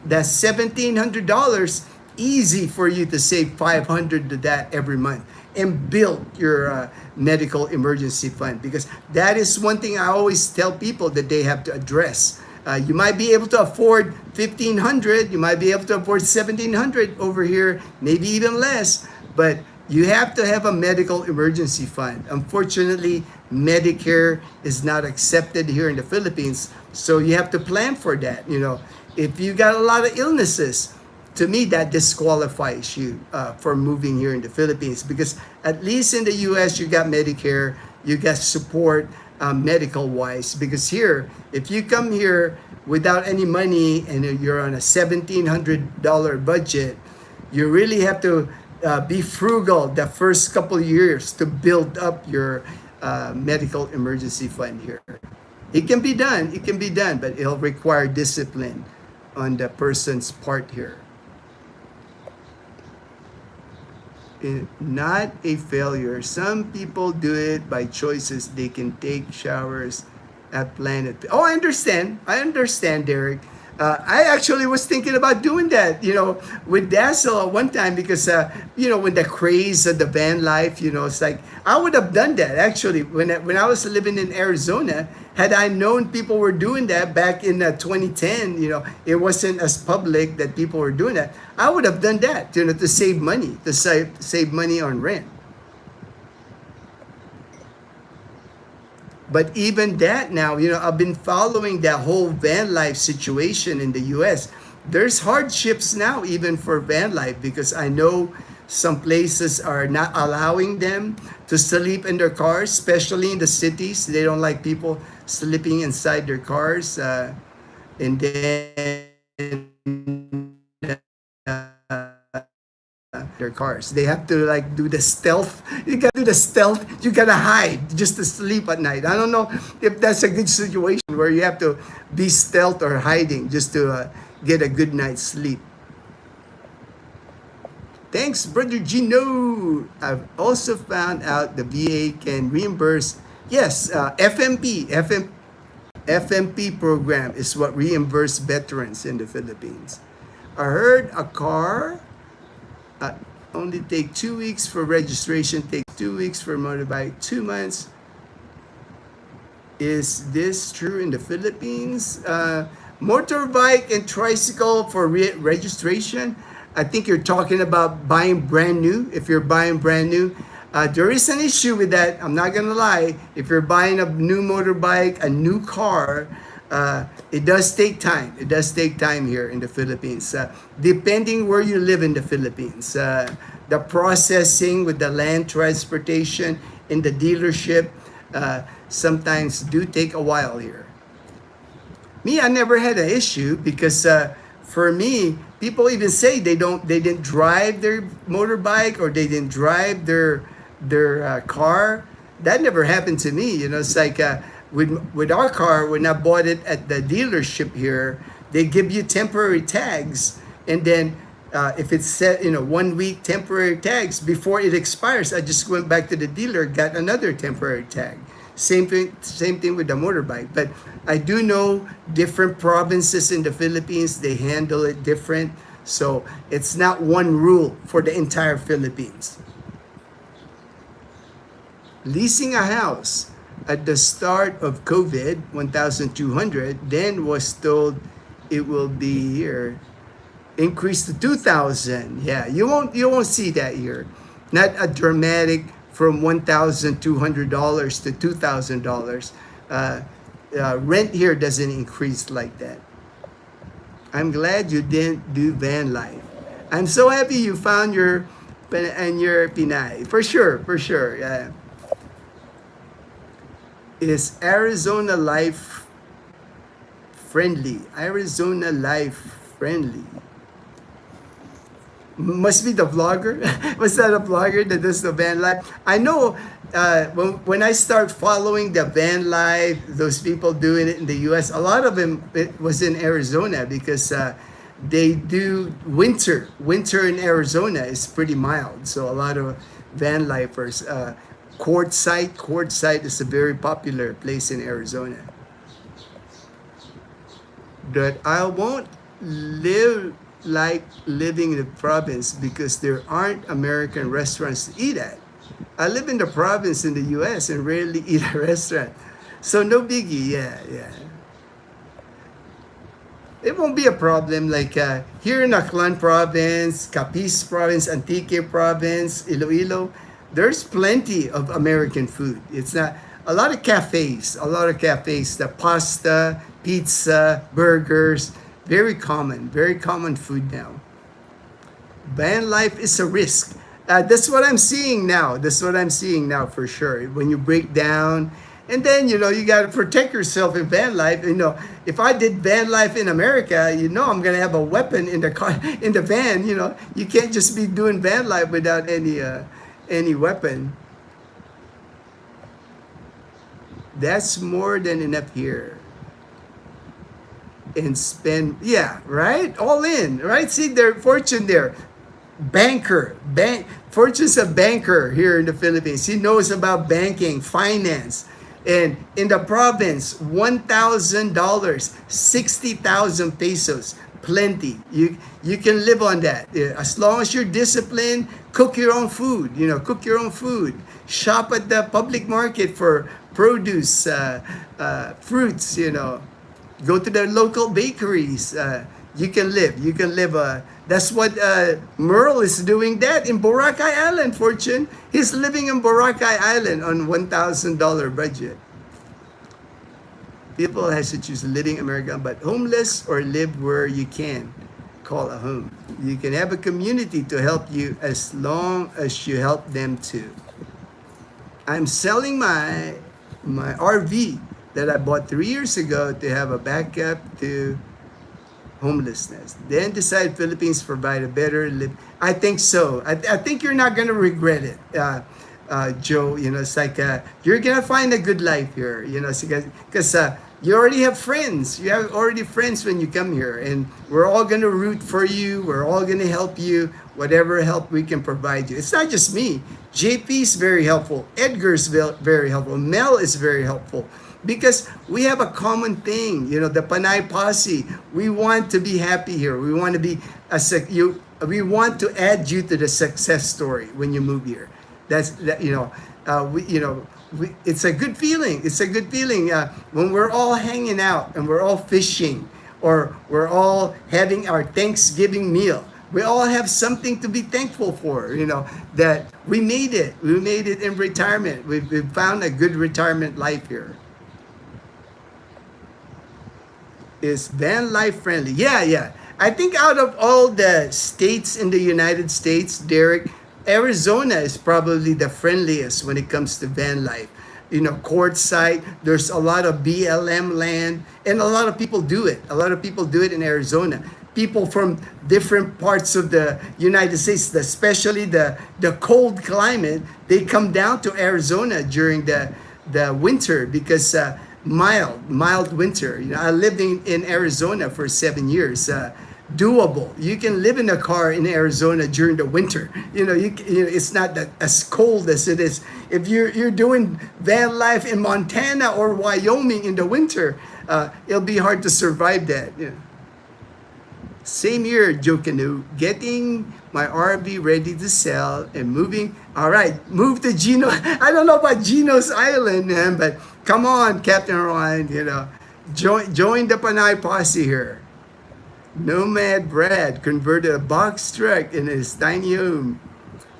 that's $1,700 easy for you to save 500 to that every month and build your medical emergency fund, because that is one thing I always tell people that they have to address. You might be able to afford 1,500, you might be able to afford 1,700 over here, maybe even less, but you have to have a medical emergency fund. Unfortunately, Medicare is not accepted here in the Philippines, so you have to plan for that. You know, if you got a lot of illnesses, to me that disqualifies you for moving here in the Philippines, because at least in the US you got Medicare, you got support medical wise. Because here, if you come here without any money and you're on a $1,700 budget, you really have to be frugal the first couple of years to build up your medical emergency fund here. It can be done, but it'll require discipline on the person's part here. Not a failure. Some people do it by choices. They can take showers at Planet. Oh, I understand, Derek. I actually was thinking about doing that, you know, with Dazzle at one time, because, you know, when the craze of the van life, you know, it's like, I would have done that actually when I was living in Arizona. Had I known people were doing that back in 2010, you know, it wasn't as public that people were doing that. I would have done that, you know, to save money, save money on rent. But even that now, you know, I've been following that whole van life situation in the US. There's hardships now even for van life, because I know some places are not allowing them to sleep in their cars, especially in the cities. They don't like people sleeping inside their cars. And then their cars. They have to like do the stealth. You gotta do the stealth. You gotta hide just to sleep at night. I don't know if that's a good situation where you have to be stealth or hiding just to get a good night's sleep. Thanks, Brother Gino. I've also found out the VA can reimburse. Yes, FMP program is what reimburse veterans in the Philippines. I heard a car only take 2 weeks for registration, takes 2 weeks for motorbike, 2 months. Is this true in the Philippines? Motorbike and tricycle for registration, I think you're talking about buying brand new. If you're buying brand new, there is an issue with that. I'm not gonna lie. If you're buying a new motorbike, a new car, it does take time. It does take time here in the Philippines. Depending where you live in the Philippines, the processing with the land transportation in the dealership sometimes do take a while here. Me, I never had an issue because for me, people even say they didn't drive their motorbike or they didn't drive their car. That never happened to me. You know, it's like with our car, when I bought it at the dealership here, they give you temporary tags, and then if it's set, 1 week temporary tags, before it expires, I just went back to the dealer, got another temporary tag. Same thing with the motorbike. But I do know different provinces in the Philippines, they handle it different. So it's not one rule for the entire Philippines. Leasing a house at the start of COVID, 1,200, then was told it will be here increased to 2,000. Yeah, you won't see that here. Not a dramatic from $1,200 to $2,000. Rent here doesn't increase like that. I'm glad you didn't do van life. I'm so happy you found your Pinay. For sure. Yeah. Is Arizona life friendly? Arizona life friendly. Must be the vlogger. Was that a vlogger that does the van life? I know when I start following the van life, those people doing it in the U.S., a lot of them it was in Arizona because they do winter. Winter in Arizona is pretty mild, so a lot of van lifers. Quartzsite is a very popular place in Arizona. That I won't live like living in the province because there aren't American restaurants to eat at. I live in the province in the US and rarely eat at a restaurant. So no biggie, yeah. It won't be a problem like here in Aklan province, Capiz province, Antique province, Iloilo, there's plenty of American food. It's not a lot of cafes, the pasta, pizza, burgers, very common food now. Van life is a risk. That's what I'm seeing now. For sure. When you break down, and then you got to protect yourself in van life. If I did van life in America, I'm gonna have a weapon in the car, in the van. You can't just be doing van life without any weapon. That's more than enough here. And spend, right? All in, right? See their fortune there. Fortune's a banker here in the Philippines. He knows about banking, finance. And in the province, $1,000, 60,000 pesos, plenty. You can live on that. As long as you're disciplined, cook your own food, Shop at the public market for produce, fruits, Go to the local bakeries. You can live. That's what Merle is doing that in Boracay Island, Fortune. He's living in Boracay Island on $1,000 budget. People has to choose living American, but homeless or live where you can call a home. You can have a community to help you as long as you help them too. I'm selling my RV that I bought 3 years ago to have a backup to homelessness. Then decide Philippines provide a better live. I think so. I think you're not gonna regret it, Joe. It's like you're gonna find a good life here. Because you already have friends. You have already friends when you come here, and we're all gonna root for you. We're all gonna help you. Whatever help we can provide you. It's not just me. JP's very helpful. Edgar's very helpful. Mel is very helpful. Because we have a common thing, the Panay Posse. We want to be happy here. We want to be we want to add you to the success story when you move here. It's a good feeling. It's a good feeling when we're all hanging out and we're all fishing or we're all having our Thanksgiving meal. We all have something to be thankful for, that we made it. We made it in retirement. We've found a good retirement life here. Is van life friendly? Yeah. I think out of all the states in the United States, Derek, Arizona is probably the friendliest when it comes to van life. Quartzsite, there's a lot of BLM land, and a lot of people do it. In Arizona. People from different parts of the United States, especially the cold climate, they come down to Arizona during the winter because mild winter. I lived in Arizona for 7 years. Doable. You can live in a car in Arizona during the winter. It's not that as cold as it is. If you're doing van life in Montana or Wyoming in the winter, it'll be hard to survive that. Same year, Joe Canoe, getting my RV ready to sell and moving. All right, move to Gino. I don't know about Gino's Island, man, but come on, Captain Ryan, join the Panay Posse here. Nomad Brad converted a box truck in his tiny home.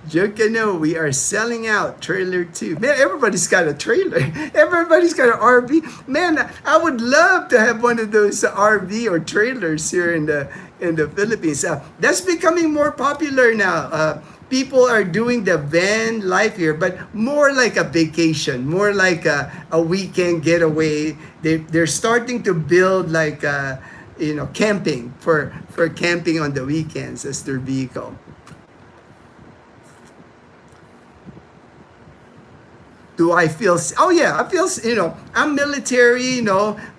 Joe Cano, we are selling out trailer 2. Man, everybody's got a trailer. Everybody's got an RV. Man, I would love to have one of those RV or trailers here in the Philippines. That's becoming more popular now. People are doing the van life here, but more like a vacation, more like a weekend getaway. They're starting to build like camping for camping on the weekends as their vehicle. Do I feel? Oh yeah, I feel. I'm military.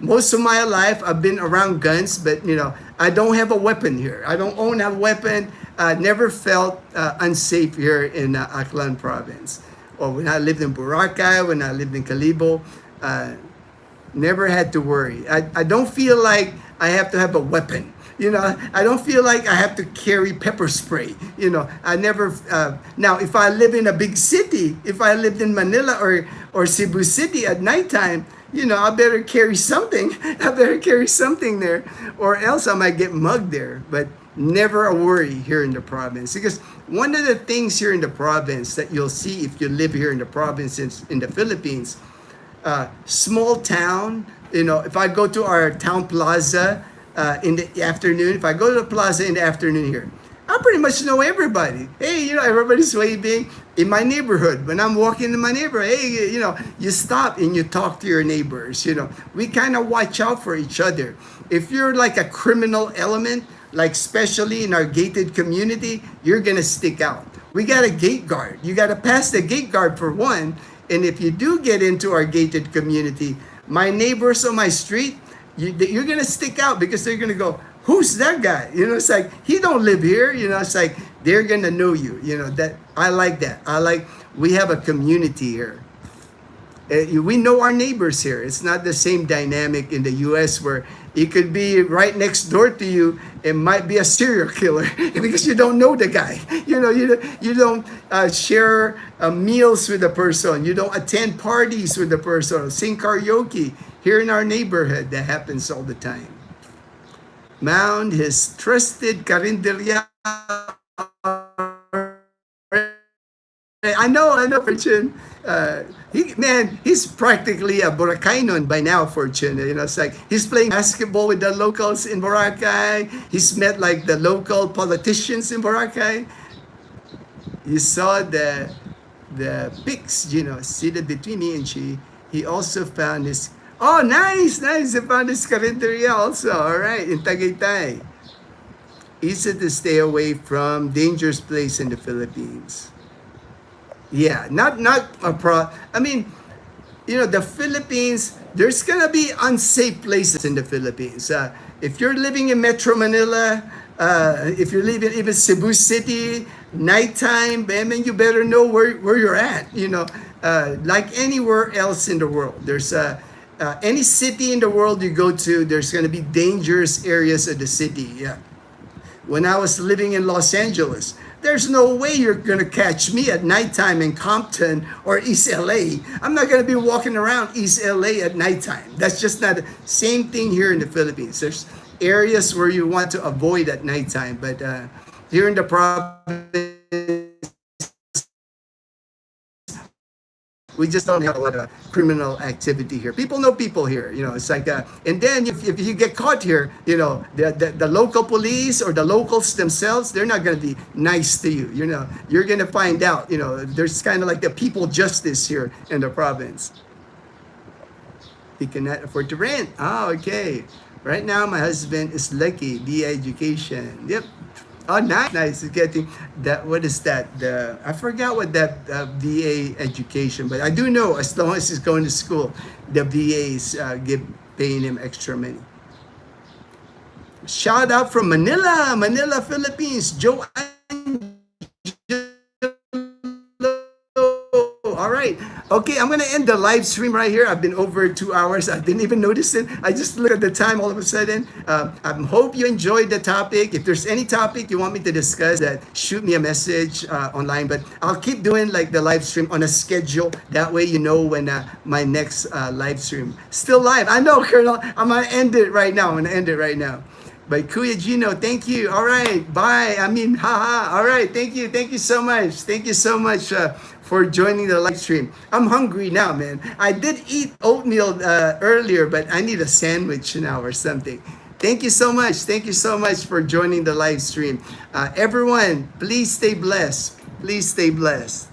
Most of my life I've been around guns, but I don't have a weapon here. I don't own a weapon. I never felt unsafe here in Aklan province. Or when I lived in Boracay, when I lived in Calibo, never had to worry. I don't feel like I have to have a weapon. I don't feel like I have to carry pepper spray. I never. Now, if I live in a big city, if I lived in Manila or Cebu City at nighttime, I better carry something. I better carry something there, or else I might get mugged there. But never a worry here in the province, because one of the things here in the province that you'll see if you live here in the province in the Philippines, small town. If I go to our town plaza in the afternoon, if I go to the plaza in the afternoon here, I pretty much know everybody. Hey, everybody's waving in my neighborhood. When I'm walking in my neighborhood, hey, you stop and you talk to your neighbors. We kind of watch out for each other. If you're like a criminal element, like especially in our gated community, you're gonna stick out. We got a gate guard. You got to pass the gate guard for one. And if you do get into our gated community, my neighbors on my street, you're gonna stick out because they're gonna go, who's that guy? It's like, he don't live here. It's like they're gonna know you. That I like that. We have a community here. We know our neighbors here. It's not the same dynamic in the U.S. where it could be right next door to you. It might be a serial killer because you don't know the guy. You don't share meals with the person. You don't attend parties with the person. Sing karaoke. Here in our neighborhood, that happens all the time. Mound his trusted karinderya. I know, Fortune. He's practically a Boracaynon by now, Fortune. It's like he's playing basketball with the locals in Boracay. He's met like the local politicians in Boracay. You saw the pics, seated between me and she. He also found his. Oh, nice. He found his karinderya also. All right, in Tagaytay. Easy to stay away from dangerous place in the Philippines. Yeah, not a I mean, the Philippines, there's gonna be unsafe places in the Philippines. If you're living in Metro Manila, if you're living even Cebu City, nighttime, you better know where you're at. Like anywhere else in the world, there's any city in the world you go to, there's gonna be dangerous areas of the city. Yeah. When I was living in Los Angeles, there's no way you're going to catch me at nighttime in Compton or East LA. I'm not going to be walking around East LA at nighttime. That's just not the same thing here in the Philippines. There's areas where you want to avoid at nighttime, but here in the province, we just don't have a lot of criminal activity here. People know people here. It's like, and then if you get caught here, the local police or the locals themselves, they're not going to be nice to you. You're going to find out. There's kind of like the people justice here in the province. He cannot afford to rent. Oh, okay. Right now, my husband is lucky. BA education. Yep. Oh, nice. Getting that. What is that? I forgot what that VA education, but I do know as long as he's going to school, the VAs paying him extra money. Shout out from Manila, Philippines. Joanne. All right. Okay, I'm going to end the live stream right here. I've been over 2 hours. I didn't even notice it. I just looked at the time all of a sudden. I hope you enjoyed the topic. If there's any topic you want me to discuss, shoot me a message online. But I'll keep doing like the live stream on a schedule. That way you know when my next live stream. Still live. I know, Colonel. I'm going to end it right now. But Kuya Gino, thank you. All right, bye. Haha. All right, thank you. Thank you so much. Thank you so much for joining the live stream. I'm hungry now, man. I did eat oatmeal earlier, but I need a sandwich now or something. Thank you so much. Thank you so much for joining the live stream. Everyone, please stay blessed. Please stay blessed.